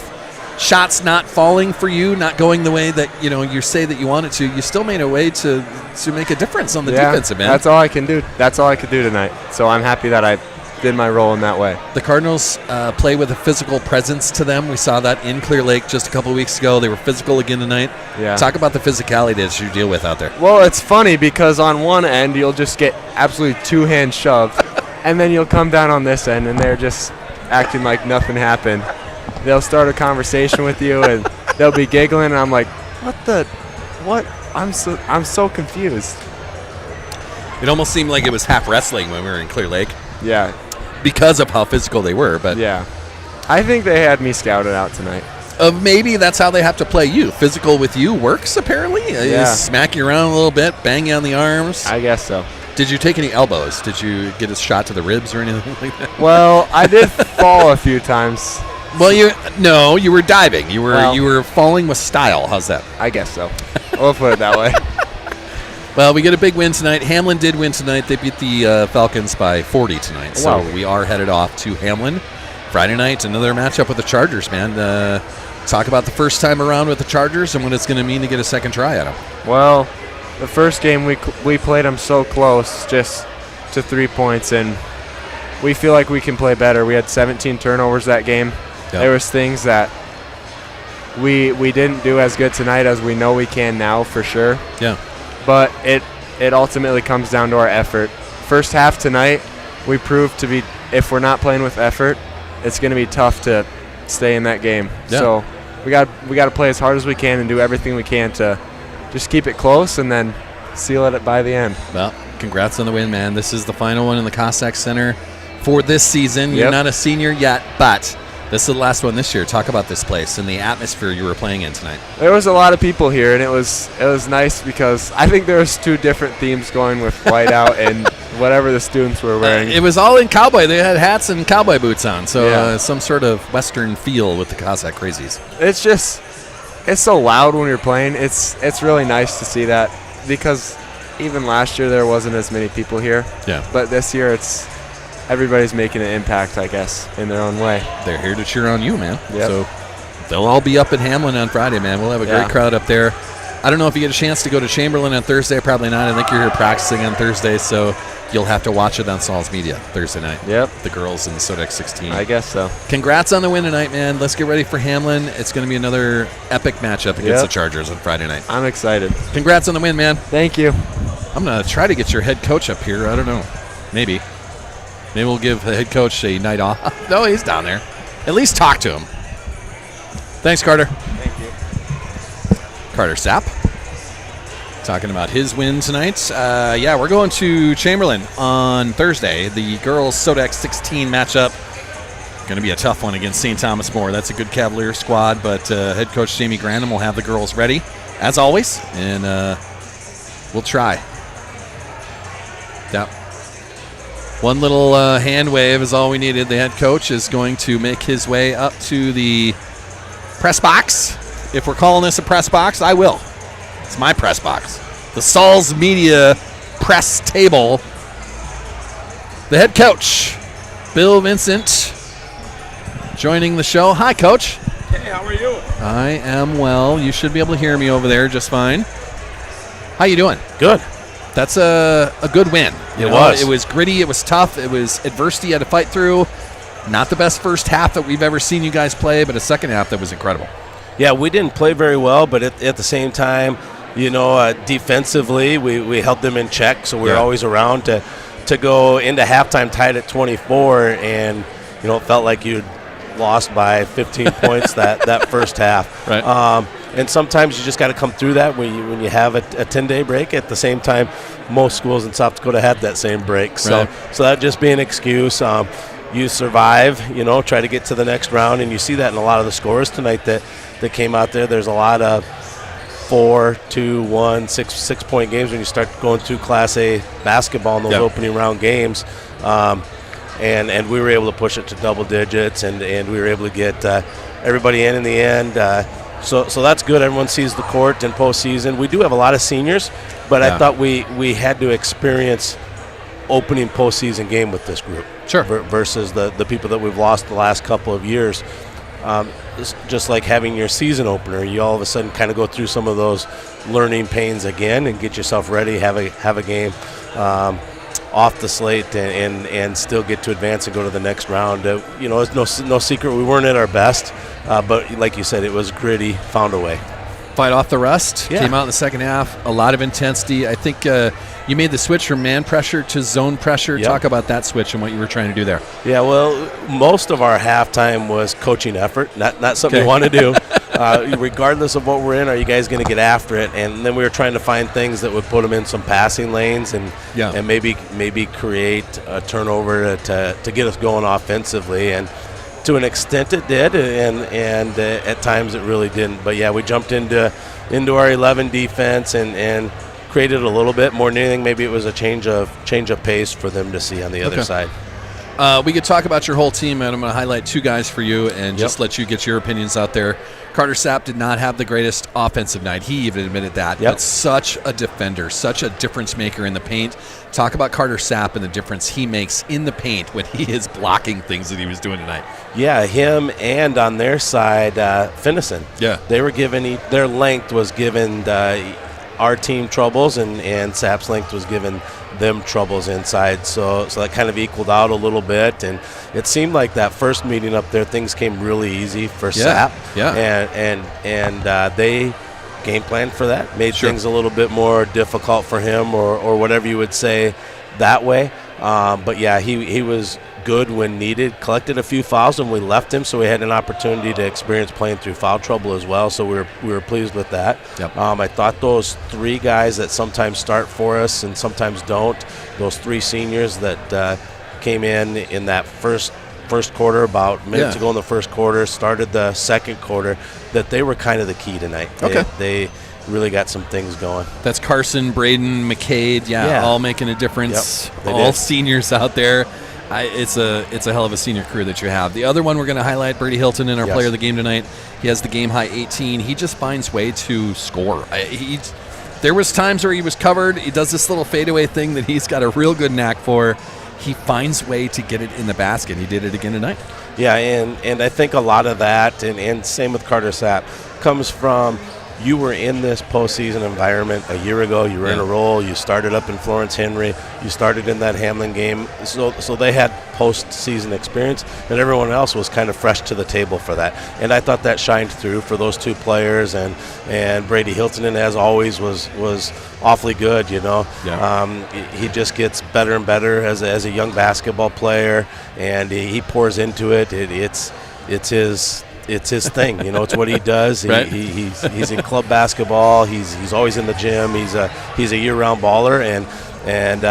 shots not falling for you, not going the way that you say that you wanted to, you still made a way to make a difference on the defensive end. That's all I can do. That's all I could do tonight. So I'm happy that I did my role in that way. The Cardinals play with a physical presence to them. We saw that in Clear Lake just a couple of weeks ago. They were physical again tonight. Yeah. Talk about the physicality that you deal with out there. Well, it's funny because on one end you'll just get absolutely 2-hand shoved, and then you'll come down on this end and they're just acting like nothing happened. They'll start a conversation with you and they'll be giggling, and I'm like, what? I'm so confused. It almost seemed like it was half wrestling when we were in Clear Lake. Yeah. Because of how physical they were, but yeah, I think they had me scouted out tonight. of maybe that's how they have to play you. Physical with you works, apparently. Yeah. You smack you around a little bit, bang you on the arms. I guess so. Did you take any elbows? Did you get a shot to the ribs or anything like that? Well, I did fall a few times. Well, you were diving. You were falling with style. How's that? I guess so. We'll put it that way. Well, we get a big win tonight. Hamlin did win tonight. They beat the Falcons by 40 tonight. So Wow. we are headed off to Hamlin Friday night. Another matchup with the Chargers, man. Talk about the first time around with the Chargers and what it's going to mean to get a second try at them. Well, the first game we played them so close, just to 3 points, and we feel like we can play better. We had 17 turnovers that game. Yep. There was things that we didn't do as good tonight as we know we can now for sure. Yeah. But it ultimately comes down to our effort. First half tonight, we proved to be, if we're not playing with effort, it's going to be tough to stay in that game. Yeah. So we got to play as hard as we can and do everything we can to just keep it close and then seal it by the end. Well, congrats on the win, man. This is the final one in the Cossack Center for this season. You're not a senior yet, but this is the last one this year. Talk about this place and the atmosphere you were playing in tonight. There was a lot of people here, and it was nice because I think there was 2 different themes going with whiteout and whatever the students were wearing. It was all in cowboy. They had hats and cowboy boots on, so some sort of Western feel with the Cossack Crazies. It's so loud when you're playing. It's really nice to see that because even last year there wasn't as many people here. Yeah. But this year everybody's making an impact, I guess, in their own way. They're here to cheer on you, man. Yep. So they'll all be up at Hamlin on Friday, man. We'll have a great crowd up there. I don't know if you get a chance to go to Chamberlain on Thursday. Probably not. I think you're here practicing on Thursday, so you'll have to watch it on Saul's Media Thursday night. Yep. The girls in Sodex 16. I guess so. Congrats on the win tonight, man. Let's get ready for Hamlin. It's going to be another epic matchup against the Chargers on Friday night. I'm excited. Congrats on the win, man. Thank you. I'm going to try to get your head coach up here. I don't know. Maybe we'll give the head coach a night off. No, he's down there. At least talk to him. Thanks, Carter. Thank you. Carter Sapp talking about his win tonight. We're going to Chamberlain on Thursday. The girls Sodex 16 matchup. Going to be a tough one against St. Thomas More. That's a good Cavalier squad, but head coach Jamie Grantham will have the girls ready, as always, and we'll try. Yeah. One little hand wave is all we needed. The head coach is going to make his way up to the press box. If we're calling this a press box, I will. It's my press box. The Saul's Media press table. The head coach, Bill Vincent, joining the show. Hi, Coach. Hey, how are you? I am well. You should be able to hear me over there just fine. How you doing? Good. That's a good win. It was. It was gritty. It was tough. It was adversity you had to fight through. Not the best first half that we've ever seen you guys play, but a second half that was incredible. Yeah, we didn't play very well, but at the same time, defensively, we held them in check, so we were always around to go into halftime tied at 24, and, it felt like you'd lost by 15 points that first half. Right. And sometimes you just got to come through that when you have a 10-day break. At the same time, most schools in South Dakota had that same break. So that just be an excuse. You survive, try to get to the next round, and you see that in a lot of the scores tonight that came out there. There's a lot of 4, 2, 1, 6-point games when you start going through Class A basketball in those opening round games. And we were able to push it to double digits, and we were able to get everybody in the end. So that's good. Everyone sees the court in postseason. We do have a lot of seniors, but I thought we had to experience opening postseason game with this group. Sure. Versus the people that we've lost the last couple of years. It's just like having your season opener. You all of a sudden kind of go through some of those learning pains again and get yourself ready, have a game off the slate and still get to advance and go to the next round. It's no secret we weren't at our best, but like you said, it was gritty, found a way. Fight off the rust. Yeah. Came out in the second half. A lot of intensity. I think you made the switch from man pressure to zone pressure. Yep. Talk about that switch and what you were trying to do there. Yeah, well, most of our halftime was coaching effort, not something you want to do. Regardless of what we're in, are you guys going to get after it? And then we were trying to find things that would put them in some passing lanes and maybe create a turnover to get us going offensively. And to an extent it did, and at times it really didn't. But yeah, we jumped into our 11 defense and created a little bit more than anything. Maybe it was a change of pace for them to see on the other side. We could talk about your whole team, and I'm going to highlight two guys for you and just let you get your opinions out there. Carter Sapp did not have the greatest offensive night. He even admitted that. But such a defender, such a difference maker in the paint. Talk about Carter Sapp and the difference he makes in the paint when he is blocking things that he was doing tonight. Yeah, him and on their side, Finnison. Yeah. They were given their length was given our team troubles, and Sapp's length was given them troubles inside. So that kind of equaled out a little bit, and it seemed like that first meeting up there, things came really easy for Sapp. Yeah. And they game planned for that, made things a little bit more difficult for him, or whatever you would say that way. But yeah, he was good when needed, collected a few fouls when we left him, so we had an opportunity to experience playing through foul trouble as well, so we were pleased with that. I thought those three guys that sometimes start for us and sometimes don't, those three seniors that came in that first quarter, about minutes ago in the first quarter, started the second quarter, that they were kind of the key tonight. They really got some things going. That's Carson, Braden, McCade, all making a difference. All seniors out there. It's a hell of a senior career that you have. The other one we're going to highlight, Brady Hilton, in our player of the game tonight. He has the game high 18. He just finds way to score. There was times where he was covered. He does this little fadeaway thing that he's got a real good knack for. He finds way to get it in the basket. He did it again tonight. Yeah, and I think a lot of that, and same with Carter Sapp, comes from you were in this postseason environment a year ago. You were in a role. You started up in Florence Henry. You started in that Hamlin game. So they had postseason experience, and everyone else was kind of fresh to the table for that. And I thought that shined through for those two players. And Brady Hilton, as always, was awfully good. He just gets better and better as a young basketball player, and he pours into it. It's his thing, it's what he does. He's in club basketball. He's always in the gym. He's a year-round baller, and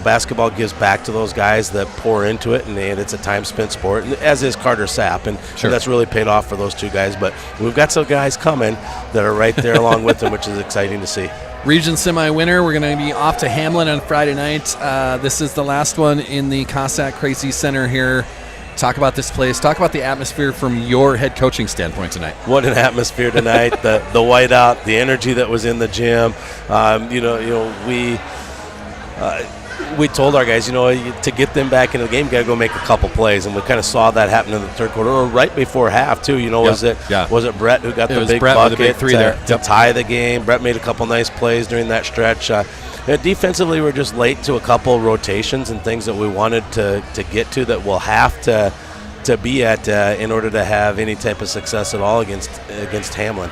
basketball gives back to those guys that pour into it, and it's a time-spent sport, and as is Carter Sapp, and that's really paid off for those two guys. But we've got some guys coming that are right there along with them, which is exciting to see. Region semi-winner, we're going to be off to Hamlin on Friday night. This is the last one in the Cossack Crazy Center here. Talk about this place. Talk about the atmosphere from your head coaching standpoint tonight. What an atmosphere tonight! the whiteout, the energy that was in the gym. We told our guys, to get them back into the game, you got to go make a couple plays, and we kind of saw that happen in the third quarter, or right before half too. Was it Brett who got the big bucket to tie the game? Brett made a couple nice plays during that stretch. Defensively, we're just late to a couple rotations and things that we wanted to get to that we'll have to be at in order to have any type of success at all against Hamlin.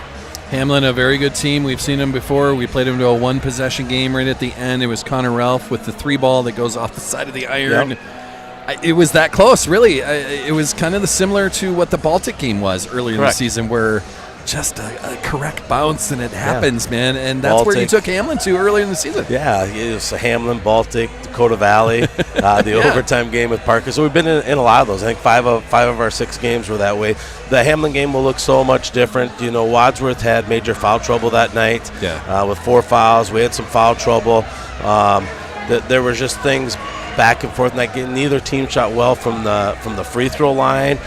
Hamlin, a very good team. We've seen them before. We played them to a one-possession game right at the end. It was Connor Ralph with the three ball that goes off the side of the iron. It was that close, really. It was kind of similar to what the Baltic game was earlier in the season, where just a correct bounce and it happens, man. And that's Baltic, where you took Hamlin to earlier in the season. Yeah, it was Hamlin, Baltic, Dakota Valley, the overtime game with Parker. So we've been in a lot of those. I think five of our 6 games were that way. The Hamlin game will look so much different. Wadsworth had major foul trouble that night with 4 fouls. We had some foul trouble. There was just things back and forth in that game. Neither team shot well from the free throw line.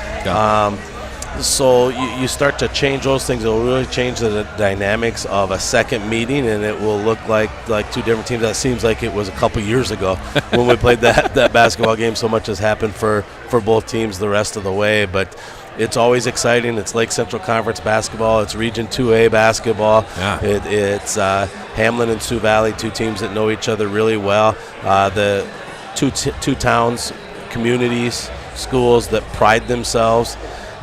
So you start to change those things. It will really change the dynamics of a second meeting, and it will look like 2 different teams. That seems like it was a couple years ago when we played that basketball game. So much has happened for both teams the rest of the way, but it's always exciting. It's Lake Central Conference basketball. It's Region 2A basketball. It's Hamlin and Sioux Valley, 2 teams that know each other really well. The two towns, communities, schools that pride themselves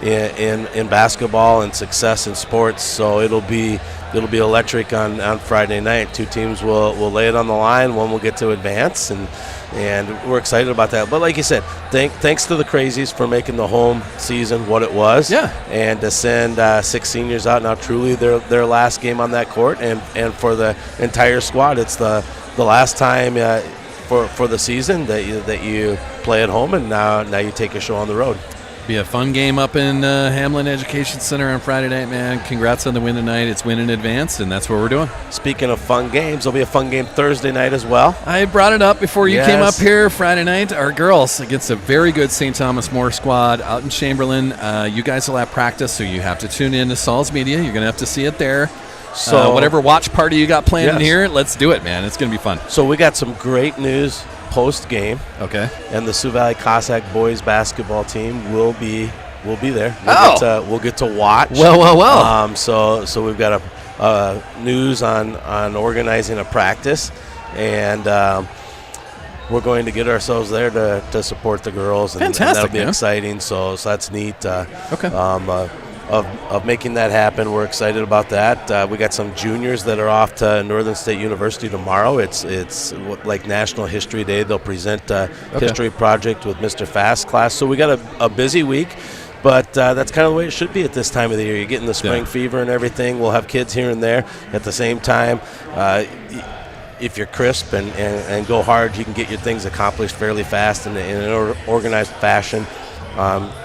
in basketball and success in sports. So it'll be electric on Friday night. 2 teams will lay it on the line. One will get to advance, and we're excited about that. But like you said, thanks to the Crazies for making the home season what it was. And to send 6 seniors out now, truly their last game on that court, and for the entire squad, it's the last time for the season that you play at home, and now you take a show on the road. Be a fun game up in Hamlin Education Center on Friday night, man. Congrats on the win tonight. It's win in advance, and that's what we're doing. Speaking of fun games, there'll be a fun game Thursday night as well. I brought it up before you came up here Friday night. Our girls against a very good St. Thomas More squad out in Chamberlain. You guys will have practice, so you have to tune in to Saul's Media. You're going to have to see it there. So whatever watch party you got planned in here, let's do it, man. It's going to be fun. So we got some great news post-game. Okay. And the Sioux Valley Cossack boys basketball team will be there. We'll get to watch. Well. So we've got a news on organizing a practice, and we're going to get ourselves there to support the girls. And, Fantastic, and that'll be exciting. So that's neat. Of making that happen. We're excited about that. We got some juniors that are off to Northern State University tomorrow. It's like National History Day. They'll present a history project with Mr. Fast class. So we got a busy week, but that's kind of the way it should be at this time of the year. You're getting the spring fever and everything. We'll have kids here and there. At the same time, if you're crisp and go hard, you can get your things accomplished fairly fast in an organized fashion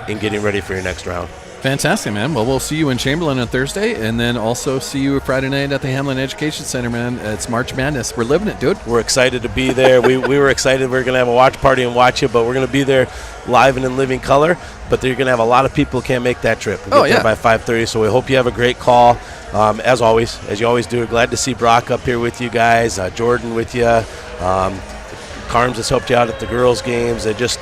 in getting ready for your next round. Fantastic, man. Well, we'll see you in Chamberlain on Thursday, and then also see you Friday night at the Hamlin Education Center, man. It's March Madness. We're living it, dude. We're excited to be there. we were excited we were going to have a watch party and watch you, but we're going to be there live and in living color. But you're going to have a lot of people who can't make that trip. We'll get there by 5:30, so we hope you have a great call. As always, as you always do, glad to see Brock up here with you guys, Jordan with you. Carms has helped you out at the girls' games. They just,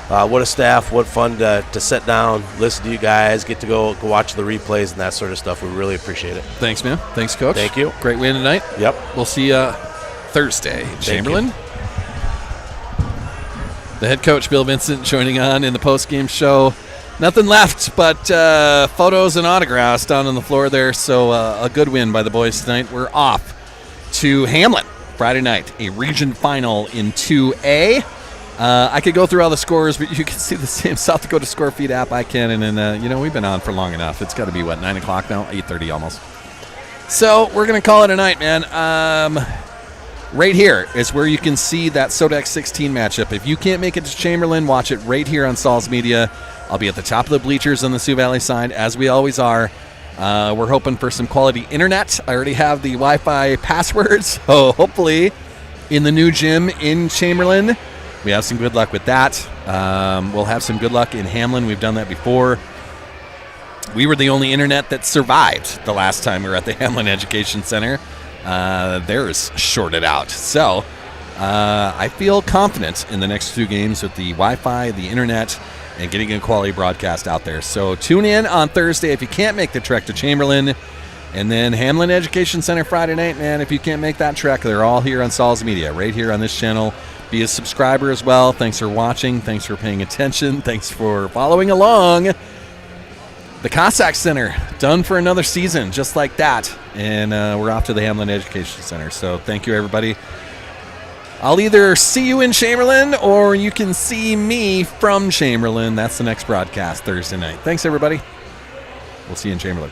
what a staff, what fun to sit down, listen to you guys, get to go watch the replays and that sort of stuff. We really appreciate it. Thanks, man. Thanks, Coach. Thank you. Great win tonight. Yep. We'll see you Thursday in Chamberlain. The head coach, Bill Vincent, joining on in the post-game show. Nothing left but photos and autographs down on the floor there, so a good win by the boys tonight. We're off to Hamlin. Friday night, a region final in 2A. I could go through all the scores, but you can see the same South Dakota score feed app. I can, and then, we've been on for long enough. It's got to be, 9 o'clock now? 8:30 almost. So we're going to call it a night, man. Right here is where you can see that Sodex 16 matchup. If you can't make it to Chamberlain, watch it right here on Saul's Media. I'll be at the top of the bleachers on the Sioux Valley side, as we always are. We're hoping for some quality internet. I already have the Wi-Fi passwords, so hopefully in the new gym in Chamberlain, we have some good luck with that. We'll have some good luck in Hamlin. We've done that before. We were the only internet that survived the last time we were at the Hamlin Education Center. Theirs shorted out. So I feel confident in the next 2 games with the Wi-Fi, the internet, and getting a quality broadcast out there. So tune in on Thursday if you can't make the trek to Chamberlain. And then Hamlin Education Center Friday night, man, if you can't make that trek, they're all here on Saul's Media, right here on this channel. Be a subscriber as well. Thanks for watching. Thanks for paying attention. Thanks for following along. The Cossack Center, done for another season, just like that. And we're off to the Hamlin Education Center. So thank you, everybody. I'll either see you in Chamberlain or you can see me from Chamberlain. That's the next broadcast Thursday night. Thanks, everybody. We'll see you in Chamberlain.